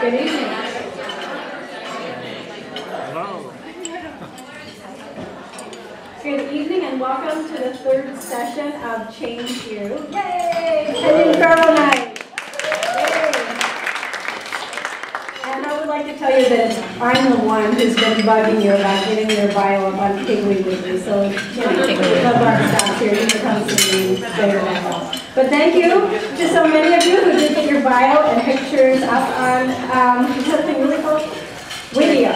Good evening. Hello. Good evening and welcome to the third session of Change You. Yay! Kenyon Farrow night. Yay! And I would like to tell you that I'm the one who's been bugging you about getting your bio up on Piggly Wiggly. So, you know, love our staff here. You can come see me later that out. But thank you to so many of you who did get your bio and pictures up on something really cool. Video.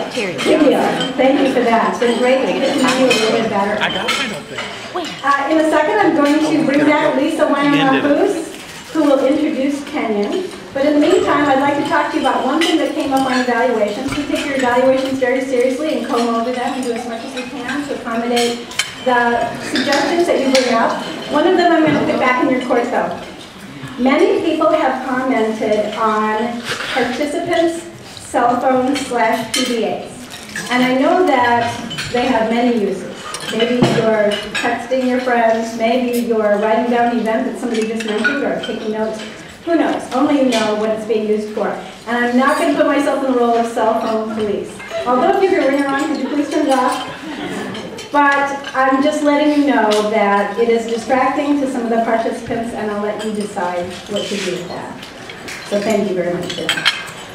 Thank you for that. It's been great to get to know you a little bit better. I got my thing. In a second, I'm going to bring back Lisa Weinrauch, who will introduce Kenyon. But in the meantime, I'd like to talk to you about one thing that came up on evaluations. We take your evaluations very seriously and comb over them and do as much as we can to accommodate the suggestions that you bring up. One of them I'm going to put back in your court, though. Many people have commented on participants' cell phones /PDAs. And I know that they have many uses. Maybe you're texting your friends, maybe you're writing down the event that somebody just mentioned or taking notes. Who knows? Only you know what it's being used for. And I'm not going to put myself in the role of cell phone police. Although if you have your ringer on, could you please turn it off? But I'm just letting you know that it is distracting to some of the participants, and I'll let you decide what to do with that. So thank you very much for that.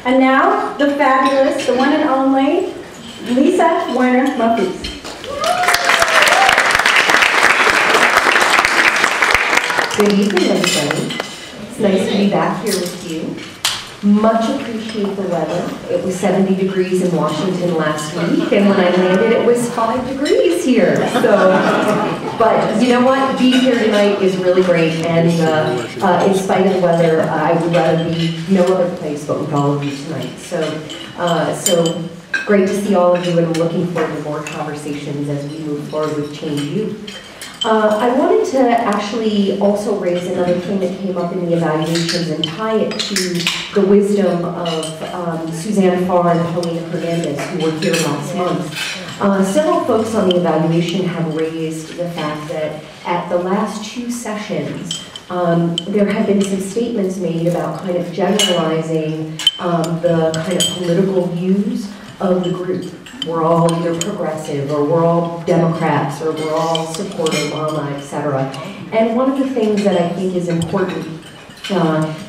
And now, the fabulous, the one and only, Lisa Weinrauch. Good evening, everybody. It's nice to be back here with you. Much appreciate the weather. It was 70 degrees in Washington last week, and when I landed, it was 5 degrees here. So, but you know what? Being here tonight is really great, and in spite of the weather, I would rather be no other place but with all of you tonight. So great to see all of you, and I'm looking forward to more conversations as we move forward with Change You. I wanted to actually also raise another thing that came up in the evaluations and tie it to the wisdom of Suzanne Farr and Paulina Hernandez, who were here last month. Several folks on the evaluation have raised the fact that at the last 2 sessions, there have been some statements made about kind of generalizing the kind of political views of the group. We're all either progressive, or we're all Democrats, or we're all support Obama, etc. And one of the things that I think is important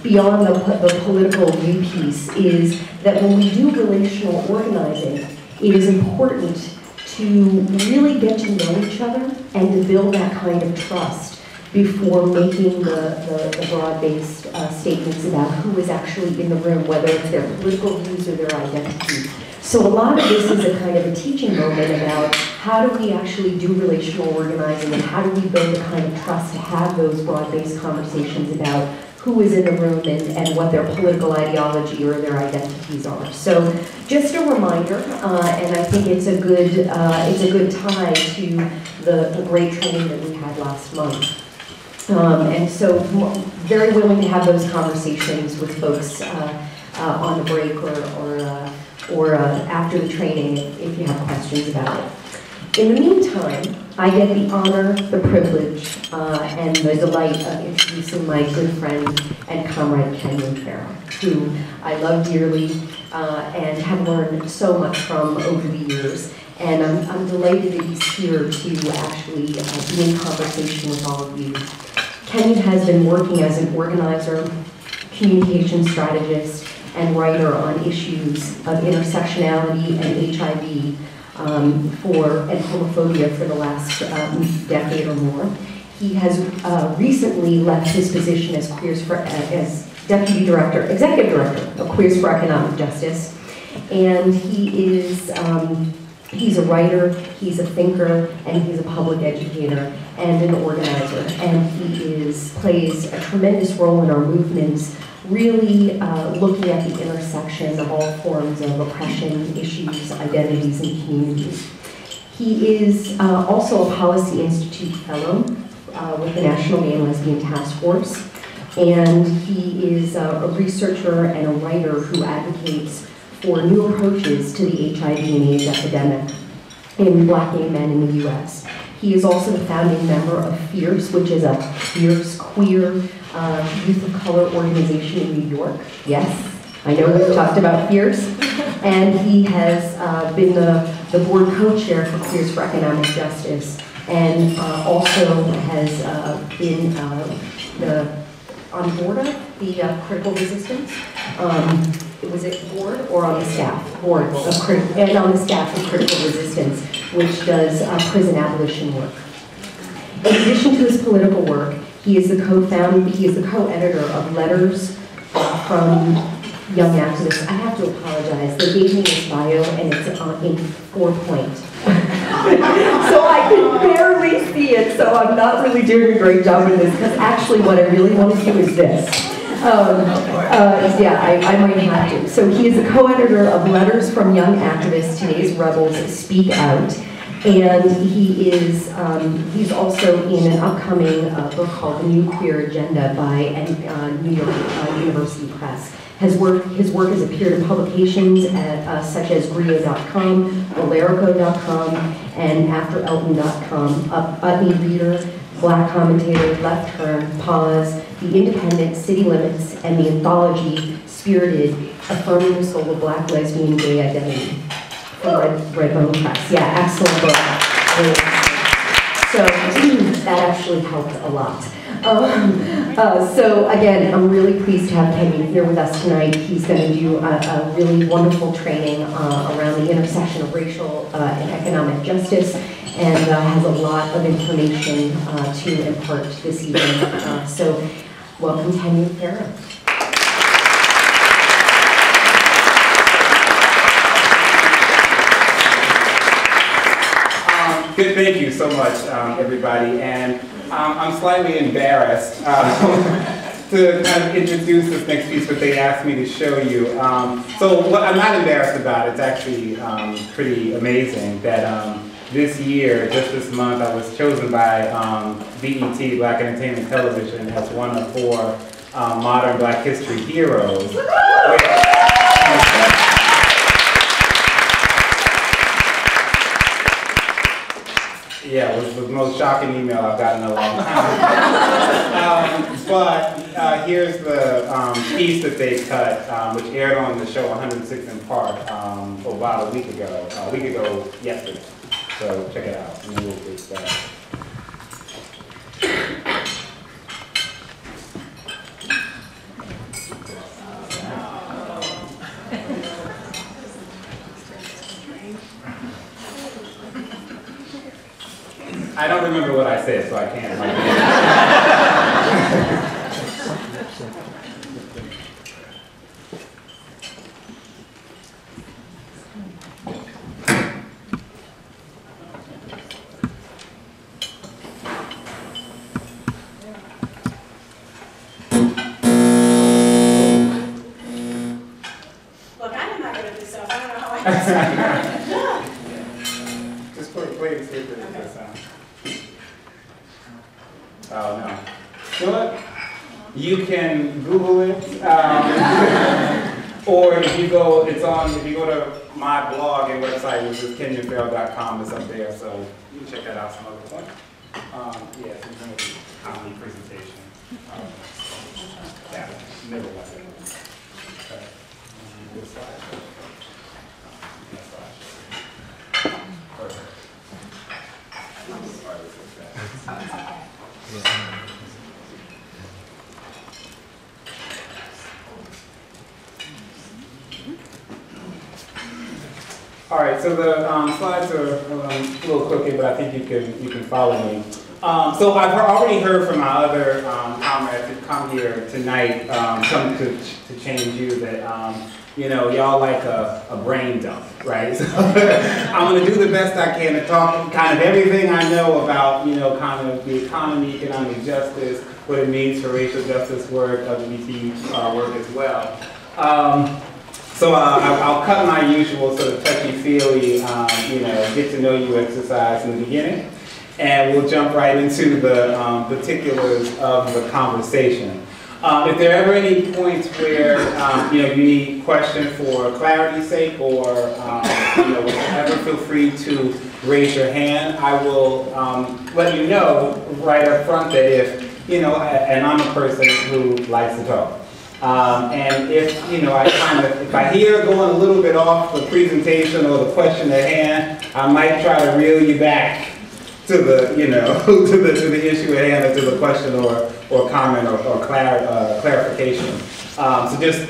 beyond the political view piece is that when we do relational organizing, it is important to really get to know each other and to build that kind of trust before making the broad-based statements about who is actually in the room, whether it's their political views or their identity. So a lot of this is a kind of a teaching moment about how do we actually do relational organizing and how do we build the kind of trust to have those broad-based conversations about who is in the room and what their political ideology or their identities are. So just a reminder, and I think it's a good tie to the great training that we had last month. And so very willing to have those conversations with folks on the break or after the training if you have questions about it. In the meantime, I get the honor, the privilege, and the delight of introducing my good friend and comrade Kenyon Farrow, who I love dearly and have learned so much from over the years. And I'm delighted that he's here to actually be in conversation with all of you. Kenyon has been working as an organizer, communication strategist, and writer on issues of intersectionality and HIV and homophobia for the last decade or more. He has recently left his position as as executive director of Queers for Economic Justice, and he is he's a writer, he's a thinker, and he's a public educator and an organizer, and he plays a tremendous role in our movements, really looking at the intersection of all forms of oppression, issues, identities, and communities. He is also a Policy Institute Fellow with the National Gay and Lesbian Task Force, and he is a researcher and a writer who advocates for new approaches to the HIV and AIDS epidemic in Black gay men in the U.S. He is also the founding member of FIERCE, which is a fierce, queer youth of color organization in New York. Yes, I know we've talked about Fierce, and he has been the board co-chair for Fierce for Economic Justice, and also has been on board of the critical resistance. Was it board or on the staff? Board of and on the staff of critical resistance, which does prison abolition work. In addition to his political work, he is the co-editor of Letters from Young Activists. I have to apologize. They gave me this bio and it's in 4 points. So I can barely see it, so I'm not really doing a great job with this, because actually what I really want to do is this. Yeah, I might have to. So he is a co-editor of Letters from Young Activists, Today's Rebels Speak Out. And he is, he's also in an upcoming book called The New Queer Agenda by New York University Press. His work has appeared in publications such as Griot.com, Bolerico.com, and AfterElton.com, Utney Reader, Black Commentator, Left Turn, Pause, The Independent, City Limits, and the anthology Spirited, Affirming the Soul of Black, Lesbian, Gay Identity. Redbone Press. Yeah, excellent book. So that actually helped a lot. So again, I'm really pleased to have Kenyon here with us tonight. He's going to do a really wonderful training around the intersection of racial and economic justice, and has a lot of information to impart this evening. So welcome, Kenyon Farrow. Good, thank you so much, everybody. And I'm slightly embarrassed to kind of introduce this next piece, but they asked me to show you. So what I'm not embarrassed about, it's actually pretty amazing that this year, just this month, I was chosen by BET, Black Entertainment Television, as one of 4 modern Black history heroes. Yeah, it was the most shocking email I've gotten in a long time. But here's the piece that they cut, which aired on the show 106 in Park about a week ago yesterday. So check it out, and then we'll get started. I don't remember what I said, so I can't. Look, I'm not good at this stuff. I don't know how I can Just play the script at this time. Oh no. You know what? You can Google it, or if you go, if you go to my blog and website, which is kenyonfarrow.com, it's up there, so you can check that out some other point. Yeah, so it's going to be a comedy presentation. Yeah, never was it. Okay. This slide. Next slide. Perfect. All right, so the slides are a little crooked, but I think you can follow me. So I've already heard from my other comrades who come here tonight, come to change you, that you know, y'all like a brain dump, right? So I'm going to do the best I can to talk kind of everything I know about, you know, kind of the economy, economic justice, what it means for racial justice work, LGBT work as well. So I'll cut my usual sort of touchy-feely, you know, get to know you exercise in the beginning, and we'll jump right into the particulars of the conversation. If there are ever any points where you know, you need questions for clarity's sake, or you know, whatever, feel free to raise your hand. I will let you know right up front that if, you know, and I'm a person who likes to talk. And if, if I hear going a little bit off the presentation or the question at hand, I might try to reel you back to the, to the issue at hand, or to the question or comment or clarification. So just,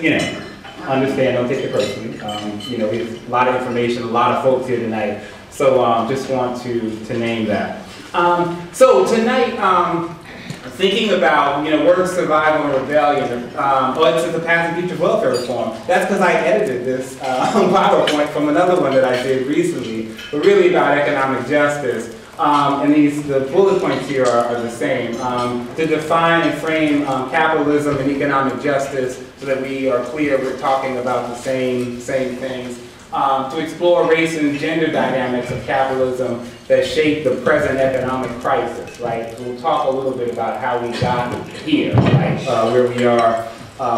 understand, don't take it personally. We have a lot of information, a lot of folks here tonight. So just want to name that. So tonight, thinking about, work, survival, and rebellion, it's the path and future of welfare reform. That's because I edited this PowerPoint from another one that I did recently, but really about economic justice. And the bullet points here are the same. To define and frame capitalism and economic justice so that we are clear we're talking about the same things. To explore race and gender dynamics of capitalism that shape the present economic crisis, right? We'll talk a little bit about how we got here, right? Where we are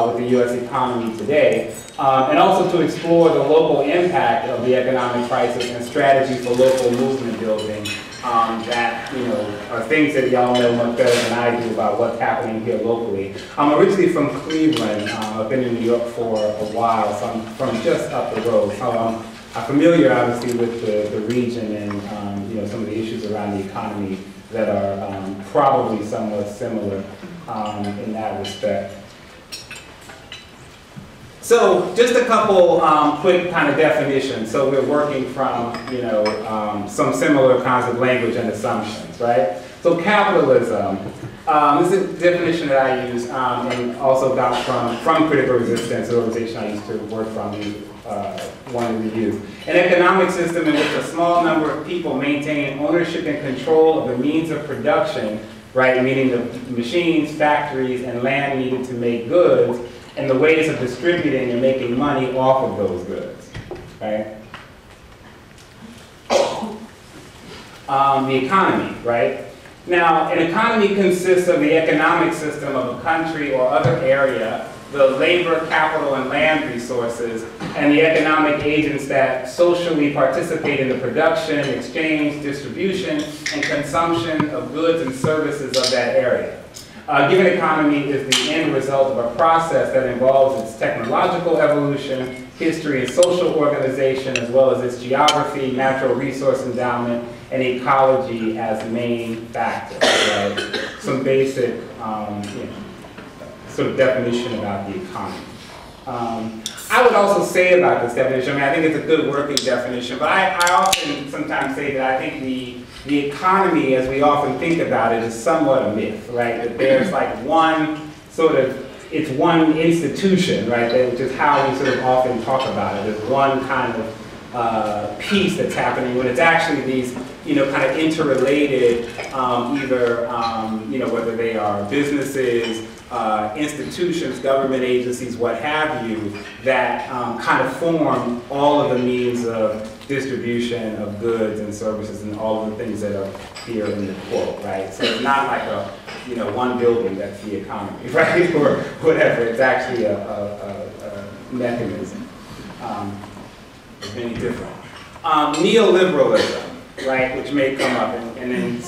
with the U.S. economy today. And also to explore the local impact of the economic crisis and strategy for local movement building that, are things that y'all know much better than I do about what's happening here locally. I'm originally from Cleveland. I've been in New York for a while, so I'm from just up the road. So I'm familiar, obviously, with the region and, some of the issues around the economy that are probably somewhat similar in that respect. So just a couple quick kind of definitions. So we're working from, some similar kinds of language and assumptions, right? So capitalism, this is a definition that I use and also got from Critical Resistance, an organization I used to work from, wanted to use. An economic system in which a small number of people maintain ownership and control of the means of production, right? Meaning the machines, factories, and land needed to make goods, and the ways of distributing and making money off of those goods, right? The economy, right? Now, an economy consists of the economic system of a country or other area, the labor, capital, and land resources, and the economic agents that socially participate in the production, exchange, distribution, and consumption of goods and services of that area. A given economy is the end result of a process that involves its technological evolution, history and social organization, as well as its geography, natural resource endowment, and ecology as main factors. Right? Some basic sort of definition about the economy. I would also say about this definition, I think it's a good working definition, but I often sometimes say that I think the economy, as we often think about it, is somewhat a myth, right? That there's like one sort of, it's one institution, right? Which is how we sort of often talk about it. There's one kind of piece that's happening when it's actually these, kind of interrelated, either, whether they are businesses, institutions, government agencies, what have you, that kind of form all of the means of distribution of goods and services and all of the things that are here in the quote, right? So it's not like a, one building that's the economy, right? Or whatever. It's actually a mechanism. It's many different. Neoliberalism, right, which may come up, and then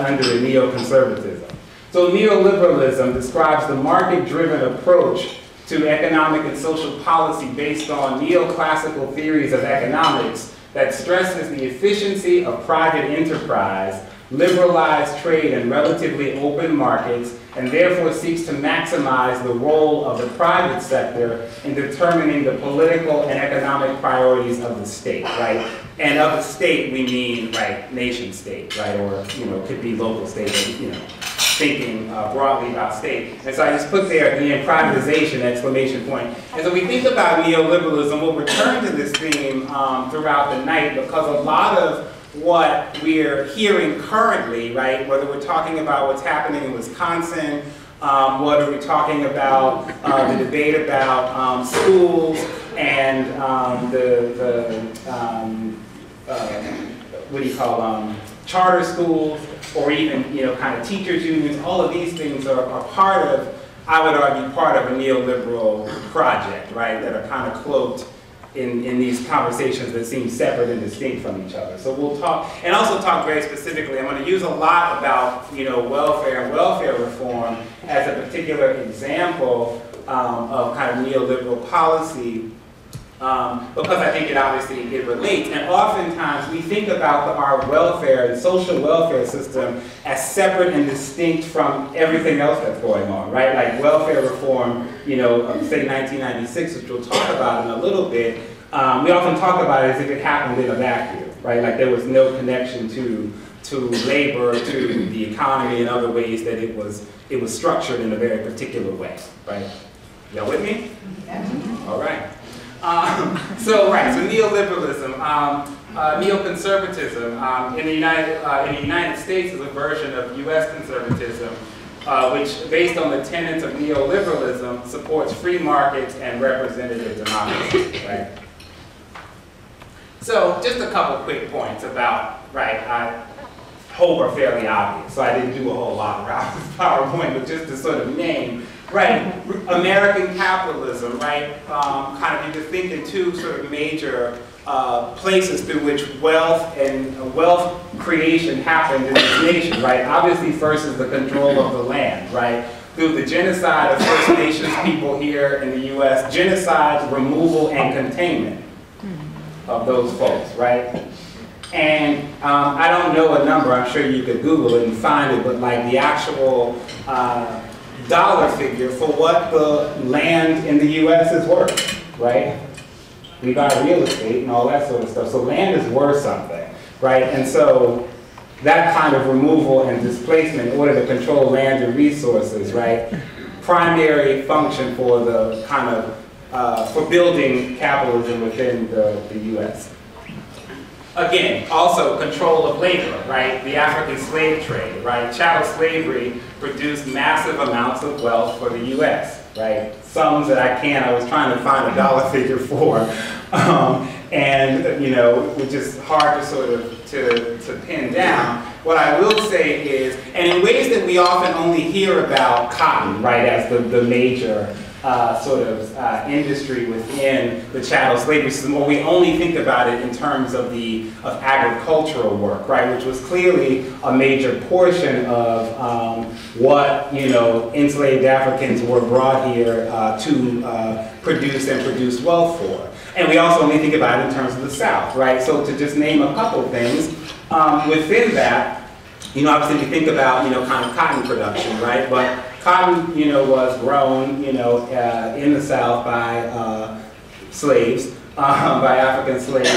under the neoconservatism. So neoliberalism describes the market-driven approach to economic and social policy based on neoclassical theories of economics that stresses the efficiency of private enterprise, liberalized trade and relatively open markets, and therefore seeks to maximize the role of the private sector in determining the political and economic priorities of the state, right? And of the state, we mean, right, nation state, right? Or, could be local state, thinking broadly about state. And so I just put there at the end, privatization, exclamation point. And so we think about neoliberalism, we'll return to this theme throughout the night because a lot of what we're hearing currently, right, whether we're talking about what's happening in Wisconsin, whether we're talking about the debate about schools and what do you call charter schools, or even, kind of teachers unions, all of these things are part of, I would argue, part of a neoliberal project, right, that are kind of cloaked in these conversations that seem separate and distinct from each other. So we'll talk, and also talk very specifically, I'm going to use a lot about, welfare and welfare reform as a particular example of kind of neoliberal policy, because I think it relates. And oftentimes we think about our welfare and social welfare system as separate and distinct from everything else that's going on, right? Like welfare reform, you know, say 1996, which we'll talk about in a little bit. We often talk about it as if it happened in a vacuum, right? Like there was no connection to labor, to the economy, and other ways that it was structured in a very particular way, right? Y'all with me? Yeah. All right. So neoliberalism, neoconservatism in the United States is a version of U.S. conservatism, which, based on the tenets of neoliberalism, supports free markets and representative democracy, right? So, just a couple quick points about, I hope are fairly obvious, so I didn't do a whole lot around this PowerPoint, but just to sort of name, American capitalism, kind of you could think in two sort of major places through which wealth and wealth creation happened in this nation, Obviously, first is the control of the land, Through the genocide of First Nations people here in the U.S., genocide, removal, and containment of those folks, And I don't know a number, I'm sure you could Google it and find it, but like the actual dollar figure for what the land in the U.S. is worth, We got real estate and all that sort of stuff, so land is worth something, And so that kind of removal and displacement in order to control land and resources, primary function for the kind of for building capitalism within the U.S. Again, also control of labor, The African slave trade, Chattel slavery produced massive amounts of wealth for the U.S., Sums that I was trying to find a dollar figure for, and, you know, which is hard to sort of to pin down. What I will say is, and in ways that we often only hear about cotton, as the major sort of industry within the chattel slavery system, or we only think about it in terms of agricultural work, which was clearly a major portion of what, you know, enslaved Africans were brought here to produce wealth for. And we also only think about it in terms of the South, So to just name a couple things, within that, you know, obviously we think about, you know, kind of cotton production, But cotton, you know, was grown, you know, in the South by slaves, by African slaves,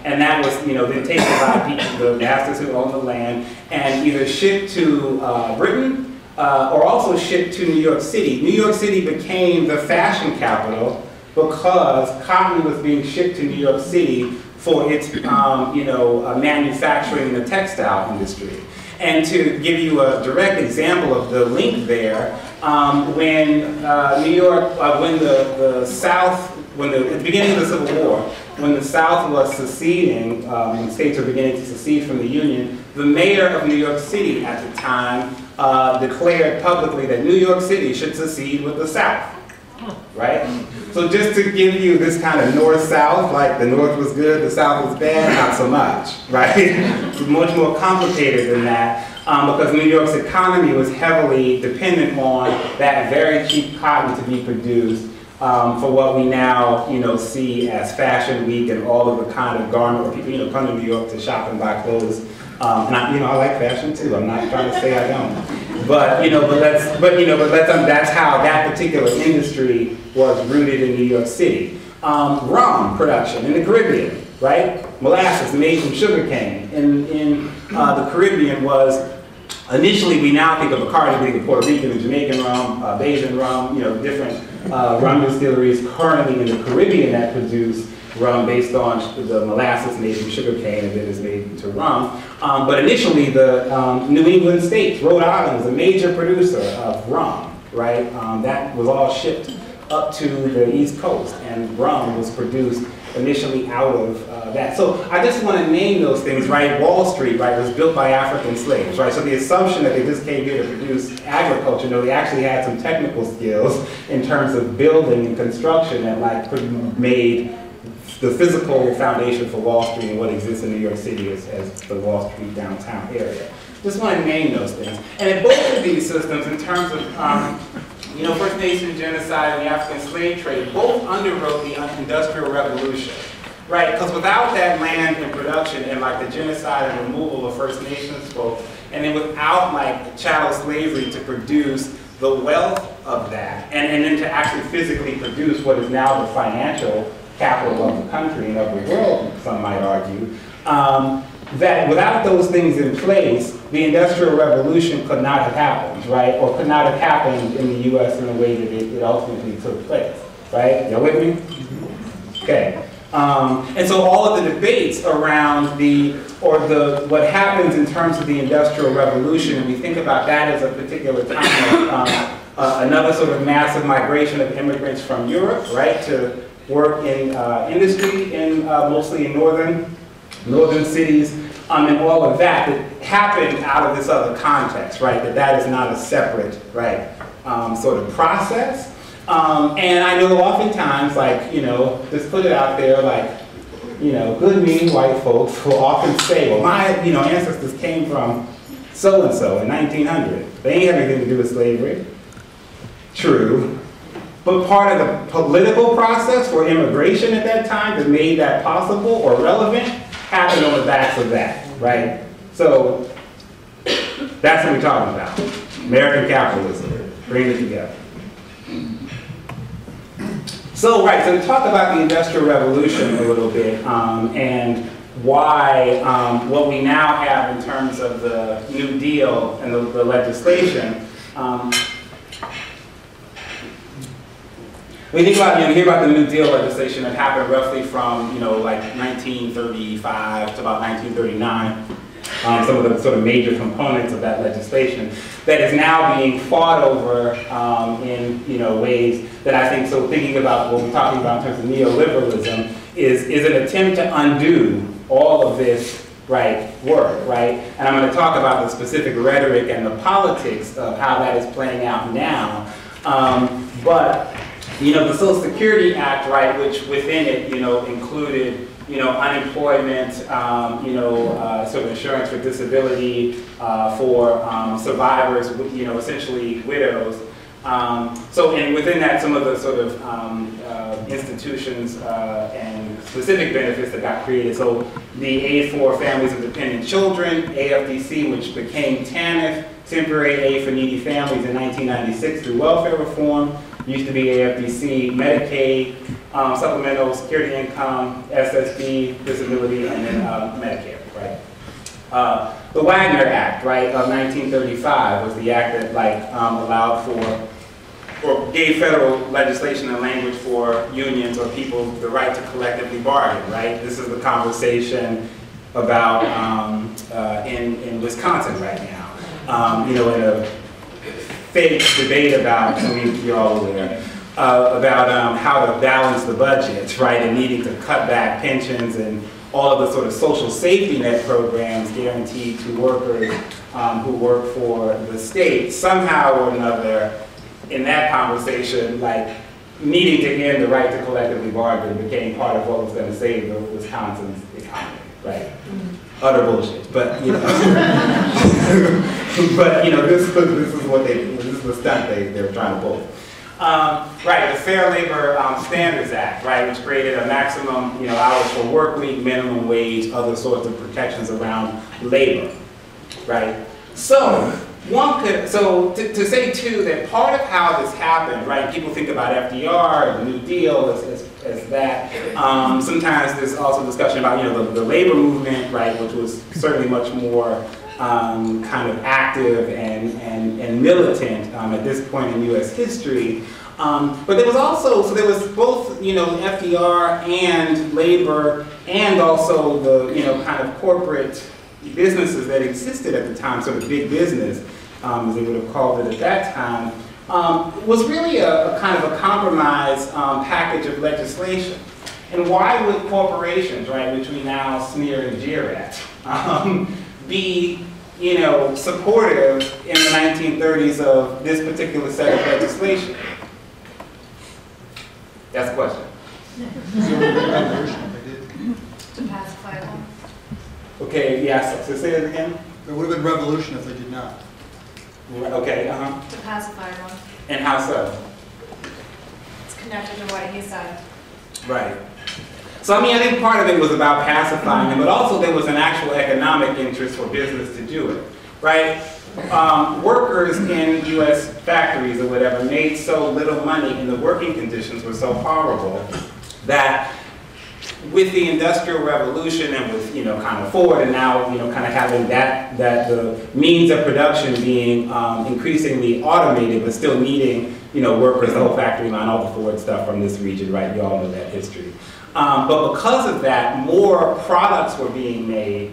and that was, you know, then taken by people, the masters who owned the land, and either shipped to Britain or also shipped to New York City. New York City became the fashion capital because cotton was being shipped to New York City for its, you know, manufacturing in the textile industry. And to give you a direct example of the link there, when New York, when the South, at the beginning of the Civil War, when the South was seceding, when states were beginning to secede from the Union, the mayor of New York City at the time declared publicly that New York City should secede with the South, So just to give you this kind of north-south, like the north was good, the south was bad, not so much, It's much more complicated than that because New York's economy was heavily dependent on that very cheap cotton to be produced for what we now, you know, see as Fashion Week and all of the kind of garment where people, you know, come to New York to shop and buy clothes. And I, you know, I like fashion too. I'm not trying to say I don't. But you know, that's how that particular industry was rooted in New York City. Rum production in the Caribbean, Molasses made from sugar cane in the Caribbean was initially, we now think of Bacardi being the Puerto Rican and Jamaican rum, Bajan rum, you know, different rum distilleries currently in the Caribbean that produce rum based on the molasses made from sugar cane and then is made into rum. But initially, the New England states, Rhode Island was a major producer of rum, that was all shipped up to the East Coast, and rum was produced initially out of that. So I just want to name those things, Wall Street, was built by African slaves, So the assumption that they just came here to produce agriculture, no, they actually had some technical skills in terms of building and construction that made the physical foundation for Wall Street and what exists in New York City as the Wall Street downtown area. Just want to name those things. And in both of these systems, in terms of you know, First Nation genocide and the African slave trade both underwrote the Industrial Revolution, right? Because without that land and production and like the genocide and removal of First Nations folks, and then without like chattel slavery to produce the wealth of that, and then to actually physically produce what is now the financial capital of the country and of the world, some might argue, that without those things in place, the Industrial Revolution could not have happened, right? Or could not have happened in the U.S. in the way that it ultimately took place, right? Y'all with me? Okay. And so all of the debates around what happens in terms of the Industrial Revolution, and we think about that as a particular time of another sort of massive migration of immigrants from Europe, right, to work in industry, mostly in northern cities, and all of that happened out of this other context, right? That is not a separate, right, sort of process. And I know oftentimes, like, you know, just put it out there, like, you know, good, mean white folks will often say, well, my, you know, ancestors came from so-and-so in 1900. They ain't have anything to do with slavery. True. But part of the political process for immigration at that time that made that possible or relevant happened on the backs of that, right? So that's what we're talking about. American capitalism, bring it together. So, right, so to talk about the Industrial Revolution a little bit, and why what we now have in terms of the New Deal and the legislation, when you think about, you hear about the New Deal legislation that happened roughly from, you know, like 1935 to about 1939. Some of the sort of major components of that legislation that is now being fought over in, you know, ways that I think, so thinking about what we're talking about in terms of neoliberalism is an attempt to undo all of this, right, work, right? And I'm going to talk about the specific rhetoric and the politics of how that is playing out now. But, you know, the Social Security Act, right, which within it, you know, included, you know, unemployment, you know, sort of insurance for disability for survivors, you know, essentially widows. So, and within that, some of the sort of institutions and specific benefits that got created. So, the Aid for Families of Dependent Children, AFDC, which became TANF, Temporary Aid for Needy Families in 1996 through welfare reform. Used to be AFDC, Medicaid, Supplemental Security Income, SSD, Disability, and then Medicare, right? The Wagner Act, right, of 1935 was the act that, like, allowed for, or gave federal legislation and language for unions or people the right to collectively bargain, right? This is the conversation about in Wisconsin right now. You know, in a fake debate about, I mean, you're all aware, about how to balance the budget, right, and needing to cut back pensions and all of the sort of social safety net programs guaranteed to workers who work for the state. Somehow or another, in that conversation, like, needing to end the right to collectively bargain became part of what was going to save the Wisconsin's economy, right? Utter bullshit, but you know, but you know, this is the stunt they were trying to pull. Right, the Fair Labor Standards Act, right, which created a maximum, you know, hours for work week, minimum wage, other sorts of protections around labor, right? So one could, so to say too that part of how this happened, right? People think about FDR and the New Deal as that. Sometimes there's also discussion about, you know, the labor movement, right, which was certainly much more kind of active and militant at this point in U.S. history. But there was also, so there was both, you know, FDR and labor and also the, you know, kind of corporate businesses that existed at the time, sort of big business, as they would have called it at that time, was really a kind of a compromise package of legislation. And why would corporations, right, which we now sneer and jeer at, be, you know, supportive in the 1930s of this particular set of legislation? That's the question. To pacify them. Okay, yes, so say that again. There would have been revolution if they did not. Okay, To pacify them. And how so? It's connected to what he said. Right. So I mean, I think part of it was about pacifying them, but also there was an actual economic interest for business to do it, right? Workers in U.S. factories or whatever made so little money and the working conditions were so horrible that with the Industrial Revolution and with, kind of Ford and now, kind of having that the means of production being increasingly automated but still needing, workers, the whole factory line, all the Ford stuff from this region, right? You all know that history. But because of that, more products were being made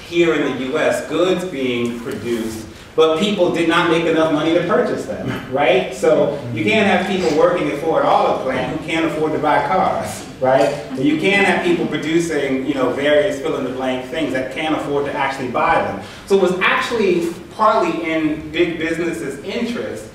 here in the U.S., goods being produced, but people did not make enough money to purchase them, right? So you can't have people working at Ford Auto Plant who can't afford to buy cars, right? And you can't have people producing, various fill-in-the-blank things that can't afford to actually buy them. So it was actually partly in big businesses' interest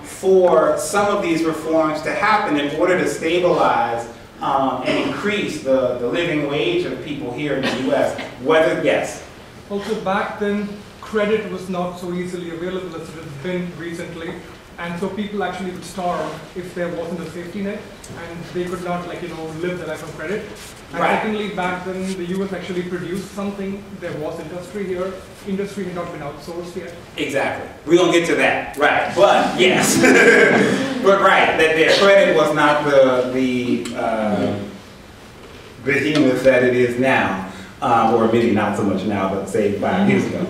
for some of these reforms to happen in order to stabilize and increase the living wage of people here in the U.S. Whether, yes? Also back then, credit was not so easily available as it has been recently. And so people actually would starve if there wasn't a safety net, and they could not, live their life on credit. And right. Secondly, back then the U.S. actually produced something. There was industry here. Industry had not been outsourced yet. Exactly. We're gonna get to that, right? But yes, but right, that their credit was not the behemoth that it is now, or maybe not so much now, but say 5 years ago.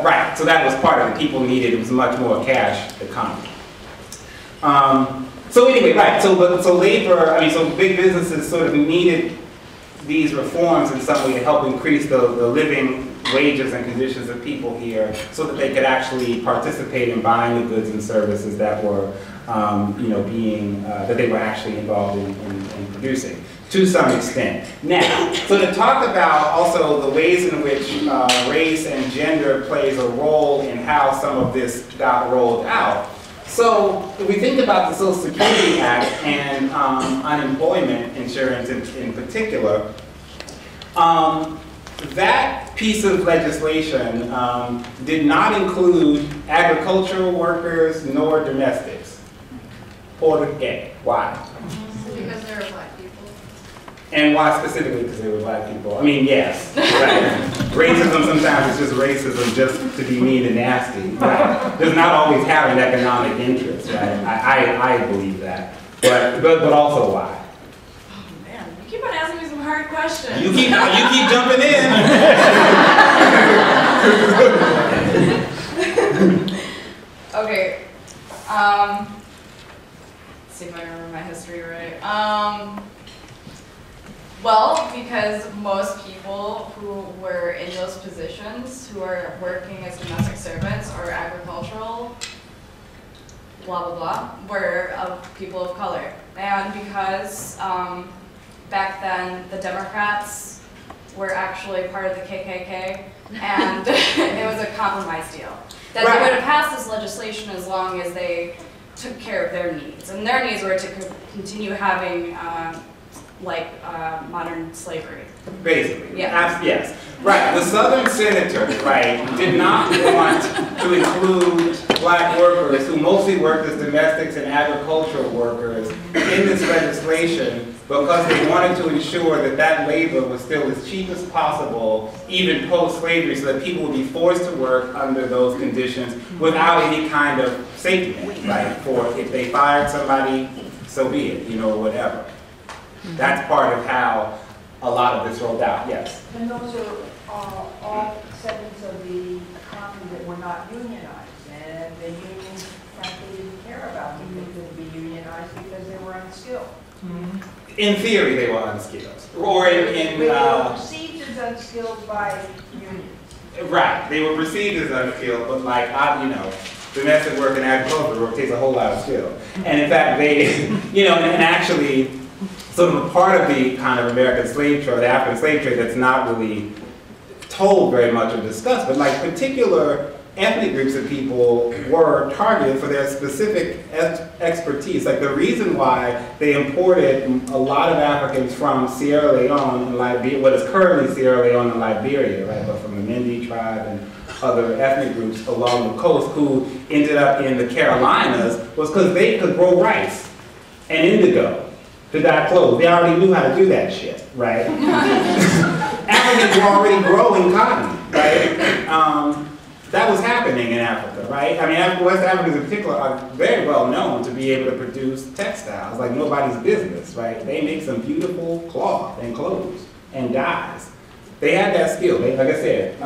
Right, so that was part of it. People needed, it was much more cash economy. So anyway, right, so labor, so big businesses sort of needed these reforms in some way to help increase the living wages and conditions of people here so that they could actually participate in buying the goods and services that were, that they were actually involved in producing. To some extent. Now, so to talk about also the ways in which race and gender plays a role in how some of this got rolled out. So if we think about the Social Security Act and unemployment insurance in particular, that piece of legislation did not include agricultural workers nor domestics. Or gay. Why? Because they're black people. And why specifically? Because they were black people. I mean, yes. Right. Racism sometimes is just racism just to be mean and nasty. Right? Does not always have an economic interest. Right? I believe that. But also why? Oh man, you keep on asking me some hard questions. You keep jumping in. Okay. Let's see if I remember my history right. Well, because most people who were in those positions, who are working as domestic servants or agricultural, blah, blah, blah, were people of color. And because back then the Democrats were actually part of the KKK, and it was a compromise deal. That they would have passed this legislation as long as they took care of their needs. And their needs were to continue having modern slavery. Basically. Yeah. Yes. Right. The Southern senators, right, did not want to include black workers who mostly worked as domestics and agricultural workers in this legislation because they wanted to ensure that that labor was still as cheap as possible, even post-slavery, so that people would be forced to work under those conditions without any kind of safety net, right? For if they fired somebody, so be it, whatever. That's part of how a lot of this rolled out, yes. And those are all segments of the economy that were not unionized, and the unions frankly didn't care about them. They couldn't be unionized because they were unskilled. Mm-hmm. In theory, they were unskilled. Or They were perceived as unskilled by unions. Right, they were perceived as unskilled, but domestic work and agricultural work takes a whole lot of skill. And in fact, they, and actually, sort of a part of the kind of American slave trade, the African slave trade that's not really told very much or discussed, but particular ethnic groups of people were targeted for their specific expertise. Like the reason why they imported a lot of Africans from Sierra Leone and Liberia, what is currently Sierra Leone and Liberia, right, but from the Mende tribe and other ethnic groups along the coast who ended up in the Carolinas was because they could grow rice and indigo to dye clothes. They already knew how to do that shit, right? Africans were already growing cotton, right? That was happening in Africa, right? I mean, West Africans in particular are very well known to be able to produce textiles like nobody's business, right? They make some beautiful cloth and clothes and dyes. They had that skill. They, like I said,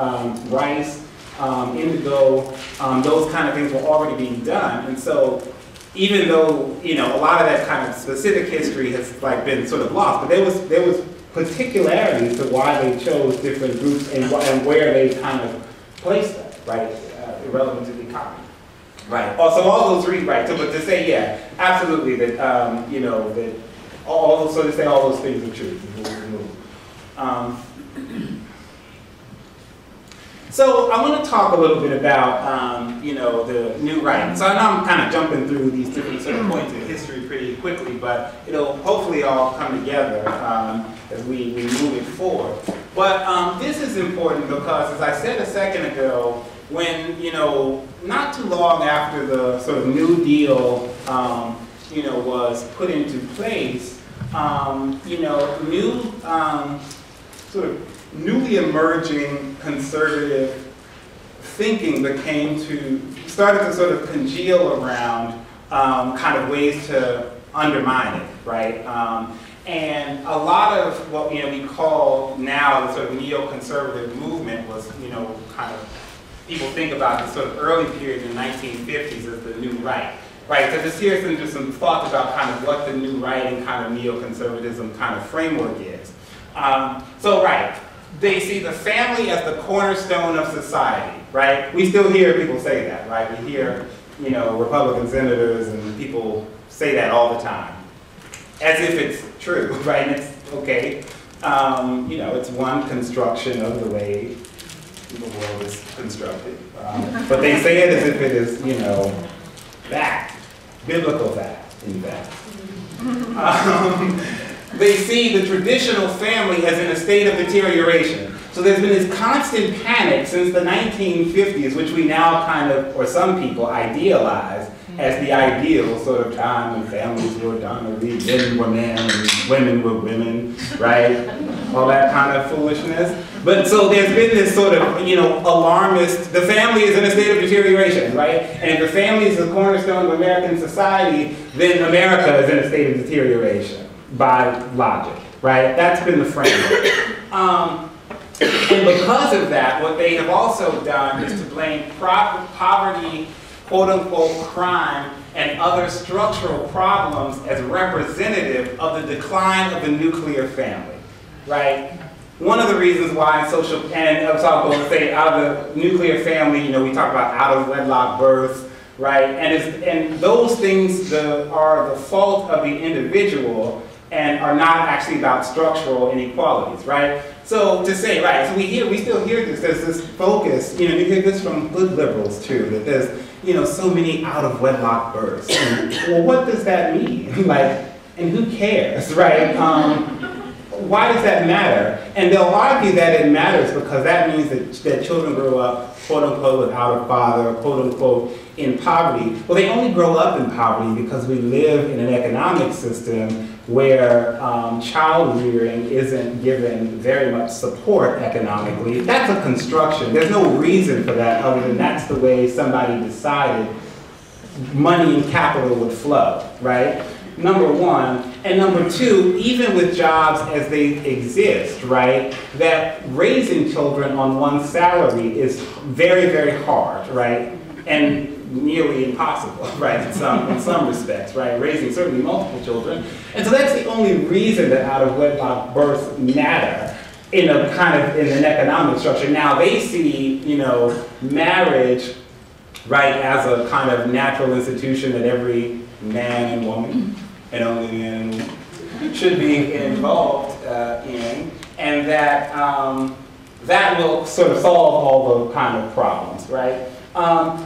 rice, indigo, those kind of things were already being done. And so even though, you know, a lot of that kind of specific history has like been sort of lost, but there was particularities to why they chose different groups and where they kind of placed them. Right, irrelevant to the economy. Right. Also, all those reasons. Right. So, but to say, yeah, absolutely that you know that all so to say all those things are true. So I want to talk a little bit about you know the new right. So I know I'm kind of jumping through these different sort of points in history pretty quickly, but it'll hopefully all come together as we move it forward. But this is important because, as I said a second ago, when, you know, not too long after the sort of New Deal, you know, was put into place, you know, new, sort of newly emerging conservative thinking started to sort of congeal around kind of ways to undermine it, right? And a lot of what, you know, we call now the sort of neoconservative movement was, you know, kind of, people think about the sort of early period in the 1950s as the new right. Right, so just here's some thoughts about kind of what the new right and kind of neoconservatism kind of framework is. So right, they see the family as the cornerstone of society, right? We still hear people say that, right? We hear, you know, Republican senators and people say that all the time, as if it's true, right? And it's okay. You know, it's one construction of the way the world is constructed. But they say it as if it is, you know, fact, biblical fact, in fact. They see the traditional family as in a state of deterioration. So there's been this constant panic since the 1950s, which we now kind of, or some people, idealize as the ideal sort of time when families were done, or men were men and women were women, right? All that kind of foolishness. But so there's been this sort of, you know, alarmist, the family is in a state of deterioration, right? And if the family is the cornerstone of American society, then America is in a state of deterioration, by logic, right? That's been the framework. And because of that, what they have also done is to blame poverty, quote-unquote crime, and other structural problems as representative of the decline of the nuclear family, right? One of the reasons why social, and I'll go and say out of the nuclear family, you know, we talk about out of wedlock births, right? And those things are the fault of the individual and are not actually about structural inequalities, right? So to say, right, so we still hear this, there's this focus, you know, you hear this from good liberals too, that there's, you know, so many out of wedlock births. And, well, what does that mean? Like, and who cares, right? Why does that matter? And they'll argue that it matters because that means that children grow up, quote unquote, without a father, quote unquote, in poverty. Well, they only grow up in poverty because we live in an economic system where child rearing isn't given very much support economically. That's a construction. There's no reason for that other than that's the way somebody decided money and capital would flow, right? Number one. And number two, even with jobs as they exist, right, that raising children on one salary is very, very hard, right? And nearly impossible, right, in some respects, right? Raising certainly multiple children. And so that's the only reason that out of wedlock births matter in a kind of, in an economic structure. Now they see, you know, marriage, right, as a kind of natural institution that every man and woman, and only man and woman, should be involved in, and that that will sort of solve all the kind of problems, right?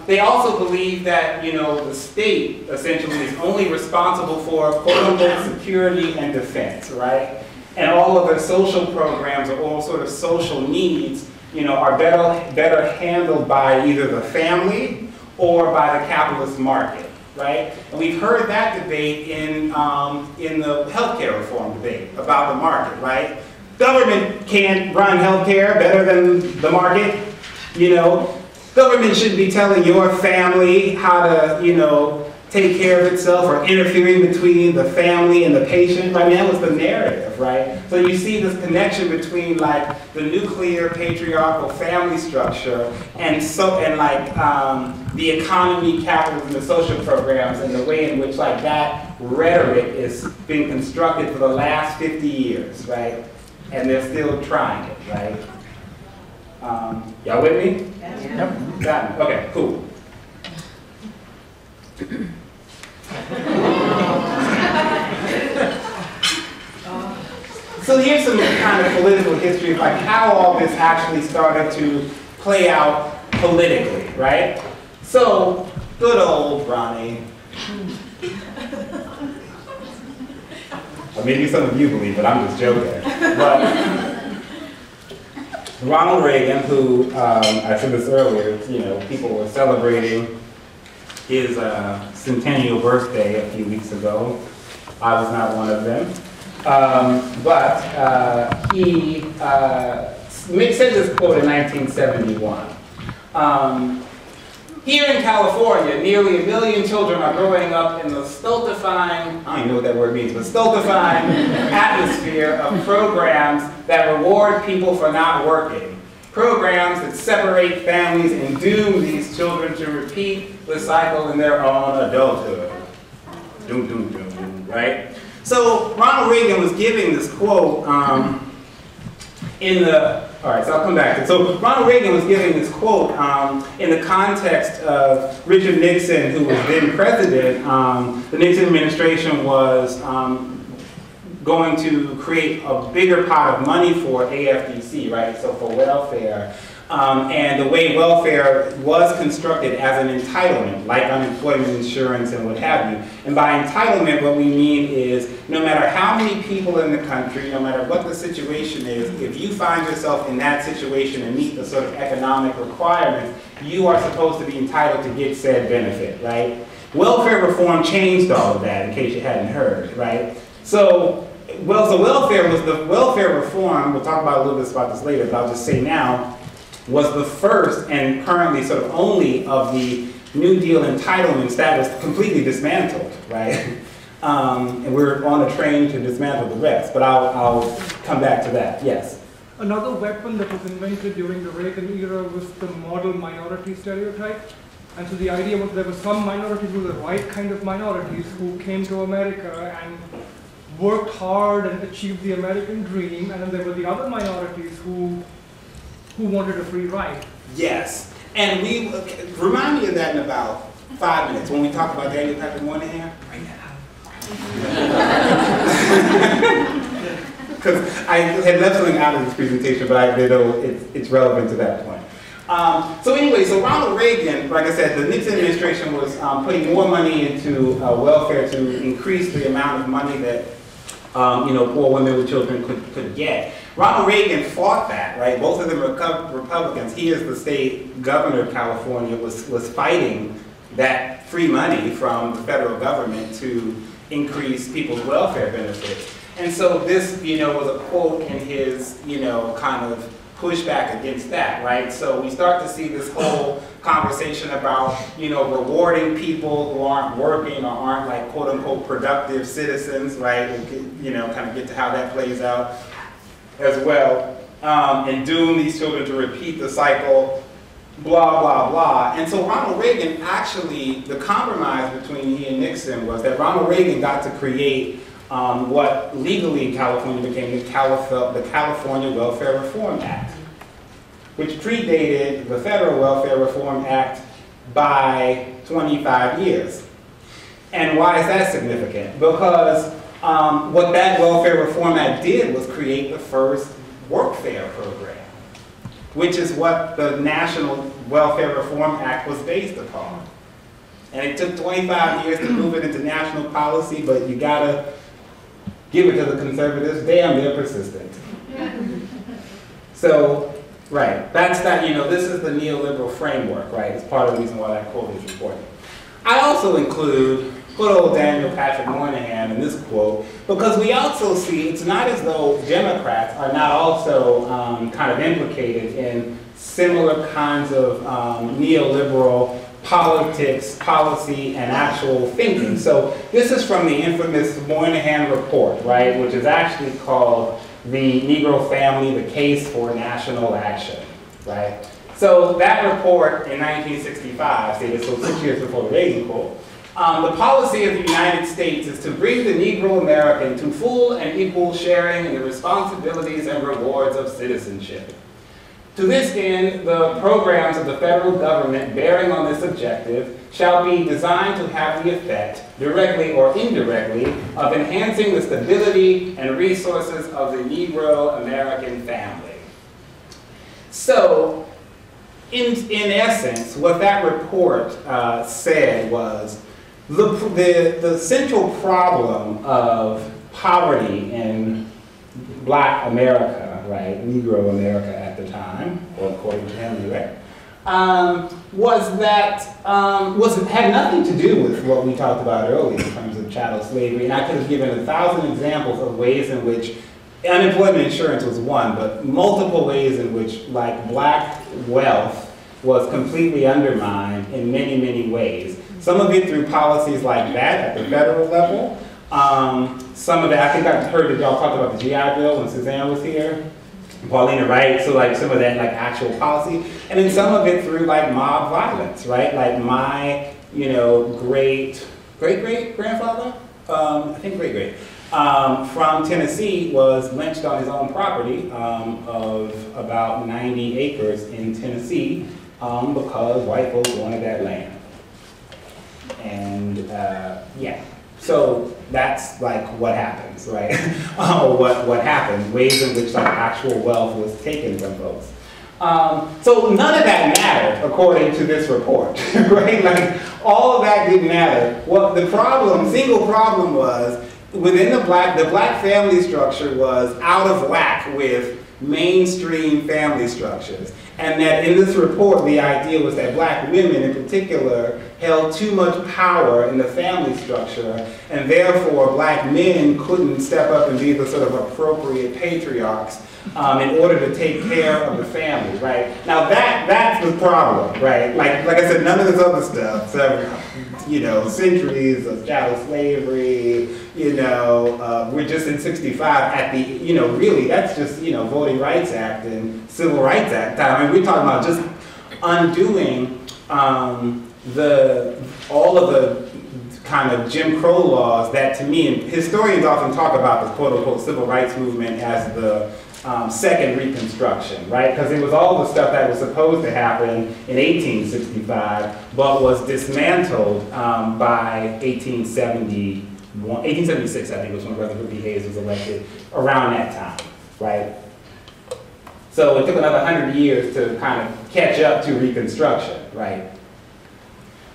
They also believe that, you know, the state essentially is only responsible for quote-unquote security and defense, right? And all of their social programs or all sort of social needs are better handled by either the family or by the capitalist market, right? And we've heard that debate in the healthcare reform debate about the market, right? Government can't run healthcare better than the market, Government shouldn't be telling your family how to, take care of itself or interfering between the family and the patient. I mean, that was the narrative, right? So you see this connection between like the nuclear patriarchal family structure and the economy, capitalism, and social programs, and the way in which like that rhetoric is being constructed for the last 50 years, right? And they're still trying it, right? Y'all with me? Yeah. Yep. Got me. Okay, cool. So here's some kind of political history of like how all this actually started to play out politically, right? So, good old Ronnie. Or maybe some of you believe it, I'm just joking. But Ronald Reagan, who, I said this earlier, people were celebrating his centennial birthday a few weeks ago. I was not one of them. But he said this quote in 1971. Here in California, nearly 1 million children are growing up in the stultifying, I don't even know what that word means, but stultifying atmosphere of programs that reward people for not working. Programs that separate families and doom these children to repeat the cycle in their own adulthood. Doom, doom, doom, doom, right? So Ronald Reagan was giving this quote all right, so I'll come back to it. So Ronald Reagan was giving this quote in the context of Richard Nixon, who was then president. The Nixon administration was going to create a bigger pot of money for AFDC, right? So for welfare. And the way welfare was constructed as an entitlement, like unemployment insurance and what have you. And by entitlement, what we mean is no matter how many people in the country, no matter what the situation is, if you find yourself in that situation and meet the sort of economic requirements, you are supposed to be entitled to get said benefit, right? Welfare reform changed all of that, in case you hadn't heard, right? So welfare reform, we'll talk about a little bit about this later, but I'll just say now, was the first and currently sort of only of the New Deal entitlements that was completely dismantled, right? And we're on a train to dismantle the rest, but I'll come back to that, yes. Another weapon that was invented during the Reagan era was the model minority stereotype. And so the idea was there were some minorities who were the right kind of minorities who came to America and worked hard and achieved the American dream, and then there were the other minorities who wanted a free ride. Yes, and we, remind me of that in about 5 minutes when we talk about Daniel Patrick Moynihan. Right now. Because I had left something out of this presentation, but I know it's relevant to that point. So anyway, so Ronald Reagan, like I said, the Nixon administration was putting more money into welfare to increase the amount of money that poor women with children could get. Ronald Reagan fought that, right? Both of them Republicans. He, as the state governor of California, was fighting that free money from the federal government to increase people's welfare benefits. And so this, was a quote in his, kind of pushback against that, right? So we start to see this whole conversation about, rewarding people who aren't working or aren't like quote unquote productive citizens, right? We'll kind of get to how that plays out as well, and doom these children to repeat the cycle, blah, blah, blah. And so Ronald Reagan actually, the compromise between he and Nixon was that Ronald Reagan got to create what legally in California became the California Welfare Reform Act, which predated the Federal Welfare Reform Act by 25 years. And why is that significant? Because what that Welfare Reform Act did was create the first workfare program, which is what the National Welfare Reform Act was based upon. And it took 25 years to move it into national policy, but you gotta give it to the conservatives. Damn, they're persistent. So Right, that's that, this is the neoliberal framework, right? It's part of the reason why that quote is important. I also include good old Daniel Patrick Moynihan in this quote, because we also see it's not as though Democrats are not also kind of implicated in similar kinds of neoliberal politics, policy, and actual thinking. So this is from the infamous Moynihan Report, right, which is actually called The Negro Family, the Case for National Action, right? So that report in 1965 stated, so 6 years before the Reagan quote, the policy of the United States is to bring the Negro American to full and equal sharing in the responsibilities and rewards of citizenship. To this end, the programs of the federal government bearing on this objective shall be designed to have the effect, directly or indirectly, of enhancing the stability and resources of the Negro American family. So, in essence, what that report said was, the central problem of poverty in Black America, right, Negro America at the time, or according to him anyway, had nothing to do with what we talked about earlier in terms of chattel slavery. And I could have given 1,000 examples of ways in which unemployment insurance was one, but multiple ways in which, like, Black wealth was completely undermined in many, many ways. Some of it through policies like that at the federal level. Some of it, I think I heard that y'all talked about the GI Bill when Suzanne was here. Paulina, right? So like some of that like actual policy. And then some of it through like mob violence, right? Like my, great-great-grandfather, I think great-great, from Tennessee was lynched on his own property of about 90 acres in Tennessee because white folks wanted that land. And yeah, so that's like what happens, right? Or what happened, ways in which like actual wealth was taken from folks. So none of that mattered according to this report, right? Like all of that didn't matter. What the problem, single problem was within the black family structure was out of whack with mainstream family structures. And that in this report, the idea was that Black women in particular held too much power in the family structure, and therefore Black men couldn't step up and be the sort of appropriate patriarchs in order to take care of the family, right? Now that's the problem, right? Like I said, none of this other stuff, centuries of chattel slavery, we're just in 65 at the, really that's just, Voting Rights Act and Civil Rights Act time. I mean, we're talking about just undoing all of the kind of Jim Crow laws that, to me, and historians often talk about the quote-unquote civil rights movement as the second Reconstruction, right? Because it was all the stuff that was supposed to happen in 1865, but was dismantled by 1876, I think was when Rutherford B. Hayes was elected, around that time, right? So it took another 100 years to kind of catch up to Reconstruction, right?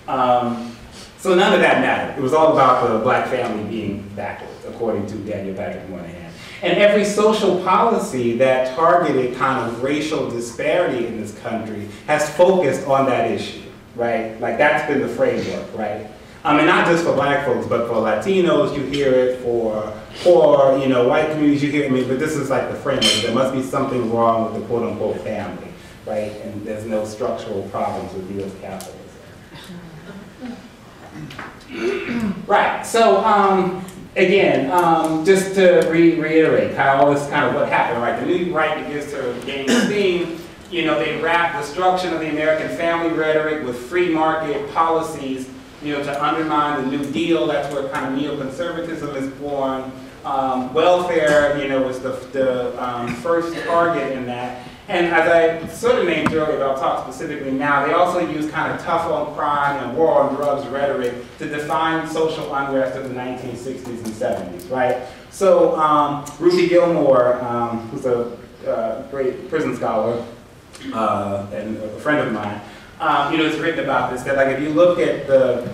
So none of that mattered. It was all about the Black family being backwards, according to Daniel Patrick Moynihan. And every social policy that targeted kind of racial disparity in this country has focused on that issue, right? Like that's been the framework, right? And not just for Black folks, but for Latinos, you hear it, for white communities, you hear it. I mean, but this is like the framework. There must be something wrong with the quote-unquote family, right? And there's no structural problems with U.S. capitalism. Right, so again, just to reiterate kind of all this kind of what happened, right? The new right begins to gain steam. They wrap destruction of the American family rhetoric with free market policies, to undermine the New Deal. That's where kind of neoconservatism is born. Welfare, was the first target in that. And as I sort of named earlier, but I'll talk specifically now, they also use kind of tough on crime and war on drugs rhetoric to define social unrest of the 1960s and 70s, right? So Ruthie Gilmore, who's a great prison scholar and a friend of mine, has written about this, that like if you look at the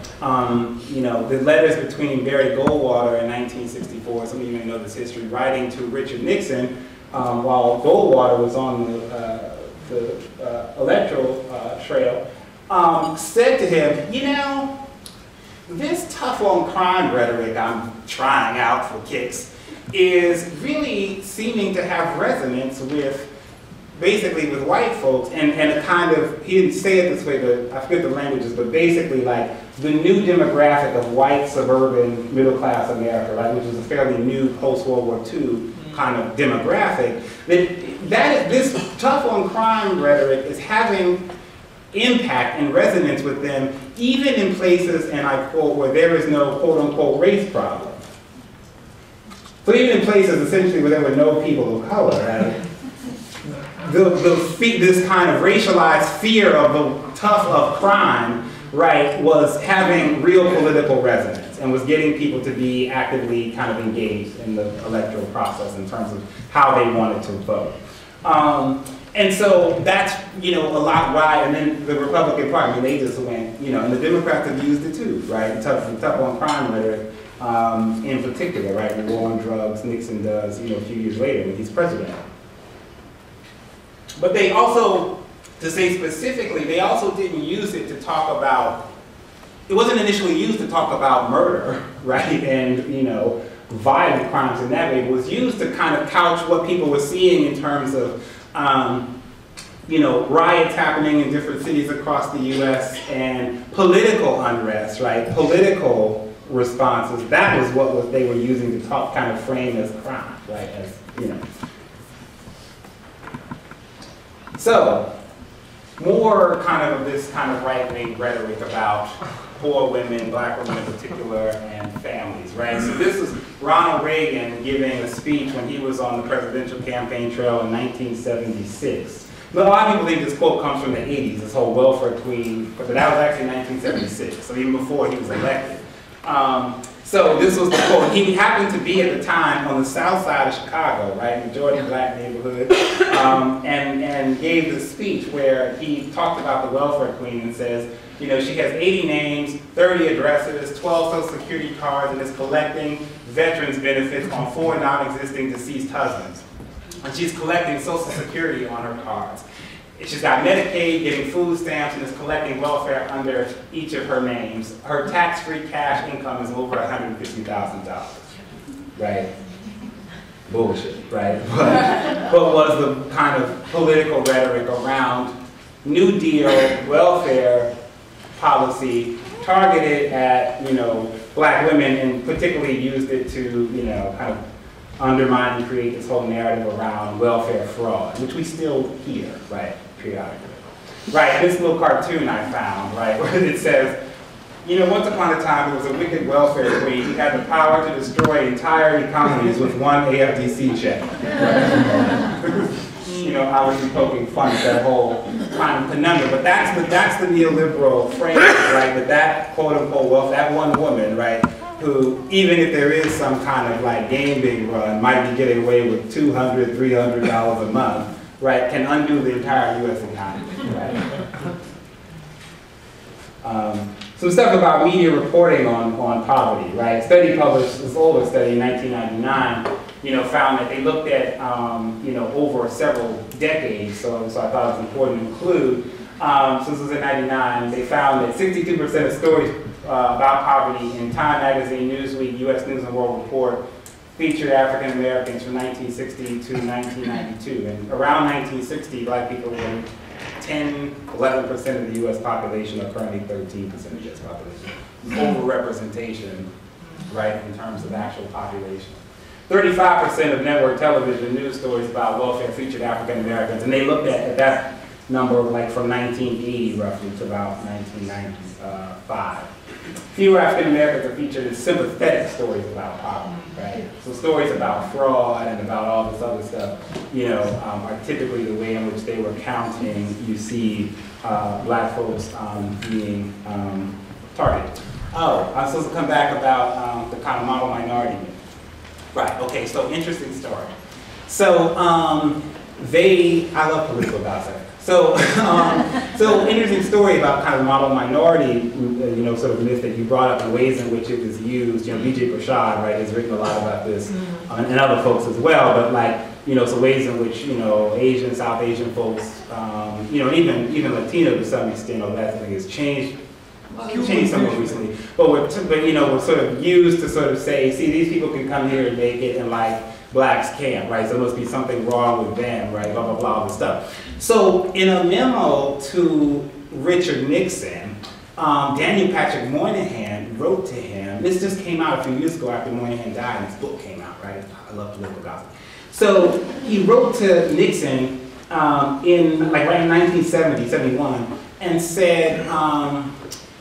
letters between Barry Goldwater in 1964, some of you may know this history, writing to Richard Nixon, while Goldwater was on the electoral trail, said to him, you know, this tough on crime rhetoric I'm trying out for kicks is really seeming to have resonance with, basically with white folks, and a kind of, he didn't say it this way, but I forget the languages, but basically like the new demographic of white suburban middle class America, right, which is a fairly new post-World War II kind of demographic, this tough on crime rhetoric is having impact and resonance with them, even in places, and I quote, where there is no quote-unquote race problem. So even in places essentially where there were no people of color, right, this kind of racialized fear of the tough of crime, right, was having real political resonance and was getting people to be actively kind of engaged in the electoral process in terms of how they wanted to vote. And so that's, you know, a lot why, and then the Republican Party, I mean, they just went, you know, and the Democrats have used it too, right, the tough on crime rhetoric in particular, right, the war on drugs, Nixon does, you know, a few years later when he's president. But they also, to say specifically, they also didn't use it to talk about, it wasn't initially used to talk about murder, right, and, you know, violent crimes in that way. It was used to kind of couch what people were seeing in terms of, you know, riots happening in different cities across the U.S. and political unrest, right, political responses. That was what they were using to talk, kind of frame as crime, right, as, you know. So, more kind of this kind of right-wing rhetoric about poor women, black women in particular, and families, right? So this is Ronald Reagan giving a speech when he was on the presidential campaign trail in 1976. But a lot of people think this quote comes from the 80s, this whole welfare queen, but that was actually 1976, so even before he was elected. So this was the quote. He happened to be at the time on the south side of Chicago, right, majority black neighborhood, and gave this speech where he talked about the welfare queen and says, you know, she has 80 names, 30 addresses, 12 social security cards, and is collecting veterans benefits on 4 non-existing deceased husbands. And she's collecting social security on her cards. She's got Medicaid, getting food stamps, and is collecting welfare under each of her names. Her tax-free cash income is over $150,000, right? Bullshit, right? But was the kind of political rhetoric around New Deal welfare policy targeted at, you know, black women, and particularly used it to, you know, kind of undermine and create this whole narrative around welfare fraud, which we still hear, right, periodically. Right, this little cartoon I found, right, where it says, you know, once upon a time there was a wicked welfare queen who had the power to destroy entire economies with one AFDC check. Right? You know, obviously poking fun at that whole kind of conundrum, but that's the neoliberal framework, right, that quote-unquote wealth, that one woman, right, who, even if there is some kind of like game big run, might be getting away with $200, $300 a month, right, can undo the entire U.S. economy, right? Some stuff about media reporting on poverty, right? A study published, this older study in 1999, you know, found that they looked at, you know, over several decades, so I thought it was important to include. So this was in 99, they found that 62% of stories about poverty in Time Magazine, Newsweek, U.S. News and World Report featured African Americans from 1960 to 1992. And around 1960, black people were 10, 11% of the U.S. population, or currently 13% of the U.S. population. Overrepresentation, right, in terms of actual population. 35% of network television news stories about welfare featured African Americans, and they looked at that number like from 1980 roughly to about 1995. Fewer African Americans are featured in sympathetic stories about poverty, right? So stories about fraud and about all this other stuff, you know, are typically the way in which they were counting, you see black folks being targeted. Oh, I'm supposed to come back about the kind of model minority myth. Right, okay, so interesting story. So I love political gossip. So, so interesting story about kind of model minority, you know, sort of myth that you brought up, and ways in which it was used. You know, B.J. Prashad, right, has written a lot about this, and other folks as well. But like, so ways in which, Asian, South Asian folks, and even Latino to some extent, or that thing has changed somewhat recently. But we're sort of used to sort of say, see, these people can come here and make it, and like blacks can't, right? So there must be something wrong with them, right? Blah, blah, blah, all this stuff. So in a memo to Richard Nixon, Daniel Patrick Moynihan wrote to him. This just came out a few years ago after Moynihan died, and his book came out, right? I love political gossip. So he wrote to Nixon right in 1970, 71, and said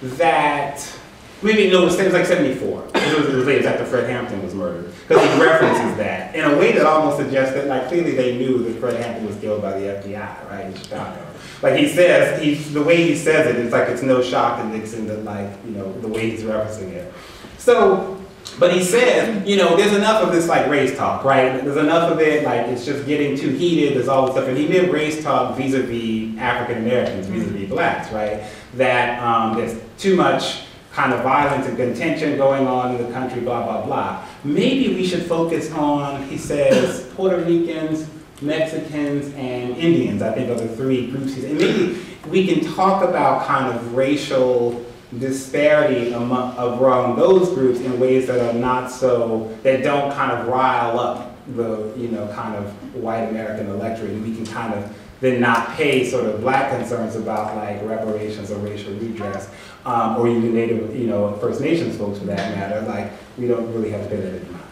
that, maybe no, it was like 74. It was later, after Fred Hampton was murdered. Because he references that in a way that almost suggests that, like, clearly they knew that Fred Hampton was killed by the FBI, right, in Chicago. Like he says, the way he says it, it's like it's no shock to Nixon that, like, the way he's referencing it. So, but he says, there's enough of this, like, race talk, right? There's enough of it, like, it's just getting too heated, there's all this stuff. And he meant race talk vis-a-vis African Americans, vis-a-vis blacks, right? That there's too much kind of violence and contention going on in the country, blah, blah, blah. Maybe we should focus on, he says, Puerto Ricans, Mexicans, and Indians, I think, are the three groups. And maybe we can talk about kind of racial disparity around those groups in ways that are not so, that don't kind of rile up the, kind of white American electorate. And we can kind of then not pay sort of black concerns about, like, reparations or racial redress, or even Native, First Nations folks for that matter. Like, we don't really have to pay that any mind.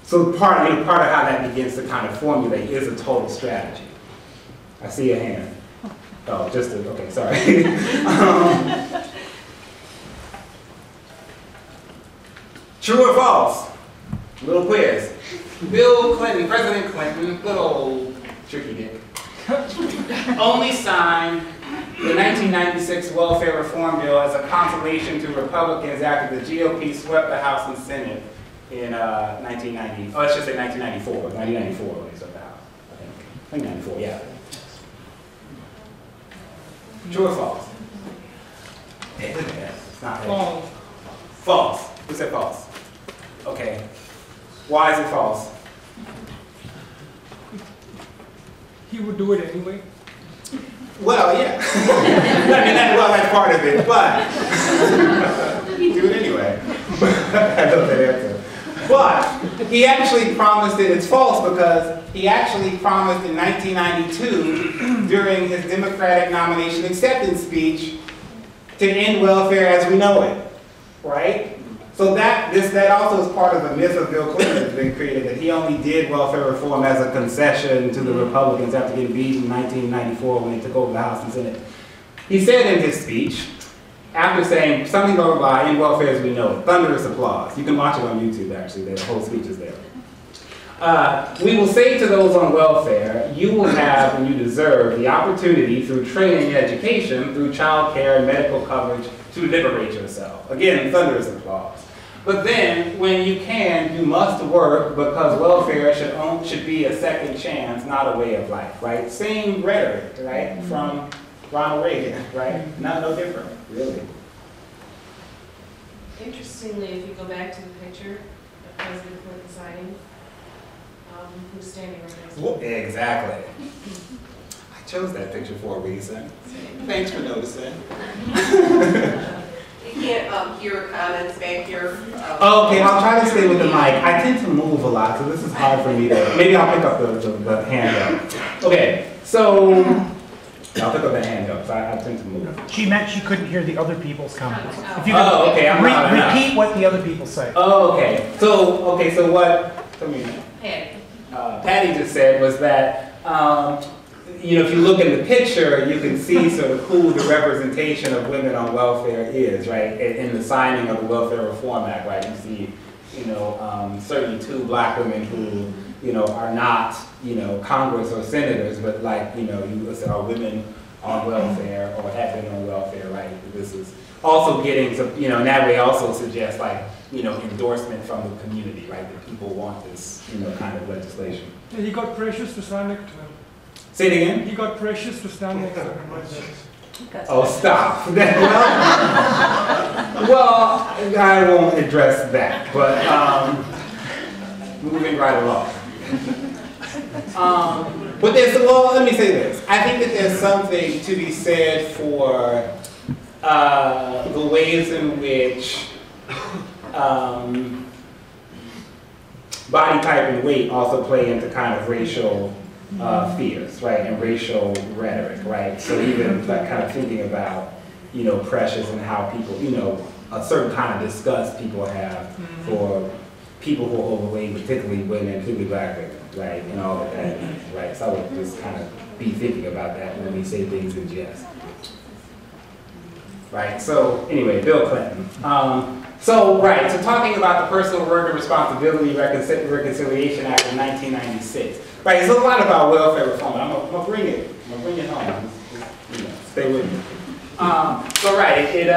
So part of how that begins to kind of formulate is a total strategy. I see a hand. Oh, okay, sorry. True or false? Little quiz. Bill Clinton, President Clinton, good old tricky dick, only signed the 1996 welfare reform bill as a consolation to Republicans after the GOP swept the House and Senate in 1990. Oh, let's just say 1994. 1994 when they swept the House. I think 94. Yeah. True or false? Hey, look at that. It's not false. False. Who said false? Okay. Why is it false? He would do it anyway. Well, yeah. That's part of it, but he'd do it anyway. I love that answer. But he actually promised it. It's false because he actually promised in 1992 during his Democratic nomination acceptance speech to end welfare as we know it, right? So that also is part of the myth of Bill Clinton that's been created, that he only did welfare reform as a concession to the Republicans after getting beat in 1994 when they took over the House and Senate. He said in his speech, after saying something blah, blah, blah, end welfare as we know it, thunderous applause. You can watch it on YouTube, actually. The whole speech is there. We will say to those on welfare, you will have and you deserve the opportunity through training and education, through child care and medical coverage, to liberate yourself. Again, thunderous applause. But then, when you can, you must work because welfare should be a second chance, not a way of life, right? Same rhetoric, right, from Ronald Reagan, right? No different, really. Interestingly, if you go back to the picture of President Clinton signing, who's standing right next to him. Exactly. I chose that picture for a reason. Thanks for noticing. You can't hear comments back here. Okay, I'll try to stay with the mic. I tend to move a lot, so this is hard for me to, maybe I'll pick up the hand up. Okay, so, I'll pick up the hand up, so I tend to move. She meant she couldn't hear the other people's comments. If you okay, repeat what the other people say. Oh, okay. So what, tell me, Patty just said was that, if you look in the picture, you can see sort of who the representation of women on welfare is, right? In the signing of the Welfare Reform Act, right? You see, certainly two black women who, are not, Congress or senators, but like, you are women on welfare or have been on welfare, right? This is also getting, in that way also suggests like, endorsement from the community, right? That people want this, kind of legislation. Yeah, he got Precious to stand next to him. Say it again? He got Precious to stand next to him right there. Oh, stop. Well, I won't address that, but moving right along. But well, let me say this. I think that there's something to be said for the ways in which body type and weight also play into kind of racial fears, right, and racial rhetoric, right? So even like kind of thinking about, you know, pressures and how people, you know, a certain kind of disgust people have for people who are overweight, particularly women, particularly black women, right, and all of that, right? So I would just kind of be thinking about that when we say things in jest. Right, so anyway, Bill Clinton. So talking about the Personal Worker Responsibility Reconciliation Act of 1996. Right, it's a lot about welfare reform. I'm gonna bring it home. Just, you know, stay with me. It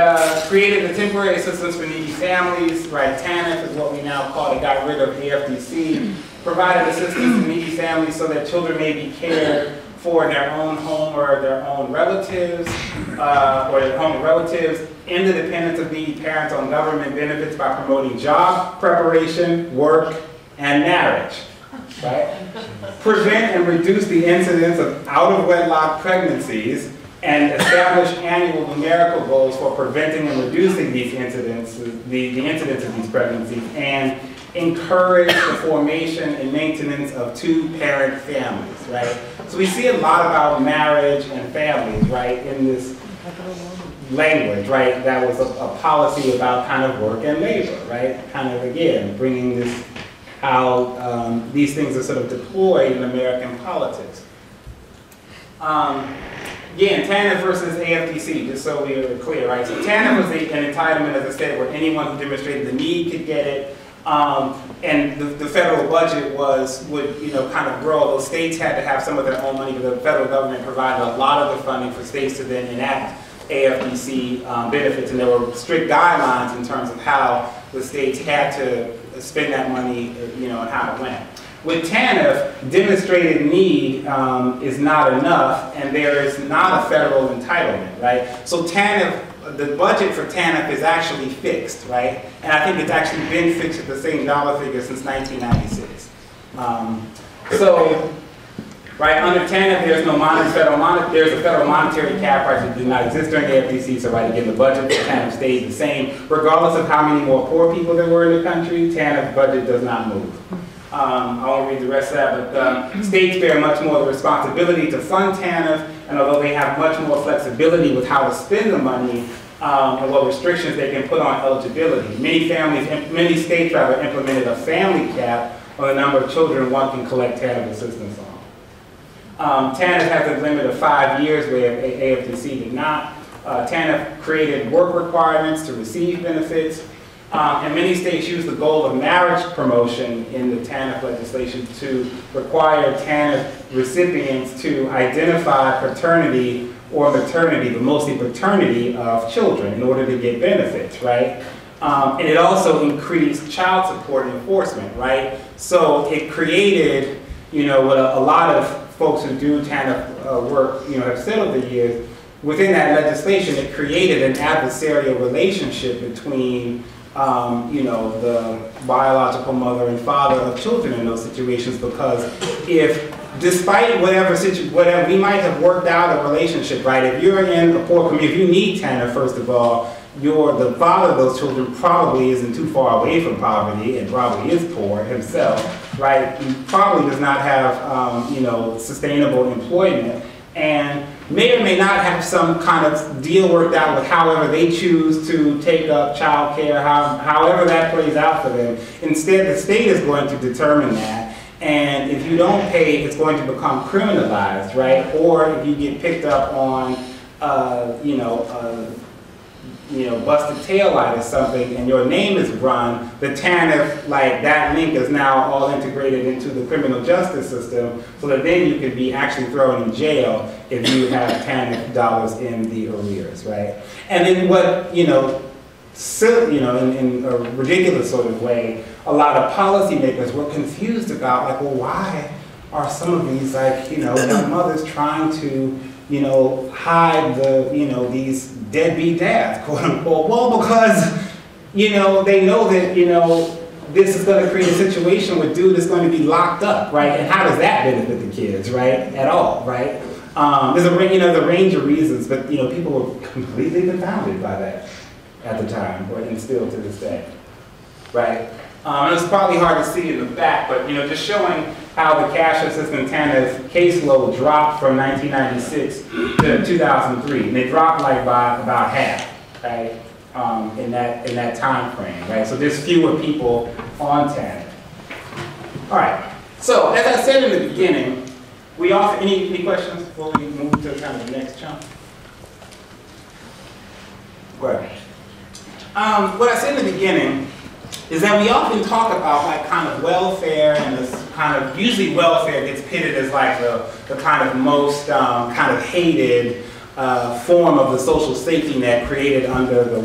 created a temporary assistance for needy families. Right, TANF is what we now call it. Got rid of AFDC. Provided assistance to needy families so that children may be cared for their own home or their own relatives, end the dependence of needy parents on government benefits by promoting job preparation, work, and marriage. Right? Prevent and reduce the incidence of out-of-wedlock pregnancies and establish annual numerical goals for preventing and reducing these incidents, the incidence of these pregnancies, and encourage the formation and maintenance of two-parent families, right? So we see a lot about marriage and families, right, in this language, right? That was a policy about kind of work and labor, right? Kind of, again, bringing this, how these things are sort of deployed in American politics. Again, TANF versus AFDC, just so we are clear, right? So TANF was an entitlement, as I said, where anyone who demonstrated the need could get it. And the federal budget would kind of grow. Although states had to have some of their own money, but the federal government provided a lot of the funding for states to then enact AFDC benefits, and there were strict guidelines in terms of how the states had to spend that money, and how it went. With TANF, demonstrated need is not enough, and there is not a federal entitlement, right? So TANF, the budget for TANF is actually fixed, right? And I think it's actually been fixed at the same dollar figure since 1996. Under TANF, there's no there's a federal monetary cap, right, that did not exist during AFDC, so again, the budget for TANF stays the same. Regardless of how many more poor people there were in the country, TANF's budget does not move. I won't read the rest of that, but states bear much more of the responsibility to fund TANF, and although they have much more flexibility with how to spend the money, and what restrictions they can put on eligibility. Many states implemented a family cap on the number of children one can collect TANF assistance on. TANF has a limit of 5 years, where AFDC did not. TANF created work requirements to receive benefits. And many states use the goal of marriage promotion in the TANF legislation to require TANF recipients to identify paternity or maternity, but mostly paternity of children in order to get benefits, right? And it also increased child support enforcement, right? So it created, what a lot of folks who do TANF work, have said over the years, within that legislation, it created an adversarial relationship between the biological mother and father of children in those situations, because despite whatever we might have worked out a relationship, right? If you're in a poor community, if you need TANF, first of all, the father of those children probably isn't too far away from poverty and probably is poor himself, right? He probably does not have, sustainable employment, and may or may not have some kind of deal worked out with however they choose to take up child care, however that plays out for them. Instead, the state is going to determine that, and if you don't pay, it's going to become criminalized, right? Or if you get picked up on, busted taillight or something, and your name is run, the TANF, that link is now all integrated into the criminal justice system, so that then you could be actually thrown in jail if you have TANF dollars in the arrears, right? And then what, in a ridiculous sort of way, a lot of policymakers were confused about, why are some of these, young mothers trying to, hide these deadbeat dads, quote unquote? Well, because, they know that, this is going to create a situation where dude is going to be locked up, right? And how does that benefit the kids, right? At all, right? There's a range of reasons, but people were completely confounded by that at the time, and still to this day, right? And it's probably hard to see in the back, but just showing how the cash assistant TANF caseload dropped from 1996 to 2003, and it dropped like by about half, right? In that time frame, right? So there's fewer people on TANF. All right. So as I said in the beginning, we often any questions before we move to kind of the next chunk? Right. What I said in the beginning is that we often talk about like kind of welfare, and this kind of, usually welfare gets pitted as like the kind of most kind of hated form of the social safety net created under the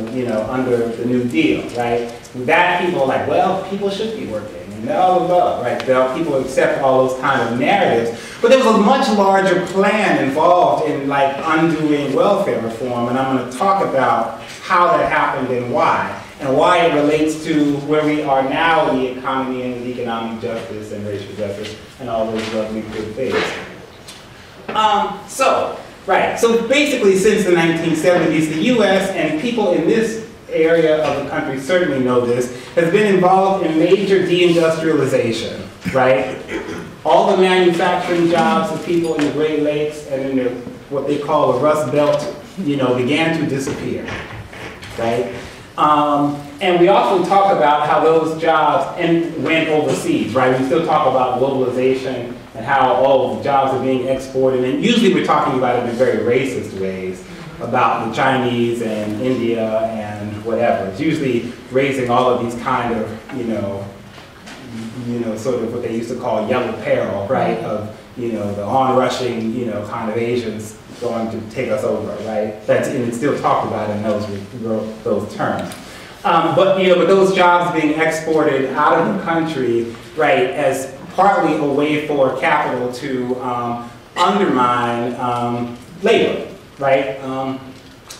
under the New Deal, right? That people are like, well, people should be working, and all the above, right? People accept all those kind of narratives, but there was a much larger plan involved in like undoing welfare reform, and I'm going to talk about how that happened and why it relates to where we are now in the economy and with economic justice and racial justice and all those lovely good things. So basically since the 1970s, the US, and people in this area of the country certainly know this, has been involved in major deindustrialization, right? All the manufacturing jobs of people in the Great Lakes and in what they call the Rust Belt, began to disappear, right? And we often talk about how those jobs went overseas, right? We still talk about globalization and how all the jobs are being exported, and usually we're talking about it in very racist ways, about the Chinese and India and whatever. It's usually raising all of these kind of, sort of what they used to call yellow peril, right? Of, the onrushing, kind of Asians going to take us over, right? And it's still talked about in those terms. But those jobs being exported out of the country, right, as partly a way for capital to undermine labor, right,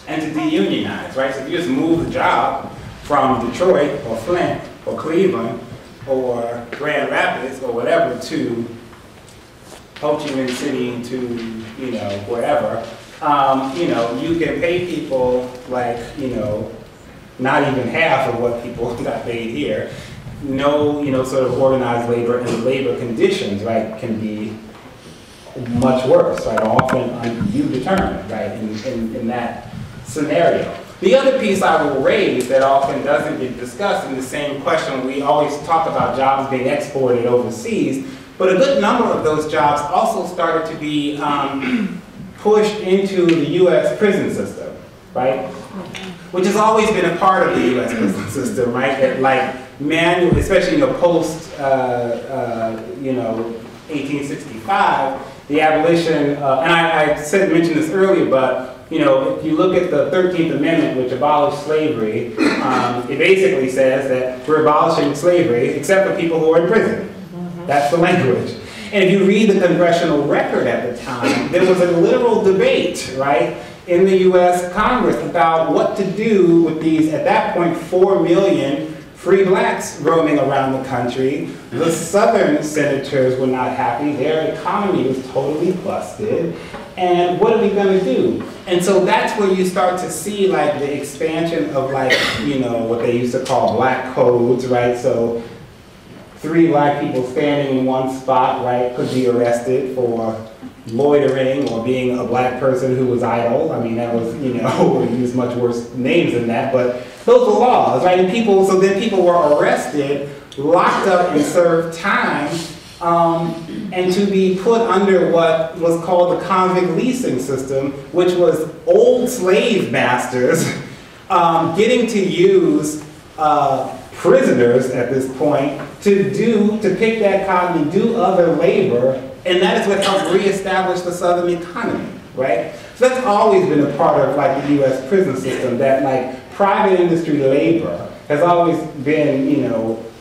and to deunionize, right? So if you just move the job from Detroit or Flint or Cleveland or Grand Rapids or whatever to Ho Chi Minh City to wherever, you can pay people like not even half of what people got paid here. No, sort of organized labor, and the labor conditions, right, can be much worse, right, often undetermined, right, in that scenario. The other piece I will raise that often doesn't get discussed in the same question, we always talk about jobs being exported overseas, but a good number of those jobs also started to be pushed into the U.S. prison system, right? Which has always been a part of the U.S. prison system, right? That, like, manual, especially post 1865, the abolition, and I mentioned this earlier, but if you look at the 13th Amendment, which abolished slavery, it basically says that we're abolishing slavery except for people who are in prison. That's the language. And if you read the congressional record at the time, there was a literal debate, right, in the U.S. Congress about what to do with these, at that point, 4 million free blacks roaming around the country. The Southern senators were not happy. Their economy was totally busted. And what are we going to do? And so that's where you start to see like the expansion of like, what they used to call black codes, right? So 3 black people standing in one spot, right, could be arrested for loitering or being a black person who was idle. I mean, that was, we use much worse names than that, but those were laws, right? And so then people were arrested, locked up, and served time, and to be put under what was called the convict leasing system, which was old slave masters getting to use prisoners at this point to pick that cotton, do other labor, and that is what helped reestablish the Southern economy, right? So that's always been a part of like the U.S. prison system, that like private industry labor has always been,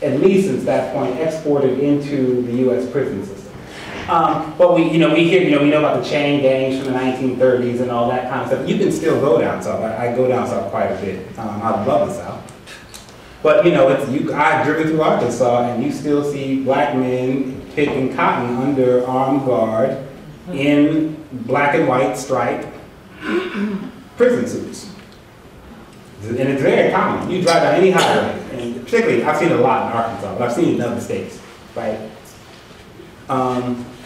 at least since that point, exported into the U.S. prison system. But we know about the chain gangs from the 1930s and all that kind of stuff. You can still go down south. I go down south quite a bit. I love the South. But you know, I've driven through Arkansas and you still see black men picking cotton under armed guard in black and white striped prison suits. And it's very common. You drive down any highway, and particularly, I've seen it a lot in Arkansas, but I've seen it in other states, right?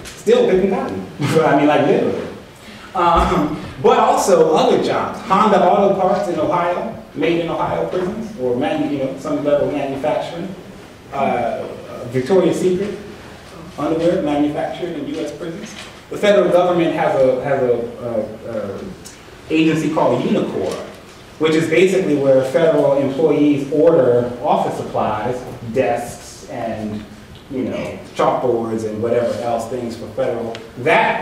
Still picking cotton. I mean, like literally. But also other jobs. Honda Auto Parts in Ohio, made in Ohio prisons, or some level of manufacturing. Victoria's Secret underwear manufactured in U.S. prisons. The federal government has a agency called Unicor, which is basically where federal employees order office supplies, desks, and chalkboards and whatever else things for federal.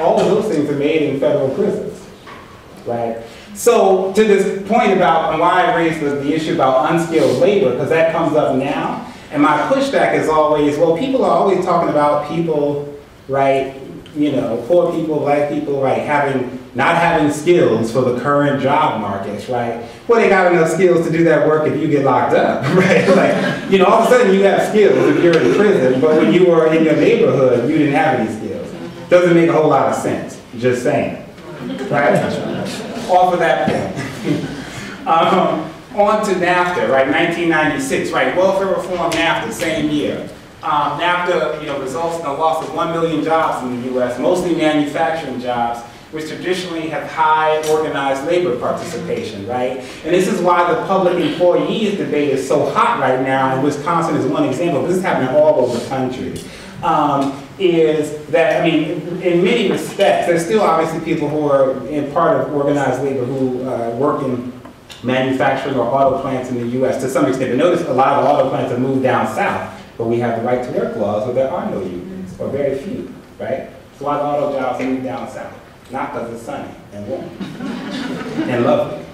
All of those things are made in federal prisons, right? So to this point about why I raised the issue about unskilled labor, because that comes up now, and my pushback is always, well, people are always talking about people, right? Poor people, black people, right, not having skills for the current job markets, right? Well, they got enough skills to do that work if you get locked up, right? Like, all of a sudden you have skills if you're in prison, but when you were in your neighborhood, you didn't have any skills. Doesn't make a whole lot of sense, just saying, right? Off of that point. On to NAFTA, right, 1996, right, welfare reform NAFTA, same year. NAFTA, results in a loss of 1 million jobs in the U.S., mostly manufacturing jobs, which traditionally have high organized labor participation, right? And this is why the public employees debate is so hot right now, and Wisconsin is one example, but this is happening all over the country, is that, in many respects, there's still obviously people who are in part of organized labor who work in manufacturing or auto plants in the U.S. to some extent. But notice a lot of the auto plants have moved down south, but we have the right to work laws where there are no unions, or very few, right? So why the auto jobs move down south? Not because it's sunny and warm and lovely.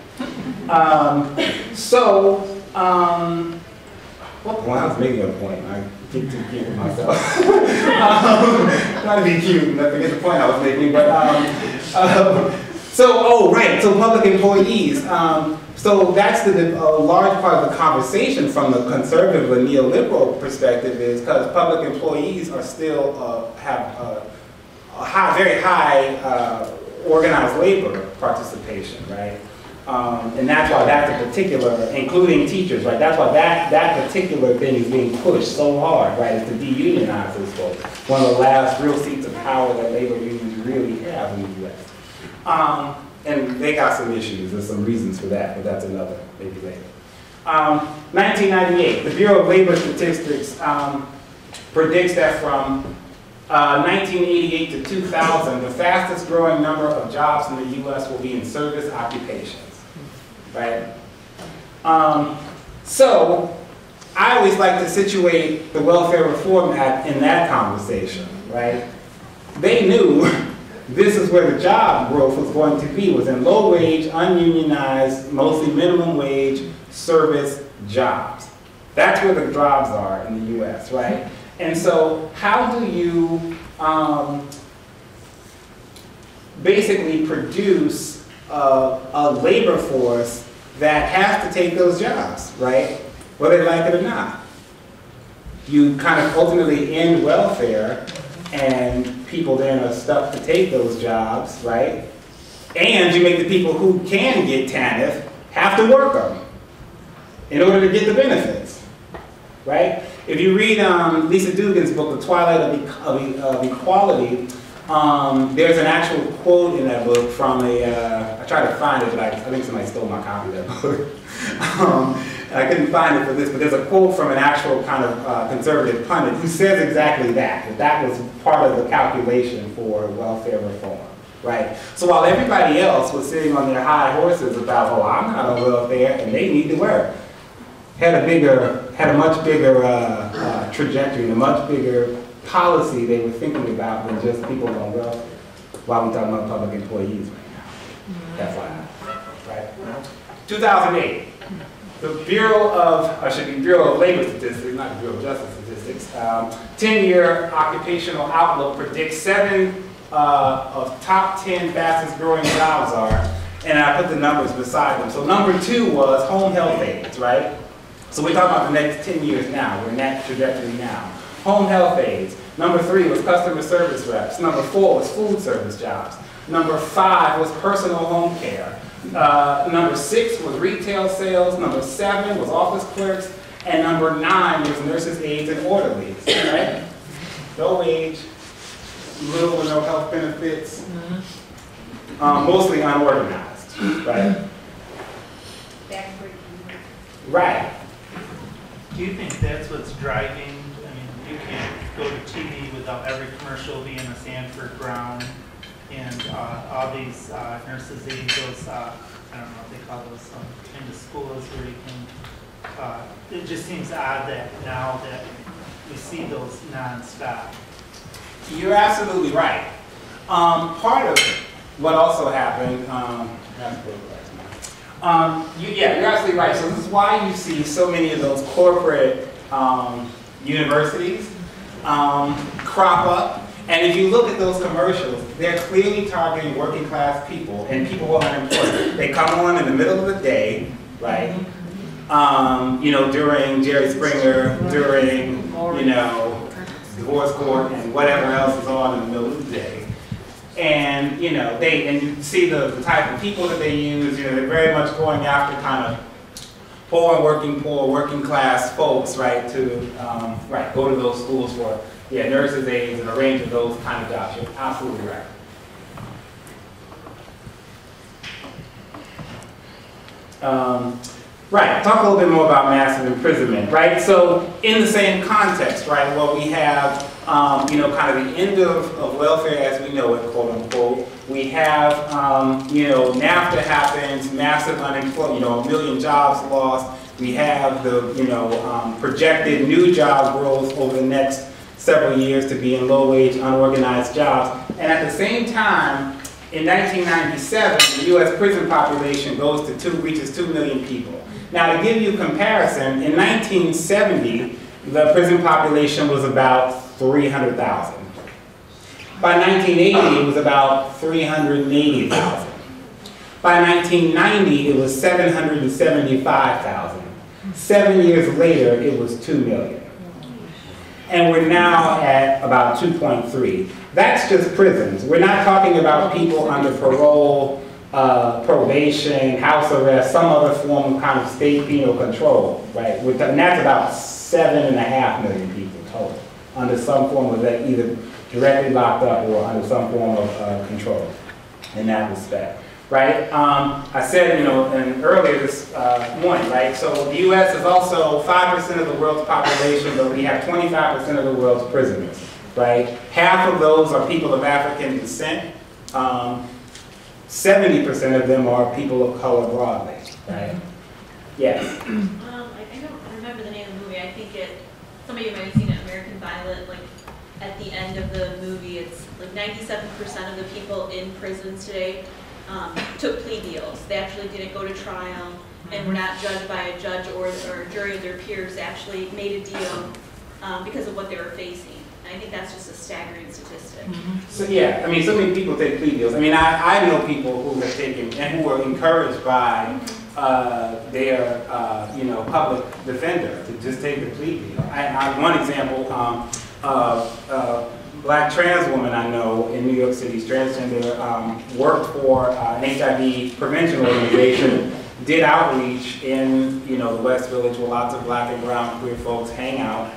Well, I was making a point. I get too cute with myself. Not to be cute, not to get the point I was making, but so public employees. So that's a large part of the conversation from the conservative or neoliberal perspective is because public employees are still have very high organized labor participation, right? And that's why that's a particular, including teachers, right? That's why that particular thing is being pushed so hard, right? Is to de-unionize those folks. One of the last real seats of power that labor unions really have in the U.S. And they got some issues. There's some reasons for that, but that's another, maybe later. 1998, the Bureau of Labor Statistics predicts that from 1988 to 2000, the fastest growing number of jobs in the U.S. will be in service occupations, right? So I always like to situate the Welfare Reform Act in that conversation, right? They knew this is where the job growth was going to be, was in low wage, ununionized, mostly minimum wage service jobs. That's where the jobs are in the U.S., right? And so how do you basically produce a labor force that has to take those jobs, right? Whether they like it or not. You kind of ultimately end welfare and people then are stuck to take those jobs, right? And you make the people who can get TANF have to work them in order to get the benefits, right? If you read Lisa Dugan's book, The Twilight of Equality, there's an actual quote in that book from I tried to find it, but I think somebody stole my copy of that book. I couldn't find it for this, but there's a quote from an actual kind of conservative pundit who says exactly that was part of the calculation for welfare reform, right? So while everybody else was sitting on their high horses about, oh, I'm not on welfare and they need to work, had a much bigger trajectory, and a much bigger policy they were thinking about than just people on welfare, while we're talking about public employees right now. FYI, right? 2008. The Bureau of Labor Statistics, not the Bureau of Justice Statistics, 10-year occupational outlook predicts 7 of top 10 fastest growing jobs are, and I put the numbers beside them. So number 2 was home health aides, right? So we're talking about the next 10 years now. We're in that trajectory now. Home health aides. Number 3 was customer service reps. Number 4 was food service jobs. Number 5 was personal home care. Number 6 was retail sales. Number 7 was office clerks. And number 9 was nurses, aides, and orderlies, right? No wage, little or no health benefits, mostly unorganized, right? Right. Do you think that's what's driving, I mean, you can't go to TV without every commercial being a Sanford Brown and all these nurses, aides, those, I don't know what they call those, in the schools where you can, it just seems odd that now that we see those nonstop. You're absolutely right. Part of what also happened, yeah, you're absolutely right. So this is why you see so many of those corporate universities crop up. And if you look at those commercials, they're clearly targeting working class people and people who are unemployed. They come on in the middle of the day, right? You know, during Jerry Springer, during, you know, divorce court and whatever else is on in the middle of the day. And, you know, and you see the type of people that they use, you know, they're very much going after kind of poor, working class folks, right, to, go to those schools for, yeah, nurses, aides, and a range of those kind of jobs. You're absolutely right. Right, talk a little bit more about massive imprisonment, right? So in the same context, right, well, we have, you know, kind of the end of welfare as we know it, quote unquote. We have, you know, NAFTA happens, massive unemployment, you know, 1 million jobs lost. We have the, you know, projected new job growth over the next several years to be in low-wage, unorganized jobs. And at the same time, in 1997, the U.S. prison population reaches 2 million people. Now, to give you a comparison, in 1970, the prison population was about 300,000. By 1980, it was about 380,000. By 1990, it was 775,000. 7 years later, it was 2 million. And we're now at about 2.3. That's just prisons. We're not talking about people under parole, probation, house arrest, some other form of kind of state penal control, right? And that's about 7.5 million people total, under some form of that, either directly locked up or under some form of control in that respect, right? I said, you know, earlier this morning, right? So the U.S. is also 5% of the world's population, but we have 25% of the world's prisoners, right? Half of those are people of African descent. 70% of them are people of color broadly, right? Yes. I don't remember the name of the movie. I think some of you might have seen it, American Violet. Like at the end of the movie, it's like 97% of the people in prisons today took plea deals. They actually didn't go to trial and were not judged by a judge or a jury of their peers. They actually made a deal because of what they were facing. I think that's just a staggering statistic. So yeah, I mean, so many people take plea deals. I mean, I know people who have taken and who were encouraged by their, you know, public defender to just take the plea deal. One example, black trans woman I know in New York City's transgender, worked for an HIV prevention organization, did outreach in, you know, the West Village where lots of black and brown queer folks hang out,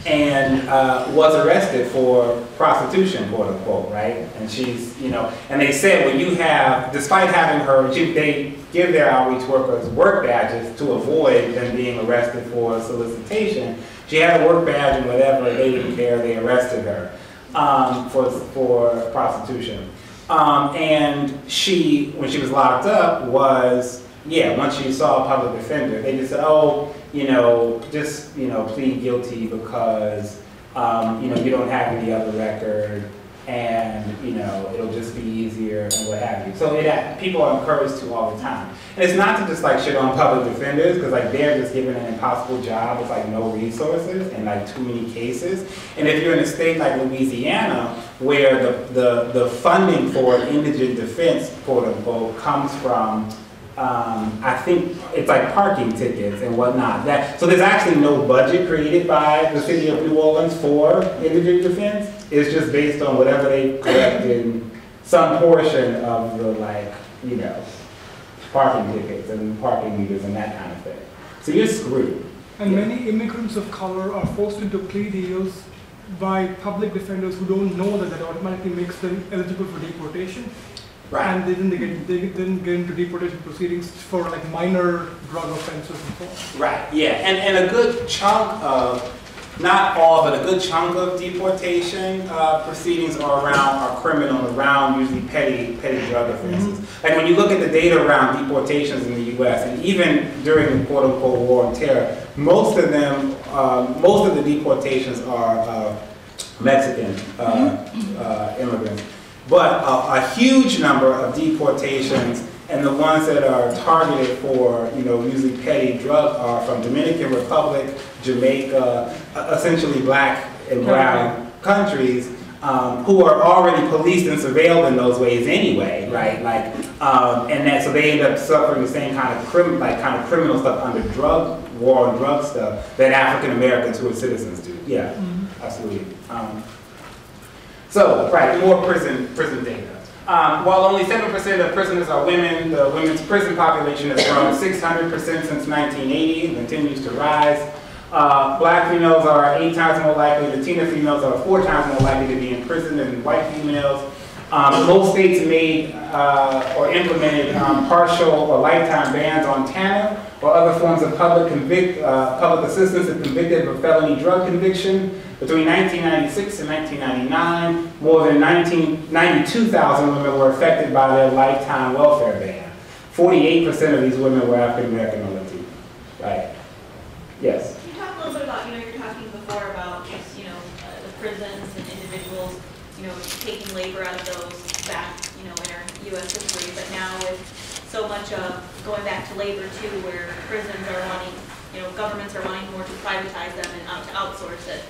and was arrested for prostitution, quote unquote, right? And she's, you know, and they said, well, you have, despite having her, they give their outreach workers work badges to avoid them being arrested for solicitation. She had a work badge and whatever, they didn't care, they arrested her for prostitution. And she, when she was locked up, was, yeah, once she saw a public defender, they just said, oh, you know, just, you know, plead guilty because, you know, you don't have any other record and, you know, it'll just be easier and what have you. So people are encouraged to all the time. And it's not to just like shit on public defenders because like they're just given an impossible job with like no resources and like too many cases. And if you're in a state like Louisiana where the funding for indigent defense, quote unquote, comes from I think it's like parking tickets and whatnot. So there's actually no budget created by the city of New Orleans for indigent defense. It's just based on whatever they collect in some portion of the, like, you know, parking tickets and parking meters and that kind of thing. So you're screwed. And many immigrants of color are forced into plea deals by public defenders who don't know that automatically makes them eligible for deportation. Right. And they didn't get into deportation proceedings for like minor drug offenses and so on. Right, yeah, and a good chunk of, not all, but a good chunk of deportation proceedings are criminal, around usually petty drug offenses. Like when you look at the data around deportations in the U.S., and even during the quote-unquote war on terror, most of the deportations are Mexican immigrants. But a huge number of deportations, and the ones that are targeted for, you know, usually petty drug, are from Dominican Republic, Jamaica, essentially black and brown countries, who are already policed and surveilled in those ways anyway, right? Like, so they end up suffering the same kind of criminal stuff under war on drug stuff that African Americans who are citizens do. Yeah, absolutely. So, right, more prison data. While only 7% of prisoners are women, the women's prison population has grown 600% since 1980 and continues to rise. Black females are 8 times more likely, Latina females are 4 times more likely to be in prison than white females. Most states made or implemented partial or lifetime bans on TANF or other forms of public assistance if convicted of a felony drug conviction. Between 1996 and 1999, more than 92,000 women were affected by their lifetime welfare ban. 48% of these women were African American or Latino. Right? Yes. Can you talk a little bit about, you know, you were talking before about just, you know, the prisons and individuals, you know, taking labor out of those back, you know, in our U.S. history, but now with so much going back to labor too, where prisons are wanting, you know, governments are wanting more to privatize them and to outsource it.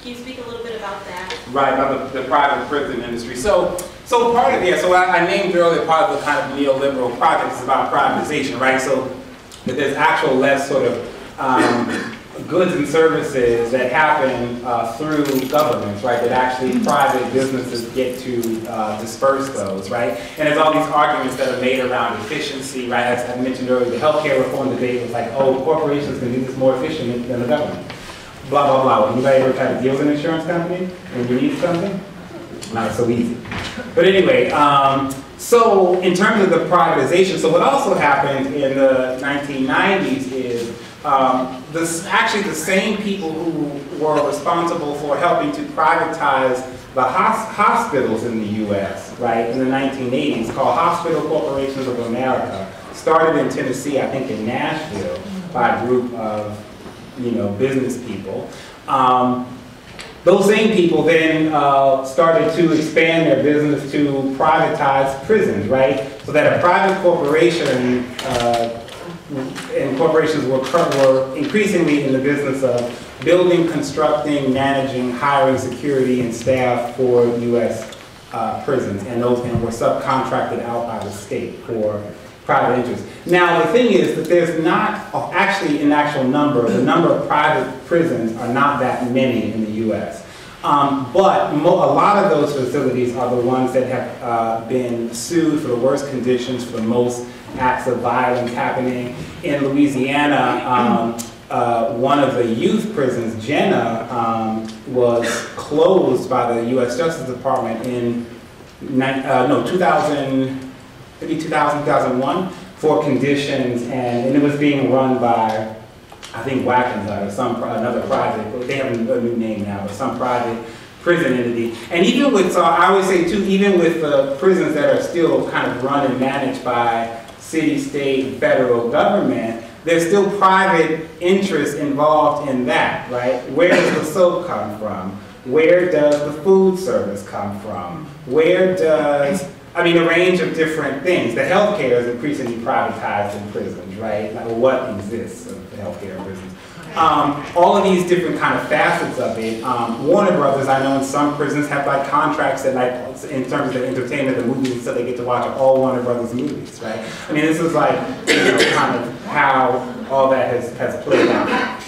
Can you speak a little bit about that? Right, about the private prison industry. So part of it, so I named earlier part of the kind of neoliberal project is about privatization, right? So that there's actual less sort of goods and services that happen through governments, right? That actually private businesses get to disperse those, right? And there's all these arguments that are made around efficiency, right? As I mentioned earlier, the healthcare reform debate was like, oh, corporations can do this more efficiently than the government. Blah, blah, blah. Anybody ever try to deal with an insurance company when you need something? Not so easy. But anyway, so in terms of the privatization, so what also happened in the 1990s is actually the same people who were responsible for helping to privatize the hospitals in the U.S., right, in the 1980s, called Hospital Corporations of America, started in Tennessee, I think in Nashville, by a group of, you know, business people. Those same people then started to expand their business to privatize prisons, right? So that a private corporation, and corporations were increasingly in the business of building, constructing, managing, hiring security and staff for U.S. Prisons, and those were subcontracted out by the state for private interests. Now the thing is that there's not actually an actual number. The number of private prisons are not that many in the U.S. But a lot of those facilities are the ones that have been sued for the worst conditions, for the most acts of violence happening. In Louisiana, one of the youth prisons, Jenna, was closed by the U.S. Justice Department in 2001 for conditions, and it was being run by, I think, Wackenhut or another private, they have a new name now, but some private prison entity. And even with, so I always say too, even with the prisons that are still kind of run and managed by city, state, federal government, there's still private interests involved in that, right? Where does the soap come from? Where does the food service come from? Where does, I mean, a range of different things. The healthcare is increasingly privatized in prisons, right? Like what exists of healthcare in prisons? all of these different kind of facets of it. Warner Brothers, I know in some prisons have like contracts that like, in terms of the entertainment, the movies, so they get to watch all Warner Brothers movies, right? I mean, this is like, you know, kind of how all that has played out.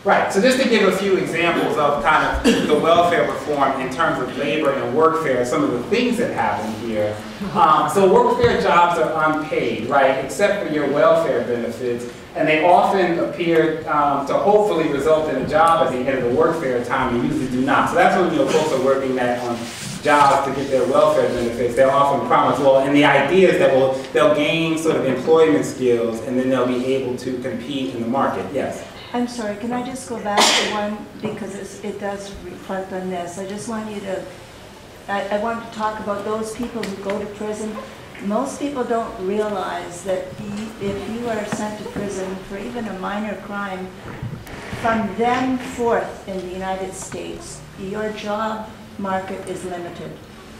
Right, so just to give a few examples of kind of the welfare reform in terms of labor and workfare, some of the things that happen here. So workfare jobs are unpaid, right, except for your welfare benefits, and they often appear to hopefully result in a job at the end of the workfare time, and usually do not. So that's when, you know, folks are working that on jobs to get their welfare benefits. They're often promised, well, and the idea is that they'll gain sort of employment skills, and then they'll be able to compete in the market. Yes? I'm sorry, can I just go back to one, because it does reflect on this. I just want you to, I want to talk about those people who go to prison. Most people don't realize that if you are sent to prison for even a minor crime, from then forth in the United States, your job market is limited.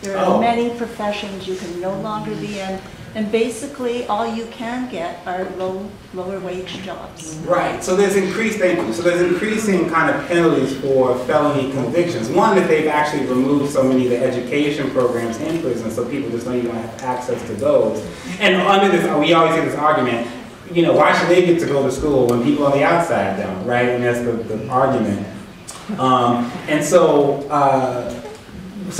There are many professions you can no longer be in, and basically all you can get are lower wage jobs. Right, so there's increasing kind of penalties for felony convictions. One, that they've actually removed so many of the education programs in prison, so people just don't even have access to those. And under this, we always hear this argument, you know, why should they get to go to school when people on the outside don't, right? And that's the argument. And so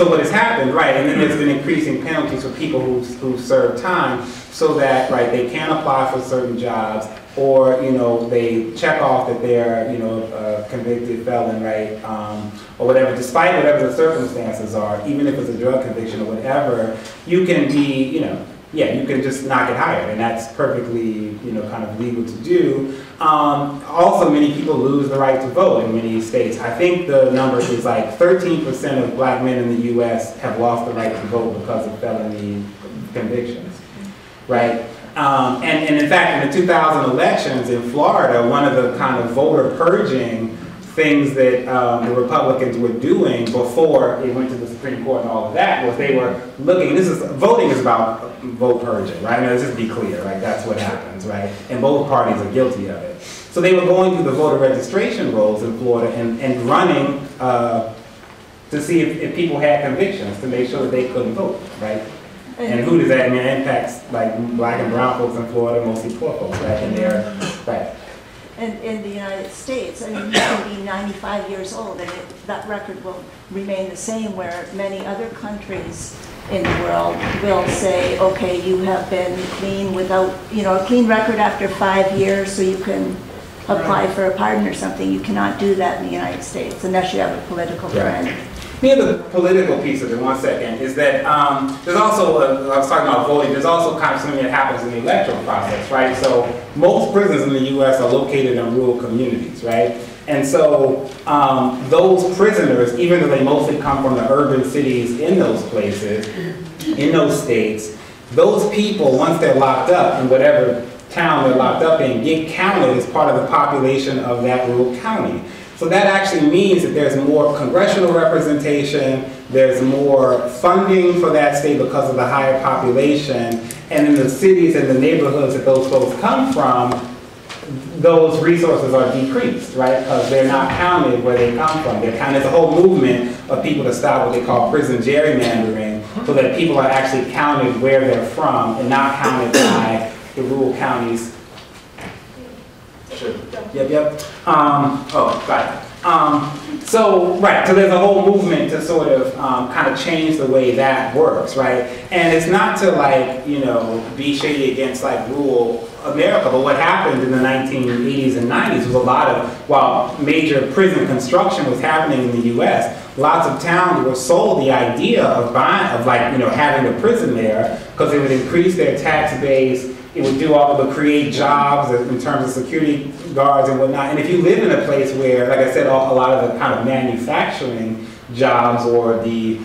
what has happened, right, and then there's been increasing penalties for people who serve time, so that, right, they can apply for certain jobs, or, you know, they check off that they're, you know, a convicted felon, right, or whatever, despite whatever the circumstances are, even if it's a drug conviction or whatever, you can be, you know, yeah, you can just not get hired, and that's perfectly, you know, kind of legal to do. Also, many people lose the right to vote in many states. I think the number is like 13% of black men in the U.S. have lost the right to vote because of felony convictions, right? And in fact, in the 2000 elections in Florida, one of the kind of voter purging things that the Republicans were doing before it went to the Supreme Court and all of that was they were looking, voting is about vote purging, right? Now, let's just be clear, right? That's what happens, right? And both parties are guilty of it. So they were going through the voter registration rolls in Florida and running to see if people had convictions to make sure that they couldn't vote, right? And who does that mean? It impacts like black and brown folks in Florida, mostly poor folks, right? And they're, right. And in the United States, I mean, you can be 95 years old and that record will remain the same, where many other countries in the world will say, okay, you have been clean without, you know, a clean record after 5 years, so you can apply for a pardon or something. You cannot do that in the United States unless you have a political friend. The other political piece of it, one second, is that there's also, I was talking about voting, there's also kind of something that happens in the electoral process, right? So most prisons in the U.S. are located in rural communities, right? And so those prisoners, even though they mostly come from the urban cities in those places, in those states, those people, once they're locked up in whatever town they're locked up in, get counted as part of the population of that rural county. So that actually means that there's more congressional representation, there's more funding for that state because of the higher population, and in the cities and the neighborhoods that those folks come from, those resources are decreased, right? Because they're not counted where they come from. They're counted. There's a whole movement of people to stop what they call prison gerrymandering, so that people are actually counted where they're from and not counted by the rural counties. Sure. Yep. So there's a whole movement to sort of kind of change the way that works, right? And it's not to, like, you know, be shady against like rural America, but what happened in the 1980s and 90s was a lot of, while major prison construction was happening in the U.S., lots of towns were sold the idea of having a prison there because it would increase their tax base. It would do all of the create jobs in terms of security guards and whatnot. And if you live in a place where, like I said, a lot of the kind of manufacturing jobs, or the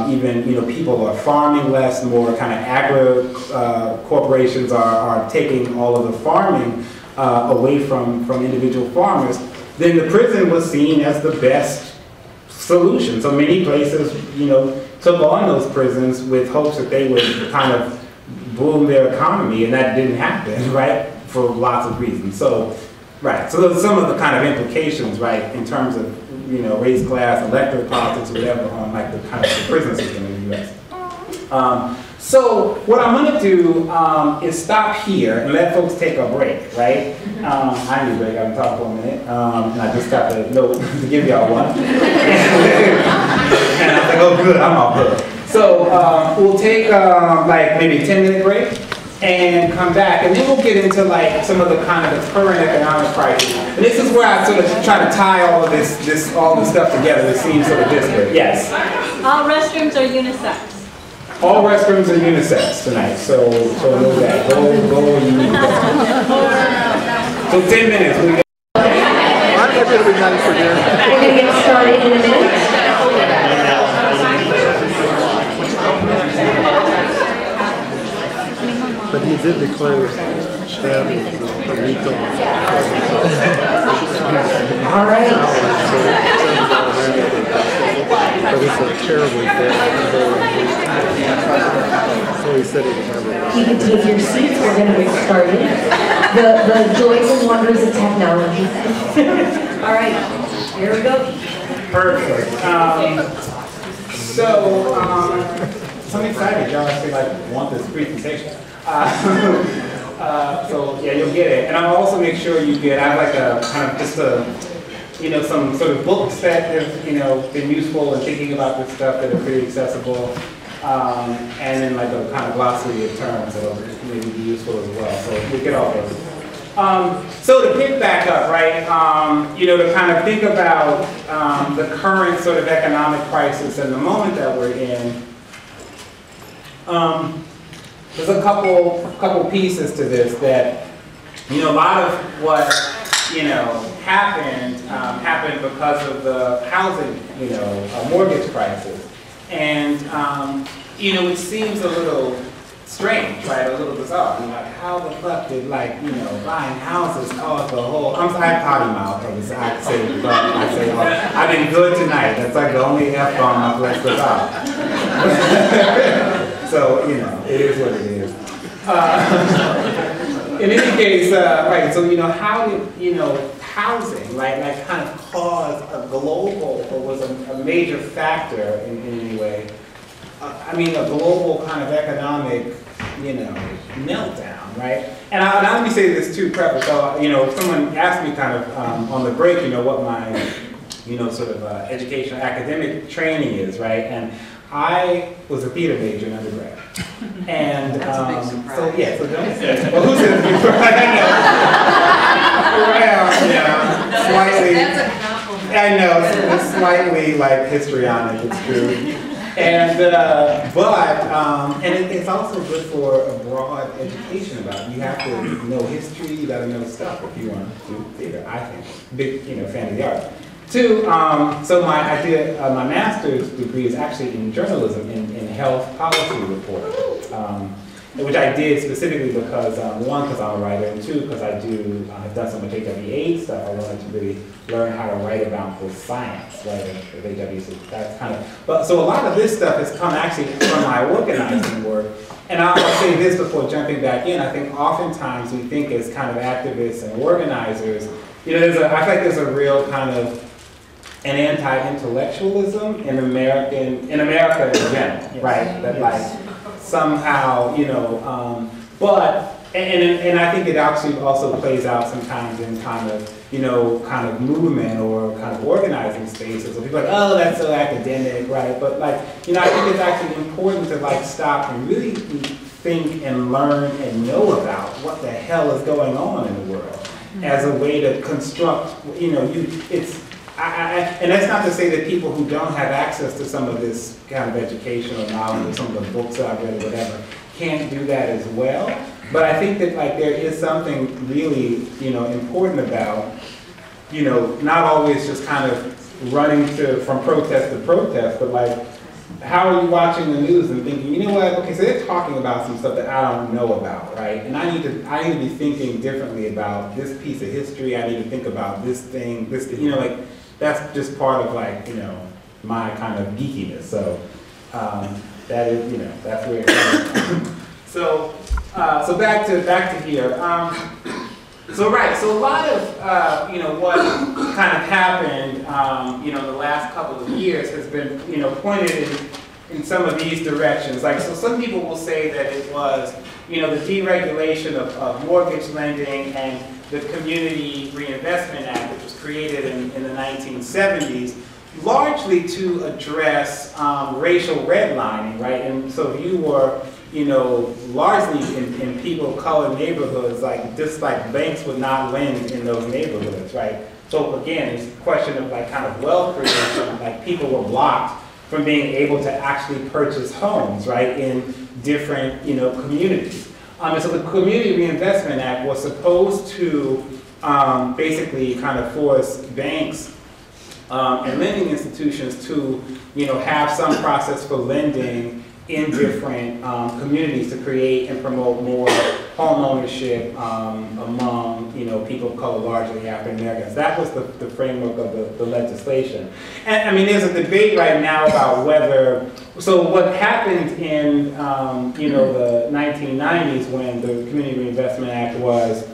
even, you know, people are farming less, more kind of corporations are taking all of the farming away from individual farmers, then the prison was seen as the best solution. So many places, you know, took on those prisons with hopes that they would kind of boom their economy, and that didn't happen, right? for lots of reasons. So, right, so those are some of the kind of implications, right, in terms of, you know, race, class, electoral politics, whatever, on like the kind of the prison system in the US. So what I'm gonna do is stop here and let folks take a break, right? I need a break, I've been talking for a minute, and I just got the note to give y'all one. And I was like, oh good, I'm all good. So we'll take like maybe a 10-minute break and come back, and then we'll get into like some of the kind of the current economic crisis. And this is where I sort of try to tie all of all this stuff together. It seems sort of disparate. Yes? All restrooms are unisex. All restrooms are unisex tonight, so know that. Go, you need to go. So 10 minutes. We're going to get started in a minute. But he did declare that a week off. All right. But it's a terrible day. So he said he would never. You can take your seats. We're going to get started. The joys and wonders of technology. All right. Here we go. Perfect. So I'm excited. Y'all actually like want this presentation. So yeah, you'll get it. And I'll also make sure you get, I have like a kind of just a, you know, some sort of books that have, you know, been useful in thinking about this stuff that are pretty accessible. And then like a kind of glossary of terms that will maybe be useful as well. So you'll get all those. So to pick back up, right, you know, to kind of think about the current sort of economic crisis and the moment that we're in, there's a couple pieces to this that, you know, a lot of what, you know, happened because of the housing, you know, mortgage crisis. And, you know, it seems a little strange, right, a little bizarre. Like, how the fuck did, like, you know, buying houses cause the whole, I potty mouth, I say, I've been good tonight. That's like the only F-bomb I've let slip out. So, you know, it is what it is. In any case, right, so, you know, how did, you know, housing, like kind of cause a global, or was a major factor in any way, I mean, a global kind of economic, you know, meltdown, right? And let me say this too, preface. So, you know, someone asked me kind of on the break, you know, what my, you know, sort of educational academic training is, right? And I was a theater major in undergrad. And that's a big surprise. So yeah, so don't say, well, who says big surprise? Well, slightly. That's a compliment. I know, it's slightly like histrionic, it's true. And, and it's also good for a broad education about it. You have to know history, you gotta know stuff if you want to do theater, I think. Big, you know, fan of the art. Two, so I did my master's degree is actually in journalism in health policy reporting, which I did specifically because, one, because I'm a writer, and two, because I've done so much HIV/AIDS stuff. I wanted to really learn how to write about the science, right, of HIV. So that's kind of, but so a lot of this stuff has come actually from my organizing work. And I'll say this before jumping back in. I think oftentimes we think as kind of activists and organizers, you know, I feel like there's a real kind of an anti-intellectualism in America in general, right? That like somehow, you know, and I think it actually also plays out sometimes in kind of, you know, kind of movement or kind of organizing spaces. So people are like, oh, that's so academic, right? But like, you know, I think it's actually important to like stop and really think and learn and know about what the hell is going on in the world as a way to construct, you know, and that's not to say that people who don't have access to some of this kind of educational knowledge or some of the books that I've read or whatever can't do that as well. But I think that like there is something really, you know, important about, you know, not always just kind of running from protest to protest, but like, how are you watching the news and thinking, you know what, okay, so they're talking about some stuff that I don't know about, right? And I need to be thinking differently about this piece of history. I need to think about this thing, you know, like, that's just part of like, you know, my kind of geekiness. So that is, you know, that's where it comes from. So So back to here. So a lot of what kind of happened the last couple of years has been pointed in some of these directions. Like, so some people will say that it was the deregulation of mortgage lending and the Community Reinvestment Act, which was created in the 1970s, largely to address racial redlining, right? And so if you were largely in people of color neighborhoods, like banks would not lend in those neighborhoods, right? So again, it's a question of like kind of wealth creation, like people were blocked from being able to actually purchase homes, right, in different, communities. And so the Community Reinvestment Act was supposed to basically kind of force banks and lending institutions to, have some process for lending in different communities to create and promote more home ownership among people of color, largely African Americans. That was the framework of the legislation. And I mean, there's a debate right now about whether, so what happened in the 1990s when the Community Reinvestment Act was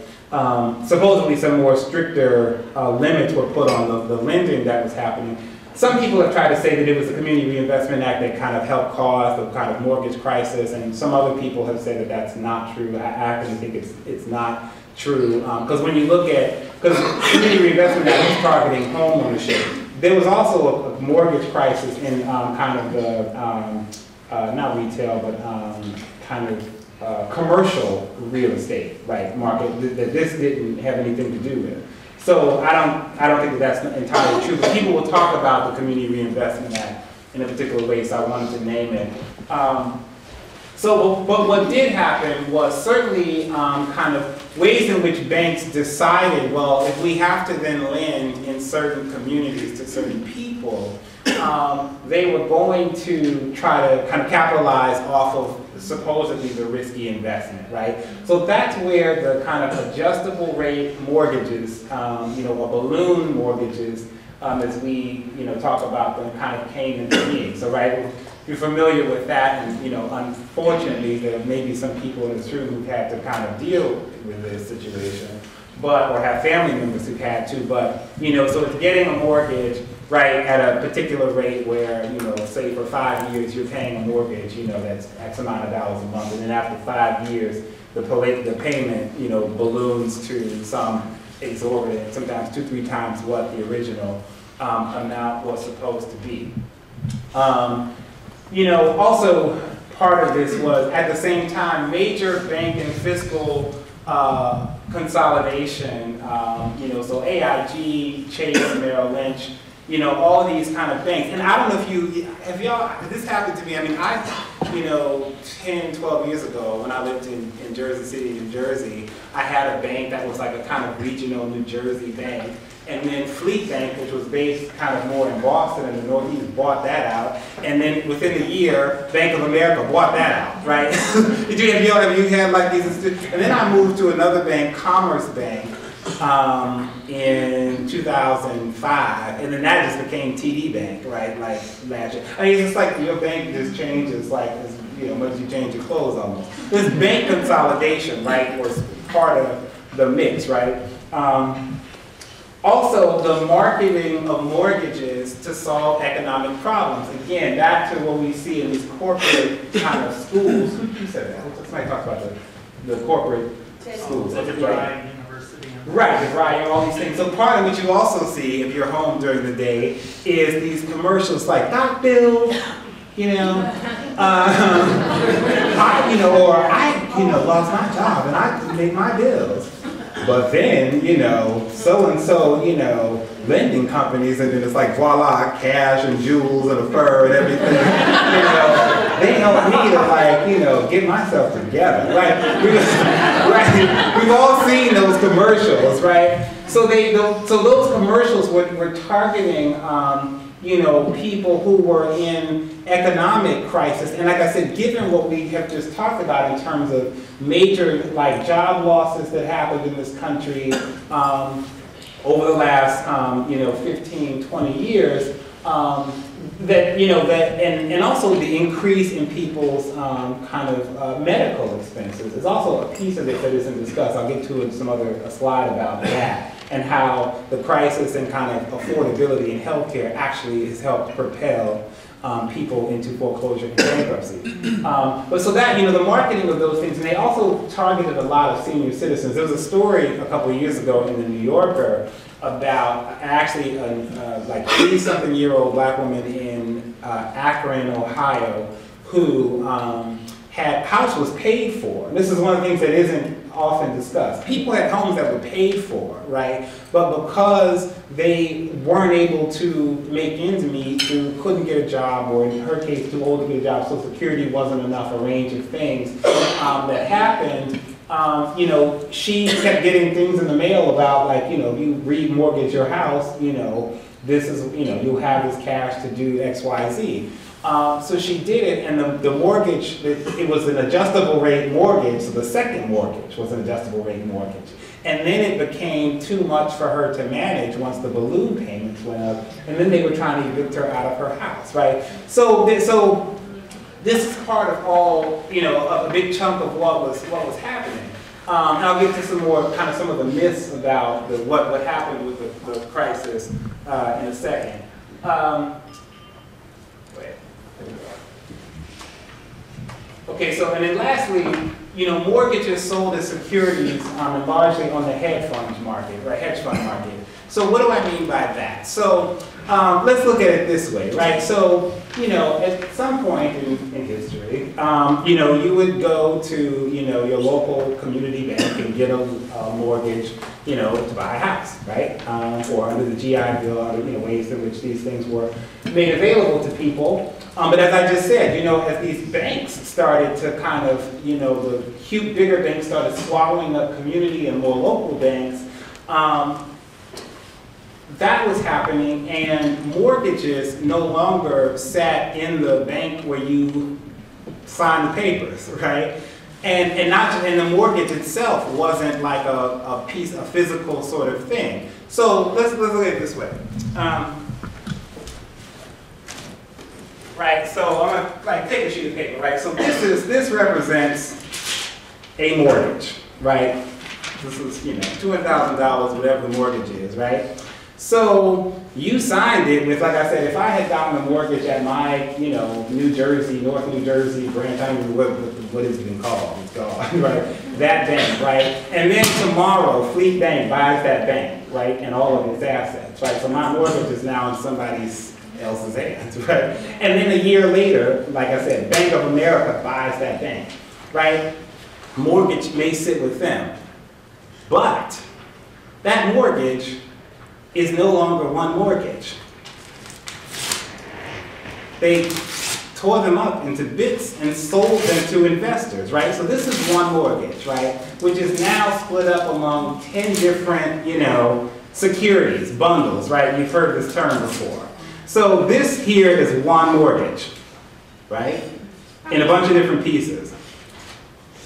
supposedly some more stricter limits were put on the lending that was happening. Some people have tried to say that it was the Community Reinvestment Act that kind of helped cause the kind of mortgage crisis, and some other people have said that that's not true. I actually think it's not true, because when you look at, because the Community Reinvestment Act is targeting home ownership, there was also a mortgage crisis in kind of the, not retail, but kind of commercial real estate, right, market that this didn't have anything to do with. So I don't think that that's entirely true, but people will talk about the Community Reinvestment Act in a particular way, so I wanted to name it. But what did happen was certainly kind of ways in which banks decided, well, if we have to then lend in certain communities to certain people, they were going to try to kind of capitalize off of supposedly the risky investment, right? So that's where the kind of adjustable rate mortgages, or balloon mortgages, as we, talk about them, kind of came into being. So, right, if you're familiar with that, and, unfortunately, there may be some people in this room who've had to kind of deal with this situation, or have family members who've had to, but, so it's getting a mortgage, right, at a particular rate where, say for 5 years you're paying a mortgage, that's X amount of dollars a month, and then after 5 years, the payment, balloons to some exorbitant, sometimes 2-3 times what the original amount was supposed to be. Also part of this was, at the same time, major bank and fiscal consolidation, so AIG, Chase, Merrill Lynch, all these kind of banks. And I don't know if y'all, this happened to me, I mean, 10, 12 years ago when I lived in Jersey City, New Jersey, I had a bank that was like a kind of regional New Jersey bank. And then Fleet Bank, which was based kind of more in Boston in the Northeast, bought that out. And then within a year, Bank of America bought that out, right? Have you had like these institutions? And then I moved to another bank, Commerce Bank, in 2005, and then that just became TD Bank, right? Like last year. I mean, it's just like your bank just changes, like as much as you change your clothes almost. This bank consolidation, right, was part of the mix, right? Also, the marketing of mortgages to solve economic problems. Again, back to what we see in these corporate kind of schools. Who said that? Somebody talked about the corporate schools. Right. Right, right, all these things. So part of what you also see if you're home during the day is these commercials like doc bills, I lost my job and I couldn't make my bills. But then, so-and-so, lending companies, and then it's like, voila, cash and jewels and a fur and everything, they help me to get myself together, right? We've all seen those commercials, right? So those commercials were targeting, people who were in economic crisis. And like I said, given what we have just talked about in terms of major job losses that happened in this country over the last 15, 20 years, and also the increase in people's medical expenses is also a piece of it that isn't discussed. I'll get to a slide about that, and how the crisis and kind of affordability in healthcare actually has helped propel people into foreclosure and bankruptcy. But so that, the marketing of those things, and they also targeted a lot of senior citizens. There was a story a couple of years ago in the New Yorker about actually a like 80-something-year-old black woman in Akron, Ohio, who house was paid for. And this is one of the things that isn't often discussed. People had homes that were paid for, right? But because they weren't able to make ends meet, couldn't get a job, or in her case, too old to get a job, Social Security wasn't enough, a range of things that happened. She kept getting things in the mail about, like, you remortgage your house, this is, you'll have this cash to do X, Y, Z. So she did it, and the mortgage, it was an adjustable rate mortgage, so the second mortgage was an adjustable rate mortgage. And then it became too much for her to manage once the balloon payments went up, and then they were trying to evict her out of her house, right? So this is part of all, a big chunk of what was happening. And I'll get to some of the myths about what happened with the crisis in a second. Okay, so and then lastly, mortgages sold as securities largely on the hedge fund market, right? Hedge fund market. So what do I mean by that? So let's look at it this way, right? So at some point in history, you would go to your local community bank and get a mortgage, to buy a house, right? Or under the GI Bill, ways in which these things were made available to people. But as I just said, as these banks started to kind of, the bigger banks started swallowing up community and more local banks, that was happening, and mortgages no longer sat in the bank where you signed the papers, right? And the mortgage itself wasn't like a physical sort of thing. So let's look at it this way. Right, so I'm gonna take a sheet of paper, right? So this represents a mortgage, right? This is, $200,000, whatever the mortgage is, right? So you signed it with, like I said, if I had gotten a mortgage at my, North New Jersey branch, I don't know what it's been called, it's gone, right? That bank, right? And then tomorrow, Fleet Bank buys that bank, right? And all of its assets, right? So my mortgage is now in somebody's else's hands, right? And then a year later, like I said, Bank of America buys that bank, right? Mortgage may sit with them, but that mortgage is no longer one mortgage. They tore them up into bits and sold them to investors, right? So this is one mortgage, right? Which is now split up among 10 different, securities, bundles, right? You've heard this term before. So this here is one mortgage, right? In a bunch of different pieces.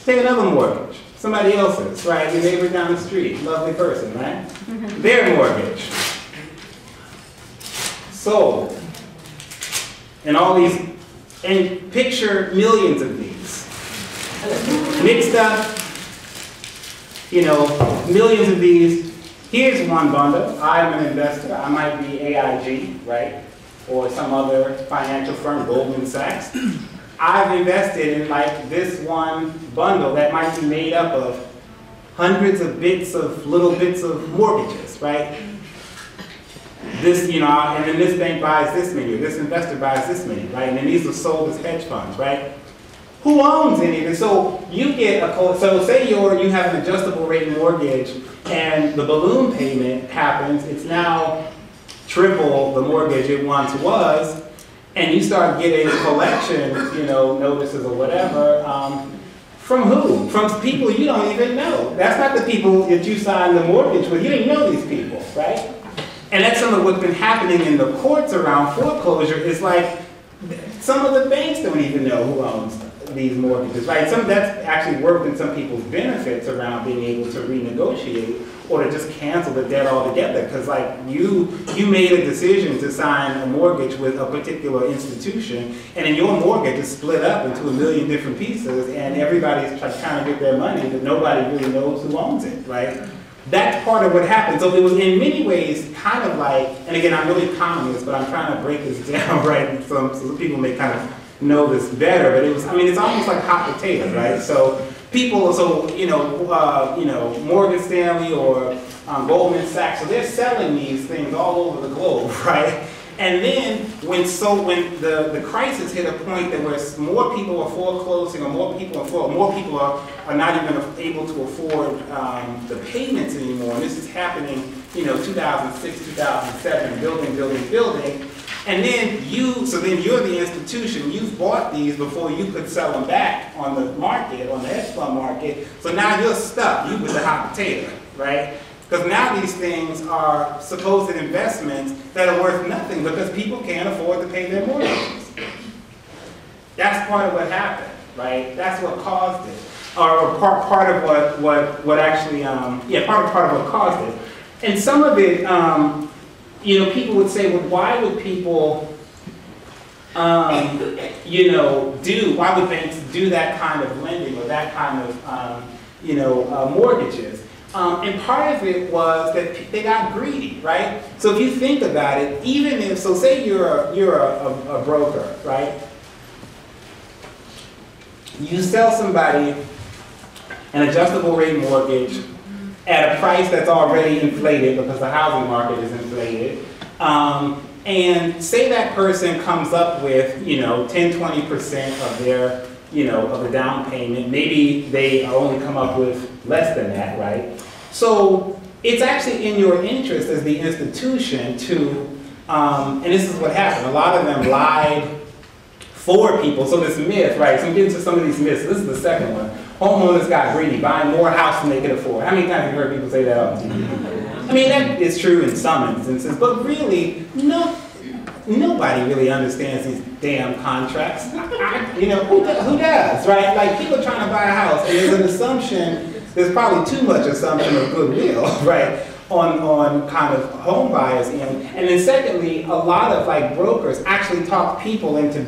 Take another mortgage, somebody else's, right? Your neighbor down the street, lovely person, right? Their mortgage. Sold. And all these, and picture millions of these. Mixed up, millions of these. Here's one bundle. I'm an investor. I might be AIG, right? Or some other financial firm, Goldman Sachs. I've invested in like this one bundle that might be made up of hundreds of little bits of mortgages, right? This, and then this bank buys this many, or this investor buys this many, right? And then these are sold as hedge funds, right? Who owns any of this? So you get so say you have an adjustable rate mortgage and the balloon payment happens, it's now triple the mortgage it once was, and you start getting collection, notices or whatever, from who? From people you don't even know. That's not the people that you signed the mortgage with. You didn't know these people, right? And that's some of what's been happening in the courts around foreclosure is like, some of the banks don't even know who owns these mortgages, right? That's actually worked in some people's benefits around being able to renegotiate or to just cancel the debt altogether. Because like you made a decision to sign a mortgage with a particular institution, and then your mortgage is split up into a million different pieces, and everybody's trying to get their money, but nobody really knows who owns it, right? That's part of what happened. So it was in many ways kind of like, and again, I'm really common this, but I'm trying to break this down, right? So people may kind of know this better, but it was, I mean, it's almost like hot potato, right? So people, Morgan Stanley or Goldman Sachs, so they're selling these things all over the globe, right? And then when the crisis hit a point that where more people are foreclosing, or more people are not even able to afford the payments anymore, and this is happening, 2006, 2007, building. And then you're the institution, you've bought these before you could sell them back on the market, on the hedge fund market, so now you're stuck, you with the hot potato, right? Because now these things are supposed investments that are worth nothing because people can't afford to pay their mortgages. That's part of what happened, right? That's what caused it. Or part of what actually, part of what caused it. And some of it, people would say, well, why would people, why would banks do that kind of lending or that kind of, mortgages? And part of it was that they got greedy, right? So if you think about it, even if, so say you're a broker, right? You sell somebody an adjustable rate mortgage at a price that's already inflated because the housing market is inflated. And say that person comes up with, 10–20% of their, of the down payment. Maybe they only come up with less than that, right? So it's actually in your interest as the institution to, and this is what happened, a lot of them lied for people. So this myth, right? So I'm getting to some of these myths. This is the second one. Homeowners got greedy, buying more house than they could afford. How many times have you heard people say that on TV? I mean, that is true in some instances, but really, nobody really understands these damn contracts. Who does, right? Like, people are trying to buy a house, and there's an assumption, there's probably too much assumption of goodwill, right, on kind of home buyers. And then secondly, a lot of like brokers actually talk people into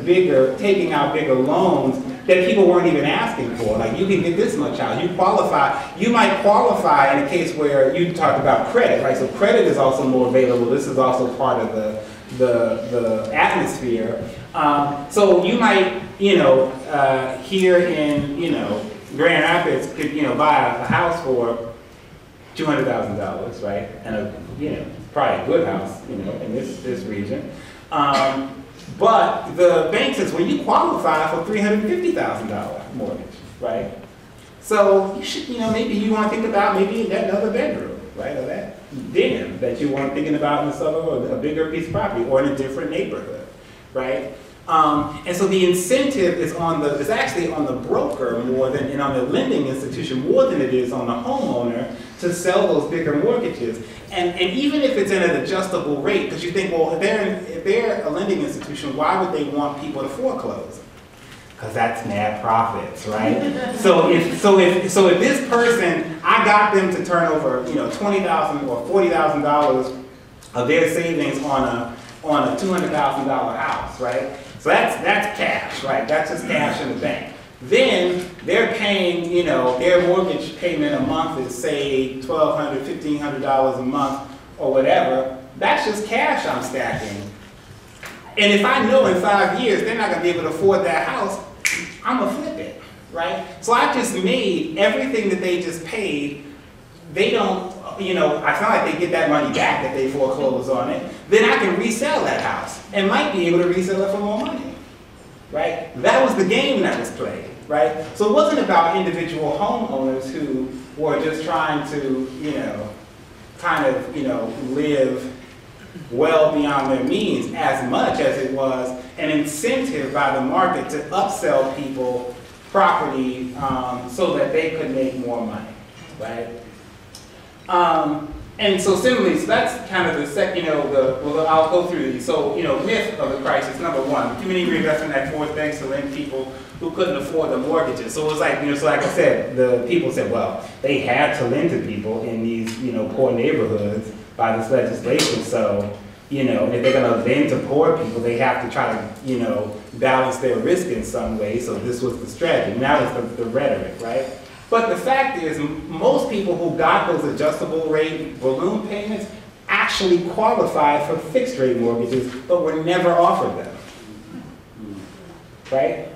taking out bigger loans that people weren't even asking for. Like, you can get this much out. You might qualify in a case where you talked about credit, right? So credit is also more available. This is also part of the atmosphere. So you might, here in, Grand Rapids could, buy a house for $200,000, right? And probably a good house, in this region. But the bank says, well, you qualify for $350,000 mortgage, right? So you should, maybe you want to think about maybe that other bedroom, right? Or that den that you weren't thinking about in the suburb, or a bigger piece of property, or in a different neighborhood, right? And so the incentive is is actually on the broker more than, and on the lending institution more than it is on the homeowner to sell those bigger mortgages. And even if it's in an adjustable rate, because you think, well, if they're a lending institution, why would they want people to foreclose? Because that's mad profits, right? so if this person, I got them to turn over, $20,000 or $40,000 of their savings on a $200,000 house, right? So that's cash, right? That's just cash in the bank. Then they're paying, their mortgage payment a month is say $1,200, $1,500 a month or whatever. That's just cash I'm stacking. And if I know in 5 years they're not gonna be able to afford that house, I'm gonna flip it, right? So I just made everything that they just paid, they don't, it's not like they get that money back that they foreclose on it. Then I can resell that house and might be able to resell it for more money, right? That was the game that was played, right? So it wasn't about individual homeowners who were just trying to, live well beyond their means, as much as it was an incentive by the market to upsell people property so that they could make more money, right? And so similarly, so that's kind of the second, well, I'll go through these. So, myth of the crisis, number one, Community Reinvestment Act forced banks to lend people who couldn't afford the mortgages. So it was like, so like I said, the people said, well, they had to lend to people in these, poor neighborhoods by this legislation. So, if they're gonna lend to poor people, they have to try to, balance their risk in some way. So this was the strategy. Now it's the rhetoric, right? But the fact is, most people who got those adjustable rate balloon payments actually qualified for fixed rate mortgages, but were never offered them, right?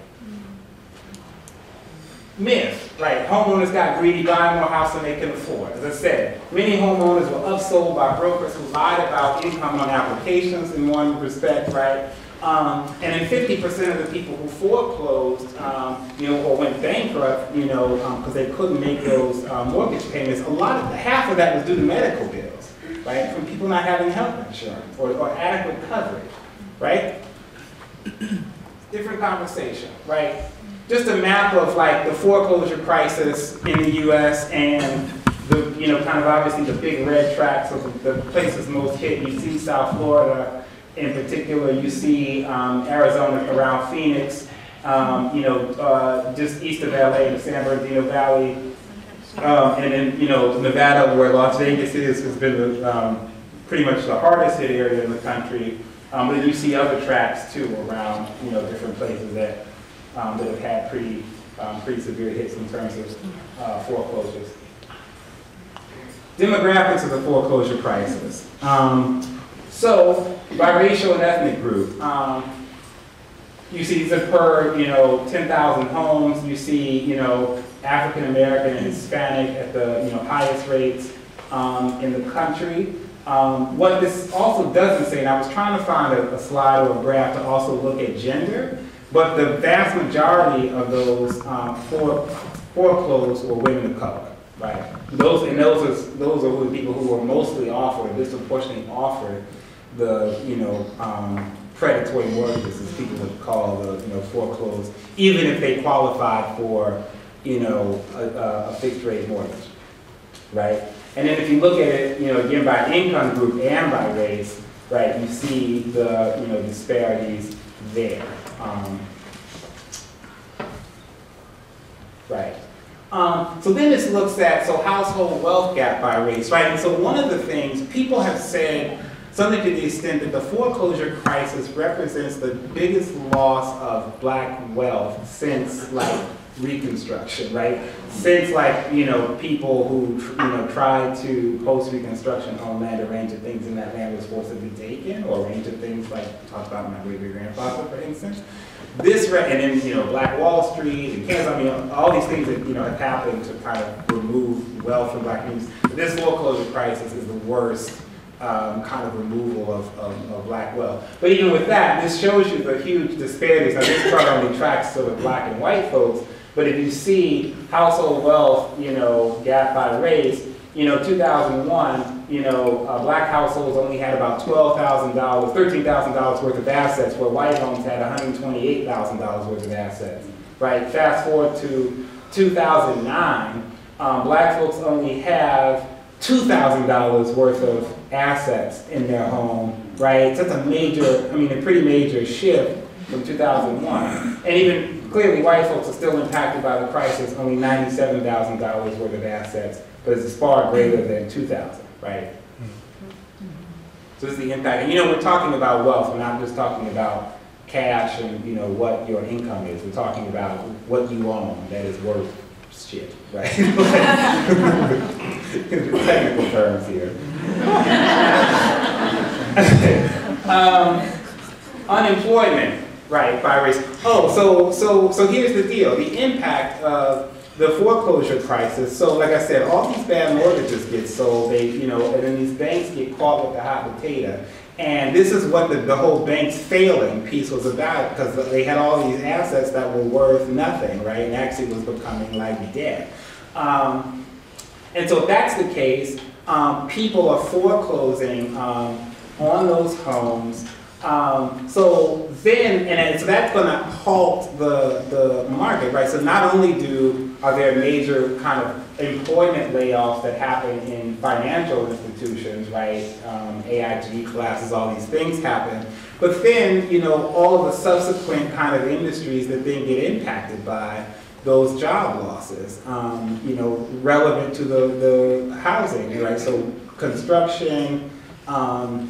Myth, right? Homeowners got greedy, buying more house than they can afford. As I said, many homeowners were upsold by brokers who lied about income on applications in one respect, right? And then 50% of the people who foreclosed, or went bankrupt, because they couldn't make those mortgage payments, half of that was due to medical bills, right? From people not having health insurance or adequate coverage, right? Different conversation, right? Just a map of like the foreclosure crisis in the U.S. and the, kind of obviously the big red tracks of the places most hit. You see South Florida. In particular, you see Arizona around Phoenix, just east of LA in the San Bernardino Valley, and then, Nevada, where Las Vegas is, has been pretty much the hardest hit area in the country. But you see other tracks too around, different places that have had pretty severe hits in terms of foreclosures. Demographics of the foreclosure crisis. So, by racial and ethnic group, you see these are per, 10,000 homes. You see, African American and Hispanic at the, highest rates in the country. What this also doesn't say, and I was trying to find a slide or a graph to also look at gender, but the vast majority of those foreclosed were women of color, right? Those are the people who were mostly offered, disproportionately offered the, predatory mortgages, as people would call the, foreclosed, even if they qualified for, a fixed rate mortgage, right? And then if you look at it, again, by income group and by race, right, you see the, disparities there. Right. So then this looks at, household wealth gap by race, right? And so one of the things people have said, something to the extent that the foreclosure crisis represents the biggest loss of black wealth since Reconstruction, right? Since people who tried to post-Reconstruction own land, a range of things in that land was forced to be taken, or a range of things talked about my great-great-grandfather, for instance. And then Black Wall Street and Kansas, all these things that have happened to kind of remove wealth from black communities. But this foreclosure crisis is the worst kind of removal of black wealth. But even with that, this shows you the huge disparities. Now this chart only tracks sort of black and white folks, but if you see household wealth, gap by race, 2001, black households only had about $12,000, $13,000 worth of assets, where white homes had $128,000 worth of assets, right? Fast forward to 2009, black folks only have $2,000 worth of assets in their home, right? So that's a pretty major shift from 2001. And even clearly, white folks are still impacted by the crisis, only $97,000 worth of assets, but it's far greater than 2,000, right? So this is the impact. And we're talking about wealth. We're not just talking about cash and what your income is. We're talking about what you own that is worth shit, right? Technical terms here. Unemployment, right, by race. So here's the deal. The impact of the foreclosure crisis. So like I said, all these bad mortgages get sold, and then these banks get caught with the hot potato. And this is what the whole bank's failing piece was about, because they had all these assets that were worth nothing, right? And actually was becoming like debt. And so if that's the case, people are foreclosing on those homes So that's going to halt the market, right? So not only are there major kind of employment layoffs that happen in financial institutions, right? AIG collapses, all these things happen. But then, all of the subsequent kind of industries that then get impacted by those job losses, relevant to the housing, right? So construction, a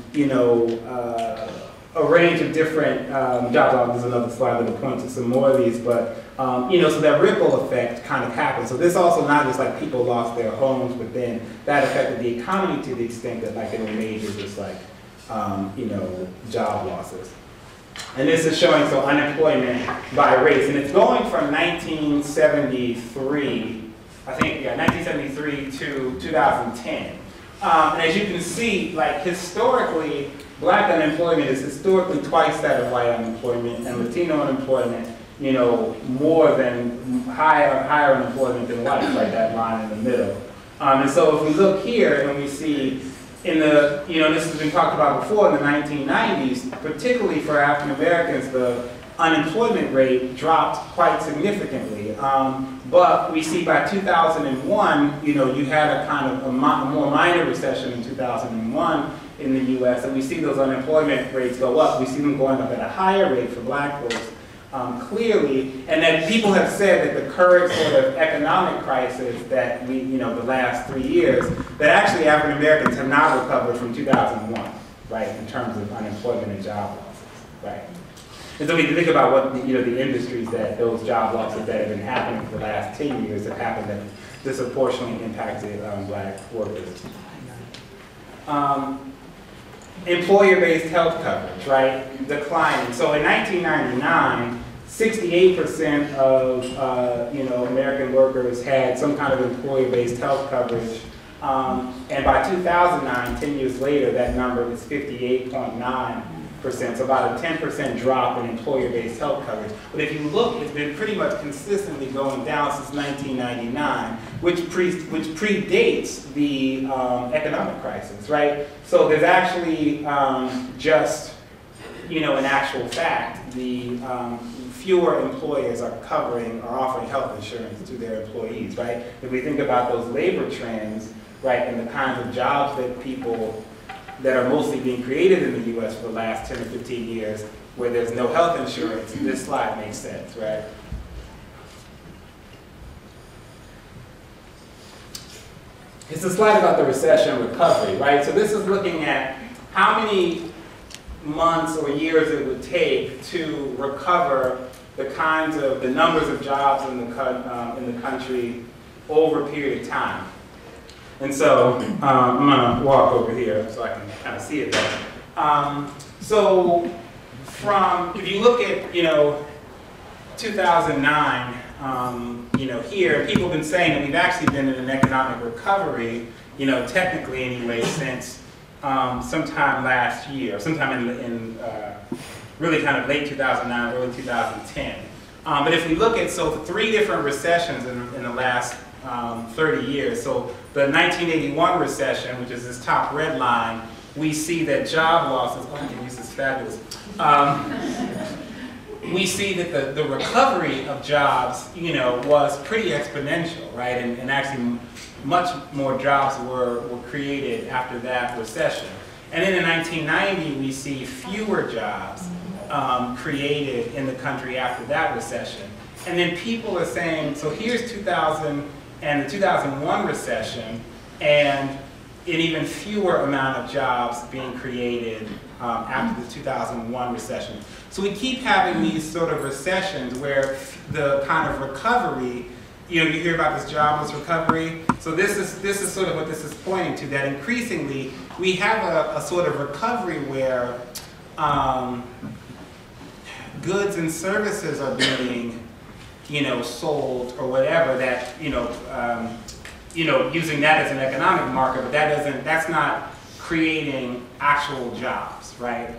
range of different jobs. There's another slide that will point to some more of these, but so that ripple effect kind of happens. So this also not just like people lost their homes, but then that affected the economy to the extent that like there were major just like job losses. And this is showing unemployment by race, and it's going from 1973, 1973 to 2010. And as you can see, like historically, Black unemployment is historically twice that of white unemployment, and Latino unemployment, more than higher unemployment than white, like that line in the middle. And so if we look here and we see in the, this has been talked about before in the 1990s, particularly for African Americans, the unemployment rate dropped quite significantly. But we see by 2001, you had a kind of a more minor recession in 2001 in the U.S., and we see those unemployment rates go up. We see them going up at a higher rate for Black folks, clearly, and that people have said that the current sort of economic crisis that we, the last 3 years, that actually African Americans have not recovered from 2001, right, in terms of unemployment and job losses, right? And so we think about what the industries that those job losses that have been happening for the last 10 years have happened that disproportionately impacted Black workers. Employer-based health coverage, right, declining. So in 1999, 68% of American workers had some kind of employer-based health coverage, and by 2009, 10 years later, that number is 58.9%. So about a 10% drop in employer-based health coverage. But if you look, it's been pretty much consistently going down since 1999, which predates the economic crisis, right? So there's actually just, in actual fact, the fewer employers are offering health insurance to their employees, right? If we think about those labor trends, right, and the kinds of jobs that that are mostly being created in the U.S. for the last 10 or 15 years, where there's no health insurance, this slide makes sense, right? It's a slide about the recession recovery, right? So this is looking at how many months or years it would take to recover the numbers of jobs in the country over a period of time. And so I'm going to walk over here so I can kind of see it better. So if you look at 2009, here people have been saying that we've actually been in an economic recovery, technically anyway, since sometime last year, sometime in really kind of late 2009, early 2010. But if we look at three different recessions in the last 30 years. So the 1981 recession, which is this top red line, we see that job losses, this is fabulous. We see that the recovery of jobs, was pretty exponential, right? And actually much more jobs were created after that recession. And then in 1990, we see fewer jobs created in the country after that recession. And then people are saying, so here's 2000 and the 2001 recession, and an even fewer amount of jobs being created after the 2001 recession. So we keep having these sort of recessions where the kind of recovery, you hear about this jobless recovery. So this is sort of what this is pointing to, that increasingly we have a sort of recovery where goods and services are being sold or whatever, that, using that as an economic marker, but that's not creating actual jobs, right?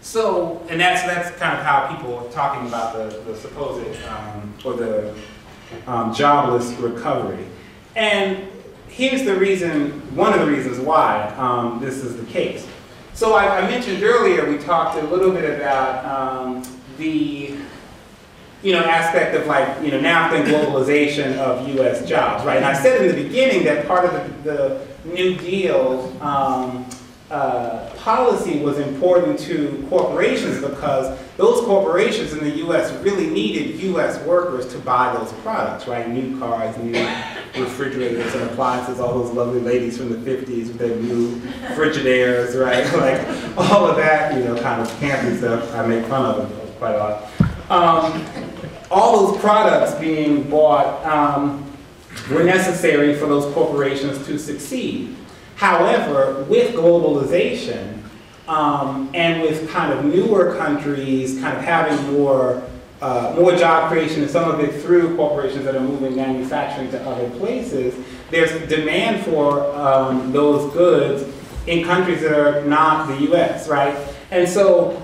So, and that's kind of how people are talking about the supposed, or the jobless recovery. And here's the reason, one of the reasons why this is the case. So I mentioned earlier, we talked a little bit about the aspect of NAFTA and globalization of U.S. jobs, right? And I said in the beginning that part of the New Deal policy was important to corporations because those corporations in the U.S. really needed U.S. workers to buy those products, right? New cars, new refrigerators and appliances, all those lovely ladies from the 50s with their new Frigidaires, right? Like all of that, kind of campy stuff. I make fun of them quite a lot. All those products being bought were necessary for those corporations to succeed. However, with globalization and with kind of newer countries kind of having more job creation, and some of it through corporations that are moving manufacturing to other places, there's demand for those goods in countries that are not the U.S., right? And so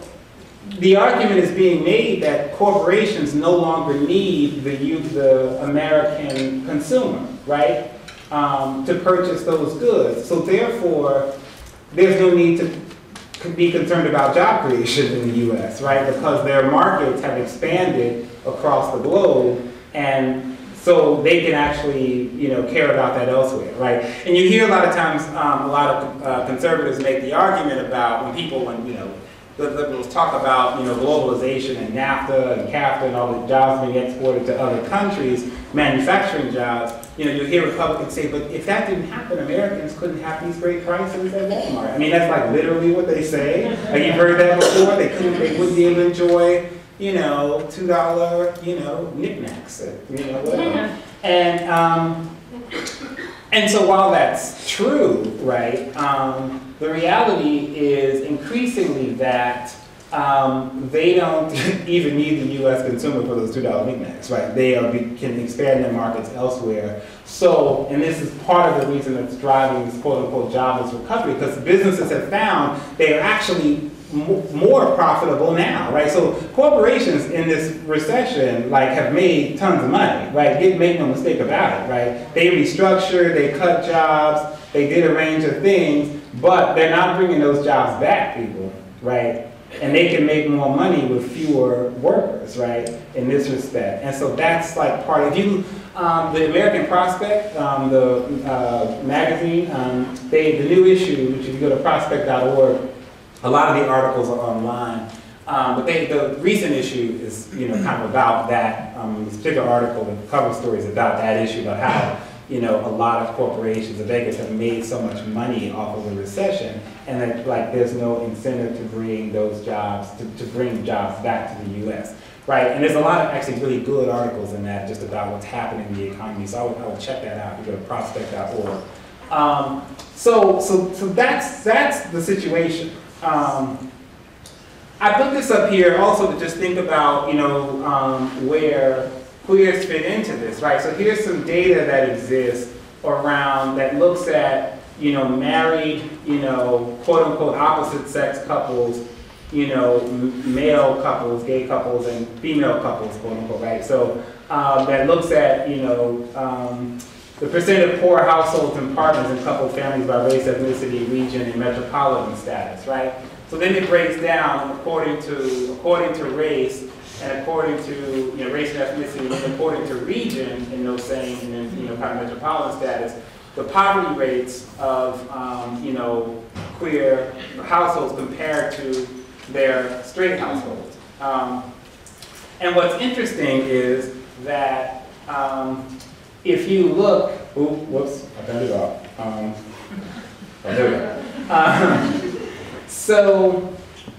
the argument is being made that corporations no longer need the American consumer, right, to purchase those goods. So therefore, there's no need to be concerned about job creation in the U.S., right, because their markets have expanded across the globe, and so they can actually, care about that elsewhere, right? And you hear a lot of times, a lot of conservatives make the argument about when the liberals talk about, globalization and NAFTA and CAFTA and all the jobs being exported to other countries, manufacturing jobs, you hear Republicans say, but if that didn't happen, Americans couldn't have these great prices at Walmart. I mean, that's like literally what they say. Like you've heard that before. They wouldn't be able to enjoy, $2, knickknacks, whatever. And so while that's true, right, the reality is increasingly that they don't even need the U.S. consumer for those $2 knickknacks, right? They can expand their markets elsewhere. So, and this is part of the reason that's driving this quote-unquote jobless recovery, because businesses have found they are actually more profitable now, right? So corporations in this recession have made tons of money, right? Make no mistake about it, right? They restructured, they cut jobs, they did a range of things, but they're not bringing those jobs back, people, right? And they can make more money with fewer workers, right? In this respect, and so that's part of the American Prospect, the magazine, the new issue, which if you go to prospect.org. A lot of the articles are online, but the recent issue is, kind of about that. This particular article, the cover story is about that issue, about how, a lot of corporations, the beggars, have made so much money off of the recession, and that there's no incentive to bring those jobs, to bring jobs back to the U.S. Right, and there's a lot of actually really good articles in that just about what's happening in the economy. So I would check that out. You go to prospect.org. So that's the situation. I put this up here also to just think about, where queers fit into this, right? So here's some data that exists around that looks at, married, quote unquote opposite sex couples, male couples, gay couples, and female couples, quote unquote, right? So that looks at, the percent of poor households and partners in coupled families by race, ethnicity, region, and metropolitan status, right? So then it breaks down according to race, and according to race and ethnicity, and according to region in those same kind of metropolitan status, the poverty rates of queer households compared to their straight households. And what's interesting is that if you look, I turned it off. There we go. So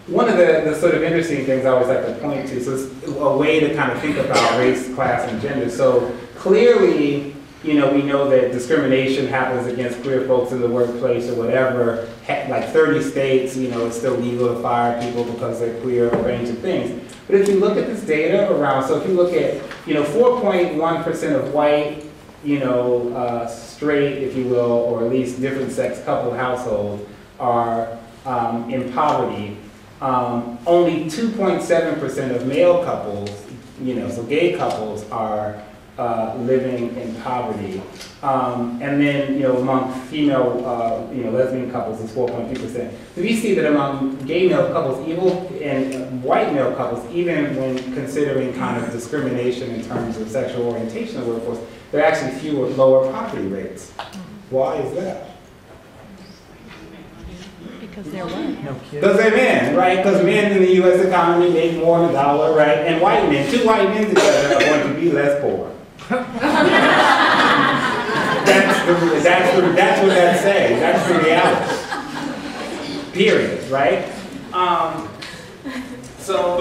one of the sort of interesting things I always like to point to, so it's a way to kind of think about race, class, and gender. So clearly, we know that discrimination happens against queer folks in the workplace or whatever. Like 30 states, it's still legal to fire people because they're queer, a range of things. But if you look at this data around, so if you look at, 4.1% of white, straight, if you will, or at least different sex couple households are in poverty. Only 2.7% of male couples, so gay couples, are living in poverty. And then, among female, lesbian couples, it's 4.2%. So we see that among gay male couples, and white male couples, even when considering kind of discrimination in terms of sexual orientation of the workforce, there are actually lower poverty rates. Why is that? Because they're white. No kids. Because they're men, right? Because men in the U.S. economy make more than $1, right? And white men, 2 white men together are going to be less poor. That's what that's saying. That's the reality. Period, right? But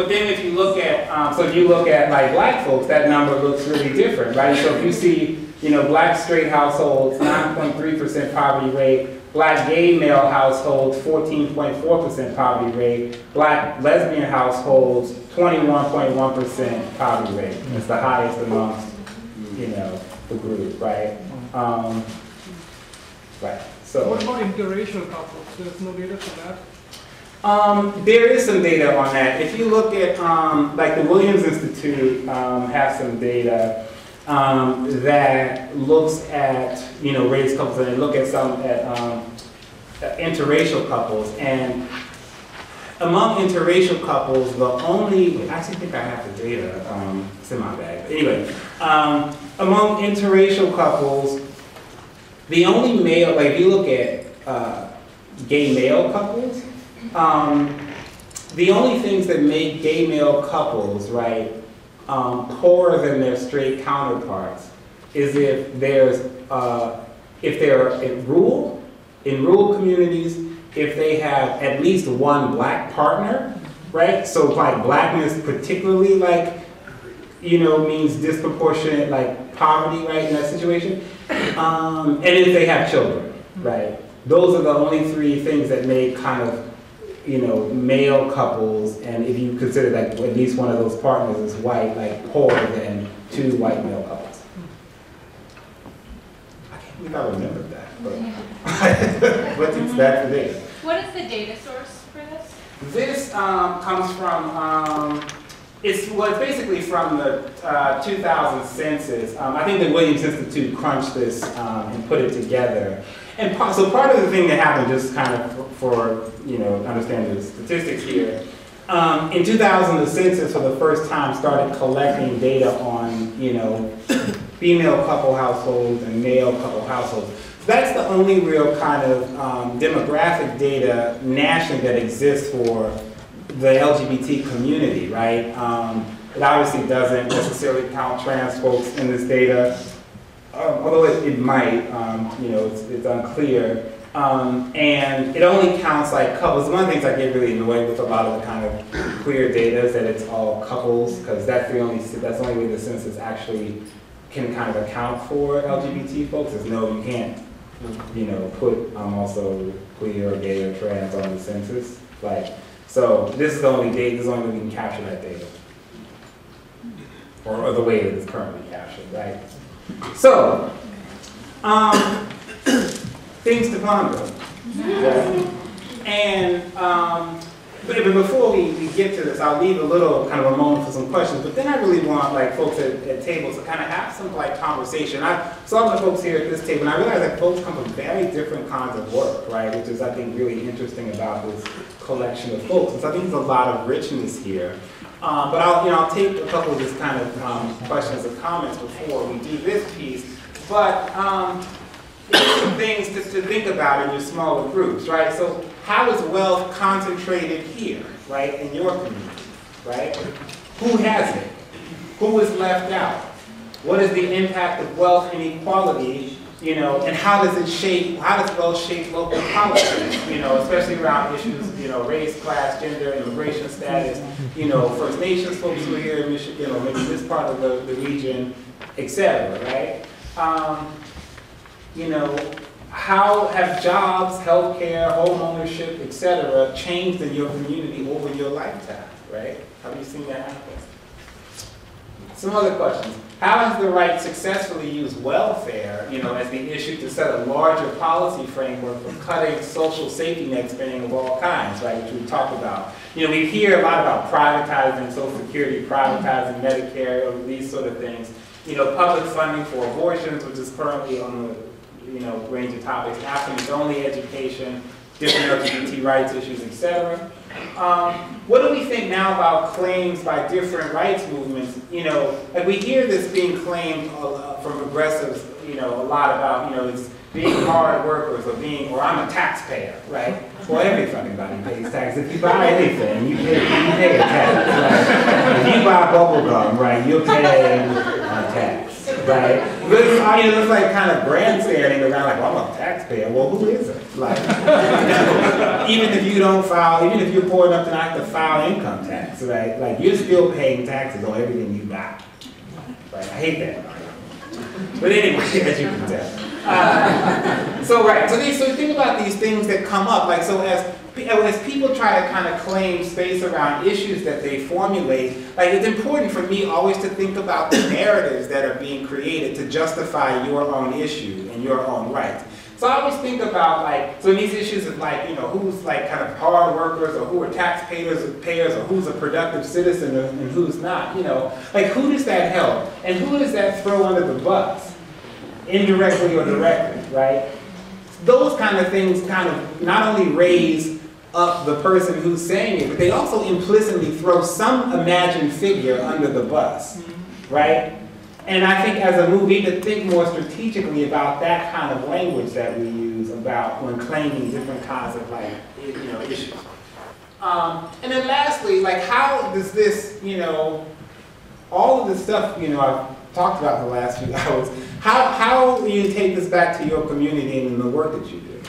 then if you look at, like black folks, that number looks really different, right? So if you see, black straight households, 9.3% poverty rate, black gay male households, 14.4% poverty rate, black lesbian households, 21.1% poverty rate. It's the highest amongst, the group, right? Right. So. What about interracial couples? There's no data for that? There is some data on that. If you look at, like the Williams Institute has some data that looks at, race couples, and look at some interracial couples. And among interracial couples, I actually think I have the data, it's in my bag. But anyway, among interracial couples, the only male, like if you look at gay male couples, the only things that make gay male couples, right, poorer than their straight counterparts is if they're in rural communities, if they have at least one black partner, right? So like blackness particularly means disproportionate like poverty, right, in that situation. And if they have children, right? Those are the only 3 things that make kind of male couples, and if you consider that at least one of those partners is white, like poorer than 2 white male couples. I can't believe I remembered that, but that's the data. What is the data source for this? This comes from, it's basically from the 2000 census. I think the Williams Institute crunched this and put it together. And so part of the thing that happened, just kind of for understanding the statistics here, in 2000 the census for the first time started collecting data on female couple households and male couple households. So that's the only real kind of demographic data nationally that exists for the LGBT community, right? It obviously doesn't necessarily count trans folks in this data. Although it might, it's unclear. And it only counts like couples. One of the things I get really annoyed with a lot of the kind of queer data is that it's all couples, because that's the only way the census actually can kind of account for LGBT folks. Is you can't, put also queer or gay or trans on the census. So this is the only data. This is the only way we can capture that data, or the way that it's currently captured, right? So, things to ponder. Yeah. And but before we get to this, I'll leave a little kind of a moment for some questions. But then I really want folks at tables to kind of have some conversation. I saw the folks here at this table, and I realized that folks come from very different kinds of work, right? Which is, I think, really interesting about this collection of folks. And so I think there's a lot of richness here. But I'll take a couple of just kind of questions or comments before we do this piece. But here's some things to think about in your smaller groups, right? So how is wealth concentrated here, right, in your community, right? Who has it? Who is left out? What is the impact of wealth inequality, and how does wealth shape local politics, especially around issues, race, class, gender, immigration status, First Nations folks who are here in Michigan, maybe this part of the region, etc., right? How have jobs, healthcare, home ownership, etc., changed in your community over your lifetime, right? Have you seen that happen? Some other questions. How has the right successfully used welfare, as the issue to set a larger policy framework for cutting social safety net spending of all kinds, right, which we talked about. We hear a lot about privatizing Social Security, privatizing Medicare, these sort of things. public funding for abortions, which is currently on the, range of topics, abstinence-only education, different LGBT rights issues, etc. What do we think now about claims by different rights movements? Like we hear this being claimed from progressives, a lot about, it's being hard workers or I'm a taxpayer, right? Well, everybody pays taxes. If you buy anything, you pay a tax, right? If you buy bubble gum, right, you'll pay a tax, right? But it's like kind of grandstanding around like, well, I'm a taxpayer. Well, who isn't? Like, even if you don't file, even if you're poor enough to not have to file income tax, right? Like, you're still paying taxes on everything you buy. Right? I hate that. But anyway, as you can tell. So think about these things that come up, like, so as people try to kind of claim space around issues that they formulate, like, it's important for me always to think about the narratives that are being created to justify your own issue and your own rights. So I always think about, like, so these issues of, like, who's, like, kind of hard workers, or who are taxpayers, or who's a productive citizen and who's not, like, who does that help? And who does that throw under the bus? Indirectly or directly, right? Those kind of things kind of not only raise up the person who's saying it, but they also implicitly throw some imagined figure under the bus, right? And I think as a movie, to think more strategically about that kind of language that we use about when claiming different kinds of, like, issues. And then lastly, like, how does this, all of the stuff, I've talked about the last few hours, how do you take this back to your community and the work that you do?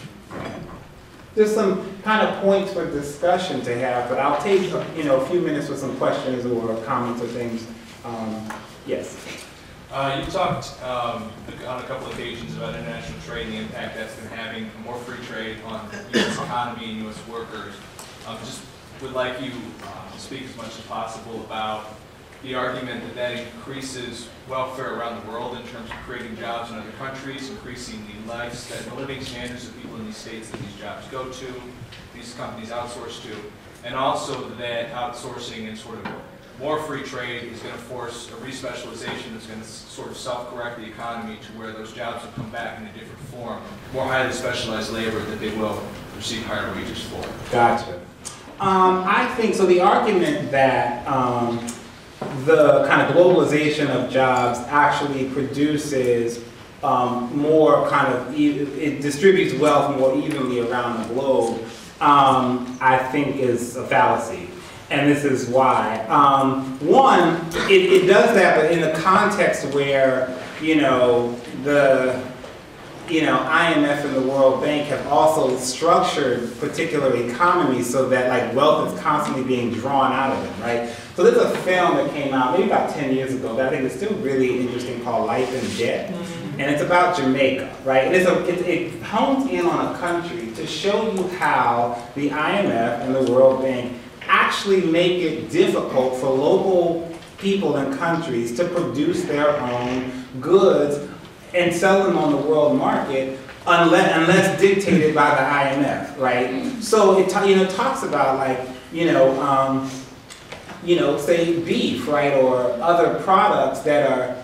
There's some kind of points for discussion to have, but I'll take a few minutes for some questions or comments or things. Yes. You talked on a couple of occasions about international trade and the impact that's been having, more free trade on the U.S. economy and U.S. workers. Just would like you to speak as much as possible about the argument that increases welfare around the world in terms of creating jobs in other countries, increasing the living standards of people in these states that these jobs go to, these companies outsource to, and also that outsourcing and sort of more free trade is going to force a respecialization that's going to sort of self-correct the economy to where those jobs will come back in a different form, more highly specialized labor that they will receive higher wages for. Gotcha. I think, so the argument that the kind of globalization of jobs actually produces more kind of, it distributes wealth more evenly around the globe, I think is a fallacy. And this is why. One, it does that, but in the context where, the IMF and the World Bank have also structured particular economies so that, like, wealth is constantly being drawn out of them, right? So there's a film that came out maybe about 10 years ago that I think is still really interesting called Life in Debt. And it's about Jamaica, right? And it hones in on a country to show you how the IMF and the World Bank actually make it difficult for local people and countries to produce their own goods and sell them on the world market unless dictated by the IMF, right? So it talks about, like, say beef, right, or other products that are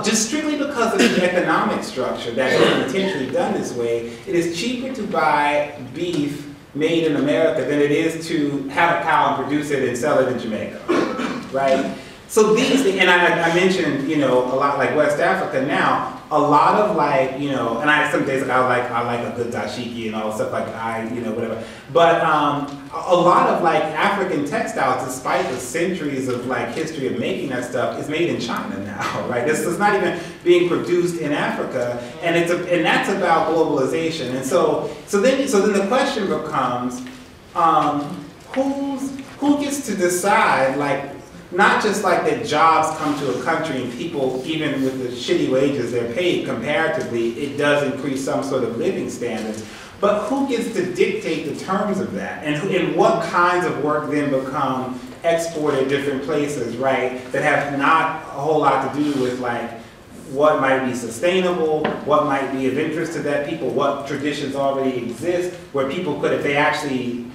just strictly because of the economic structure that is intentionally done this way. It is cheaper to buy beef made in America than it is to have a cow and produce it and sell it in Jamaica, right? So these things, and I mentioned, a lot like West Africa now, a lot of, like, and some days I like a good dashiki and all stuff, like whatever. But a lot of, like, African textiles, despite the centuries of, like, history of making that stuff, is made in China now, right? This is not even being produced in Africa, and that's about globalization. And so then the question becomes, who gets to decide, like, not just like that jobs come to a country and people, even with the shitty wages they're paid comparatively, it does increase some sort of living standards, but who gets to dictate the terms of that? And what kinds of work then become exported different places, right, that have not a whole lot to do with, like, what might be sustainable, what might be of interest to that people, what traditions already exist, where people could, if they actually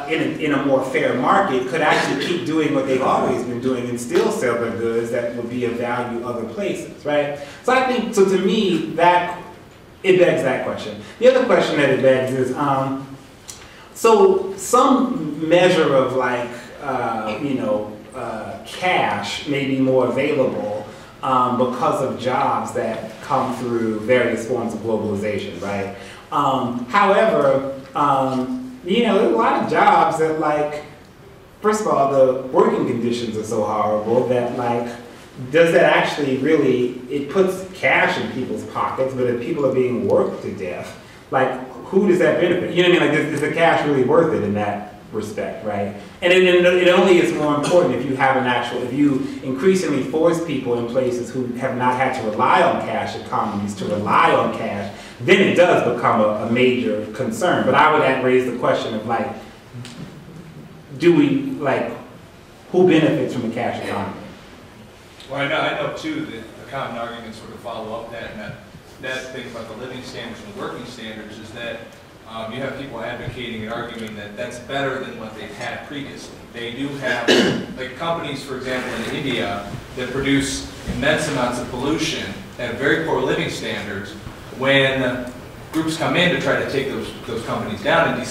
in a more fair market, could actually keep doing what they've always been doing and still sell their goods that would be of value other places, right? So I think, so to me, that, it begs that question. The other question that it begs is, so some measure of like, cash may be more available because of jobs that come through various forms of globalization, right? However, there's a lot of jobs that, like, first of all, the working conditions are so horrible that, like, does that actually really, it puts cash in people's pockets, but if people are being worked to death, like, who does that benefit? You know what I mean? Like, is the cash really worth it in that respect, right? And it only is more important if you have an actual, if you increasingly force people in places who have not had to rely on cash economies to rely on cash, then it does become a major concern. But I would raise the question of, like, who benefits from a cash economy? Well, I know too that a common argument sort of follow up that, and that thing about the living standards and the working standards is that you have people advocating and arguing that that's better than what they've had previously. They do have, like companies, for example, in India that produce immense amounts of pollution and very poor living standards. When groups come in to try to take those companies down and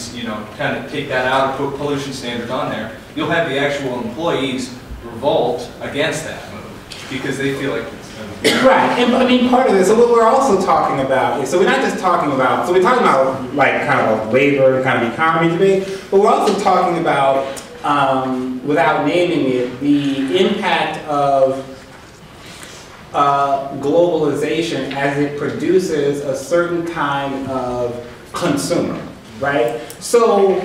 kind of take that out and put pollution standards on there, you'll have the actual employees revolt against that move because they feel like right, and I mean part of this, so what we're also talking about is, so we're not just talking about, so we're talking about like kind of a labor, kind of economy debate, but we're also talking about, without naming it, the impact of globalization as it produces a certain kind of consumer, right? So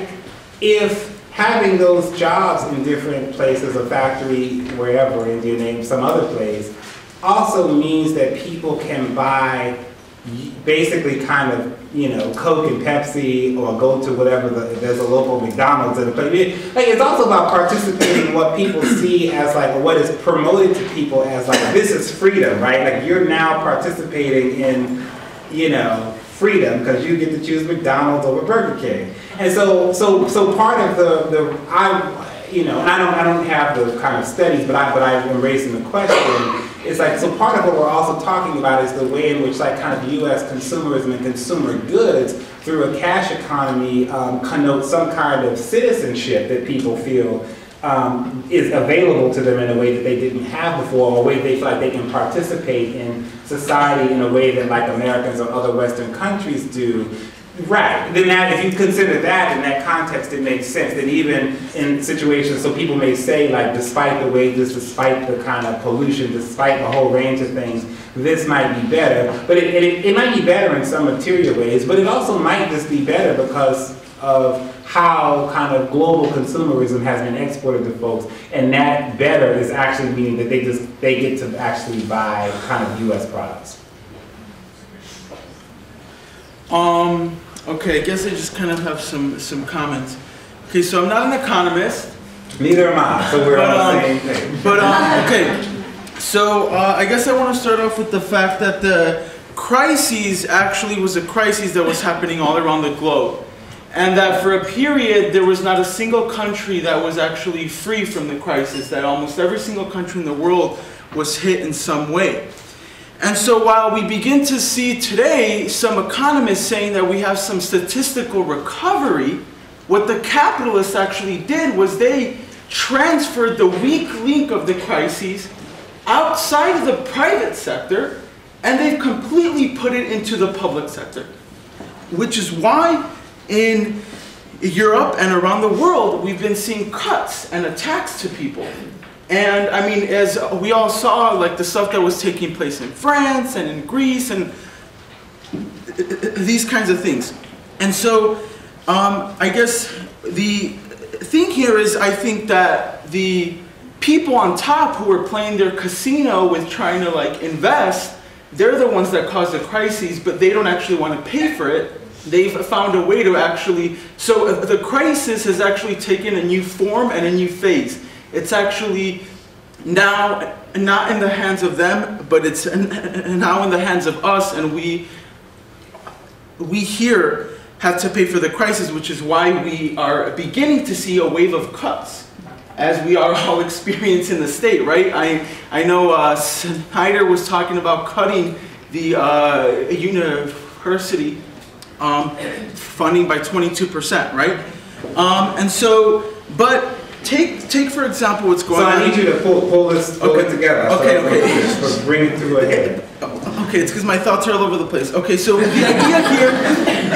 if having those jobs in different places, a factory, wherever, in your name, some other place, also means that people can buy basically kind of, Coke and Pepsi, or go to whatever, there's a local McDonald's in the place. Like, it's also about participating in what people see as like, or what is promoted to people as like, this is freedom, right? Like, you're now participating in, freedom because you get to choose McDonald's over Burger King. And so part of and I don't have the kind of studies, but I'm raising the question. It's like, so part of what we're also talking about is the way in which like kind of U.S. consumerism and consumer goods through a cash economy connotes some kind of citizenship that people feel is available to them in a way that they didn't have before, or a way they feel like they can participate in society in a way that like Americans or other Western countries do. Right, then that, if you consider that in that context, it makes sense that even in situations, so people may say like, despite the wages, despite the kind of pollution, despite a whole range of things, this might be better. But it might be better in some material ways, but it also might just be better because of how kind of global consumerism has been exported to folks, and that better is actually meaning that they get to actually buy kind of U.S. products. Okay, I guess I just kind of have some comments. Okay, so I'm not an economist. Neither am I, so we're on the same thing. But, okay, so I guess I want to start off with the fact that the crisis actually was a crisis that was happening all around the globe. And that for a period, there was not a single country that was actually free from the crisis, that almost every single country in the world was hit in some way. And so while we begin to see today some economists saying that we have some statistical recovery, what the capitalists actually did was they transferred the weak link of the crises outside of the private sector, and they've completely put it into the public sector. Which is why in Europe and around the world, we've been seeing cuts and attacks to people. And I mean, as we all saw, like the stuff that was taking place in France and in Greece and these kinds of things. And so I guess the thing here is, I think that the people on top who are playing their casino with trying to like invest, they're the ones that cause the crises, but they don't actually want to pay for it. They've found a way to actually, so the crisis has actually taken a new form and a new phase. It's actually now not in the hands of them, but it's now in the hands of us, and we hear had to pay for the crisis, which is why we are beginning to see a wave of cuts, as we are all experiencing in the state, right? I know Snyder was talking about cutting the university funding by 22%, right? And so, but take for example what's going on. So I need you to pull this together. Okay. So bring it to a head. Okay, it's because my thoughts are all over the place. Okay, so the idea here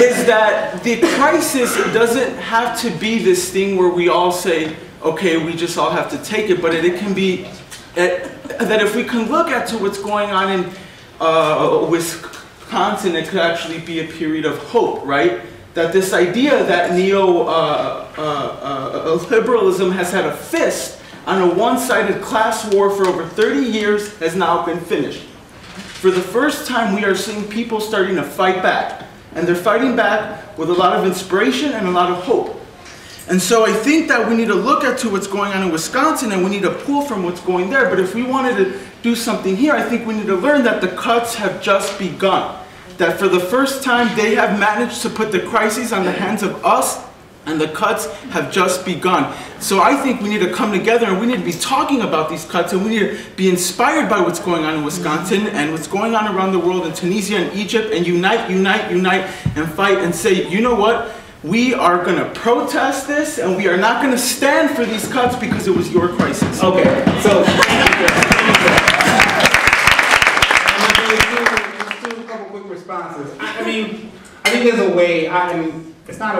is that the crisis doesn't have to be this thing where we all say, okay, we just all have to take it, but it can be that if we can look at to what's going on in Wisconsin, it could actually be a period of hope, right? That this idea that liberalism has had a fist on a one-sided class war for over 30 years has now been finished. For the first time, we are seeing people starting to fight back. And they're fighting back with a lot of inspiration and a lot of hope. And so I think that we need to look at what's going on in Wisconsin, and we need to pull from what's going there. But if we wanted to do something here, I think we need to learn that the cuts have just begun. That for the first time, they have managed to put the crises on the hands of us, and the cuts have just begun. So I think we need to come together, and we need to be talking about these cuts, and we need to be inspired by what's going on in Wisconsin and what's going on around the world in Tunisia and Egypt, and unite, and fight and say, you know what? We are going to protest this, and we are not going to stand for these cuts because it was your crisis. Okay, so a couple quick responses. I mean, I think there's a way. It's not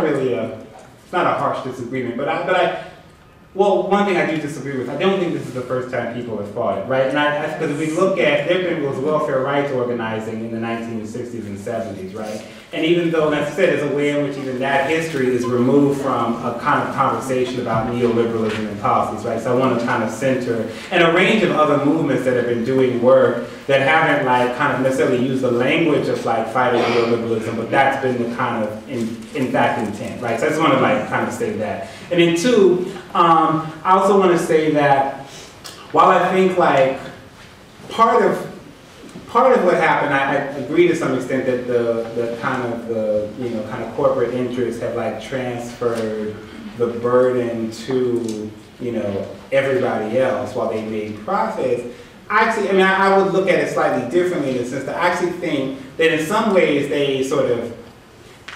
a harsh disagreement, but well, one thing I do disagree with. I don't think this is the first time people have fought it, right? And because if we look at, there was welfare rights organizing in the 1960s and 70s, right? And even though, as I said, there's a way in which even that history is removed from a kind of conversation about neoliberalism and policies, right? So I want to kind of center, and a range of other movements that have been doing work that haven't like kind of necessarily used the language of like fighting neoliberalism, but that's been the kind of, in fact, intent, right? So I just want to like kind of say that. And then two, I also want to say that while I think like part of what happened, I agree to some extent that the kind of corporate interests have like transferred the burden to, everybody else while they made profits. Actually, I would look at it slightly differently in the sense that I actually think that in some ways they sort of,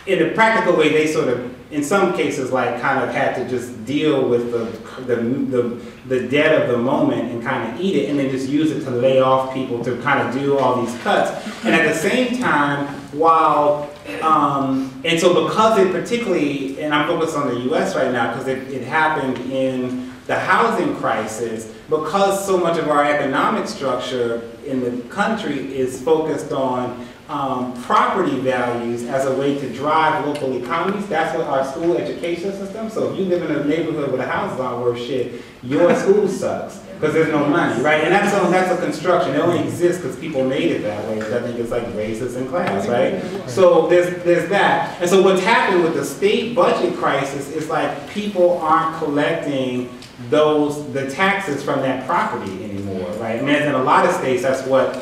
in a practical way, they sort of, in some cases, like kind of had to just deal with the debt of the moment and kind of eat it, and then just use it to lay off people to kind of do all these cuts. And at the same time, while and so because it particularly, and I'm focused on the U.S. right now because it happened in the housing crisis, because so much of our economic structure in the country is focused on property values as a way to drive local economies. That's what our school education system. So if you live in a neighborhood where the houses aren't worth shit, your school sucks because there's no money, right? And that's a construction. It only exists because people made it that way. I think it's like races and class, right? So there's that. And so what's happened with the state budget crisis is like people aren't collecting the taxes from that property anymore, right? And in a lot of states, that's what,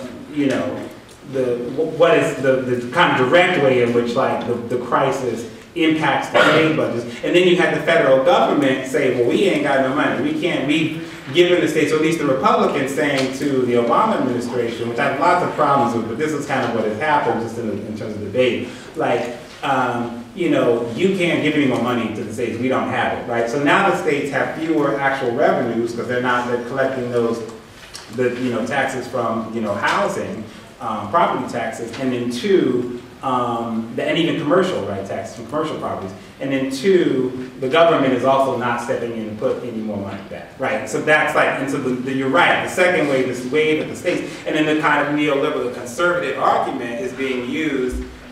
what is the kind of direct way in which like the crisis impacts the state budgets. And then you had the federal government say, well, we ain't got no money. We've given the states, or at least the Republicans saying to the Obama administration, which I have lots of problems with, but this is kind of what has happened just in terms of debate, like, you can't give any more money to the states. We don't have it, right? So now the states have fewer actual revenues because they're collecting taxes from, housing, property taxes, and then two, and even commercial, right, taxes from commercial properties. And then two, the government is also not stepping in to put any more money back, right? So that's like, and so you're right, the second wave, this wave at the states, and then the kind of neoliberal conservative argument is being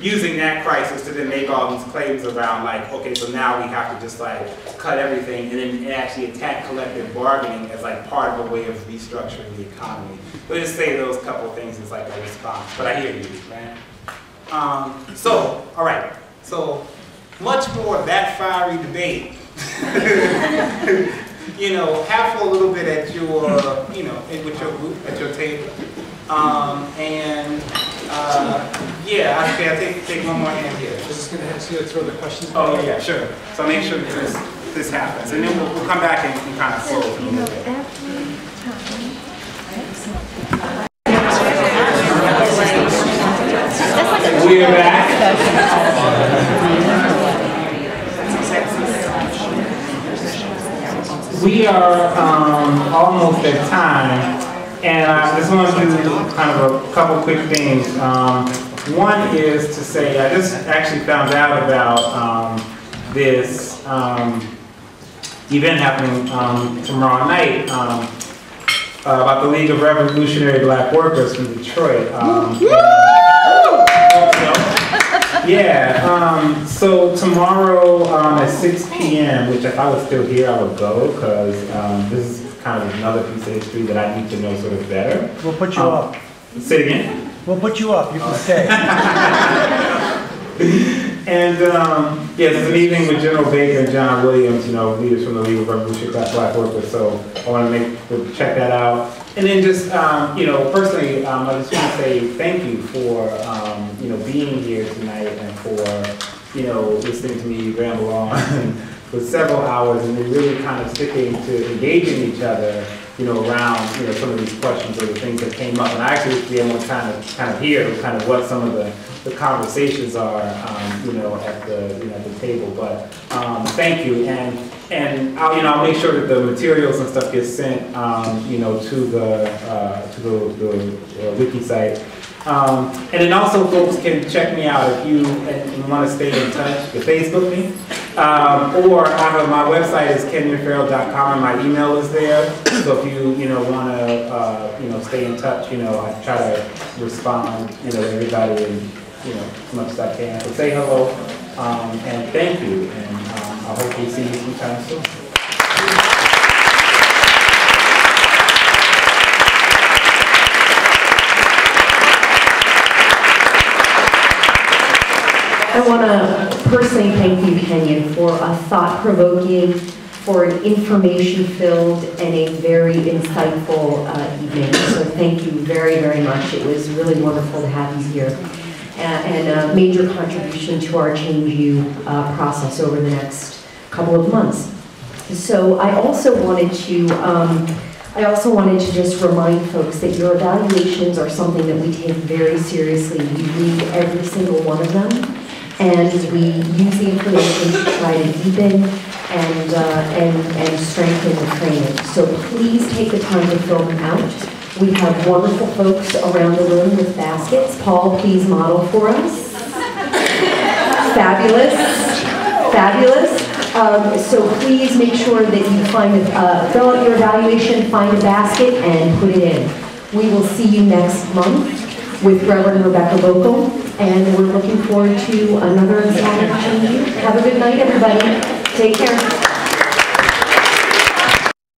using that crisis to then make all these claims around like, okay, so now we have to just like cut everything and then actually attack collective bargaining as like part of a way of restructuring the economy. Let's just say those couple of things as like a response, but I hear you, man. So, all right, so much more of that fiery debate. Have a little bit at your, with your group, at your table. Yeah, I take one more hand here. Just going to ask you to throw the questions. Oh, yeah, sure. So make sure that this happens. And then we'll come back and kind of close in a little bit. We're back. We are almost at time, and I just want to do kind of a couple quick things. One is to say I just actually found out about this event happening tomorrow night about the League of Revolutionary Black Workers from Detroit. Yeah, so tomorrow at 6 p.m., which if I was still here, I would go, because this is kind of another piece of history that I need to know sort of better. We'll put you up. Say it again? We'll put you up. You can stay. And yes, it's an evening with General Baker and John Williams, you know, leaders from the League of Revolutionary Black Workers. So I want to check that out. And then just, you know, personally, I just want to say thank you for, you know, being here tonight and for, you know, listening to me ramble on for several hours and then really kind of sticking to engaging each other, you know, around, you know, some of these questions or the things that came up. And I actually was able to kind of hear kind of what some of the conversations are, you know, at the table. But thank you, and I'll, you know, I'll make sure that the materials and stuff get sent, you know, to the wiki site. And then also, folks can check me out if you want to stay in touch. You can Facebook me, or I have my website is kenyonfarrow.com, and my email is there. So if you know want to you know stay in touch, you know I try to respond, you know, to everybody and you know as much as I can. So say hello and thank you, and I hope we see you sometime soon. I want to personally thank you, Kenyon, for a thought-provoking, for an information-filled, and a very insightful evening. So thank you very, very much. It was really wonderful to have you here. And a major contribution to our Change U process over the next couple of months. So I also wanted to just remind folks that your evaluations are something that we take very seriously. We read every single one of them, and we use the information to try to deepen and strengthen the training. So please take the time to fill them out. We have wonderful folks around the room with baskets. Paul, please model for us. Fabulous, fabulous. So please make sure that you fill out your evaluation, find a basket, and put it in. We will see you next month with Reverend Rebecca Local, and we're looking forward to another installment. Have a good night, everybody. Take care.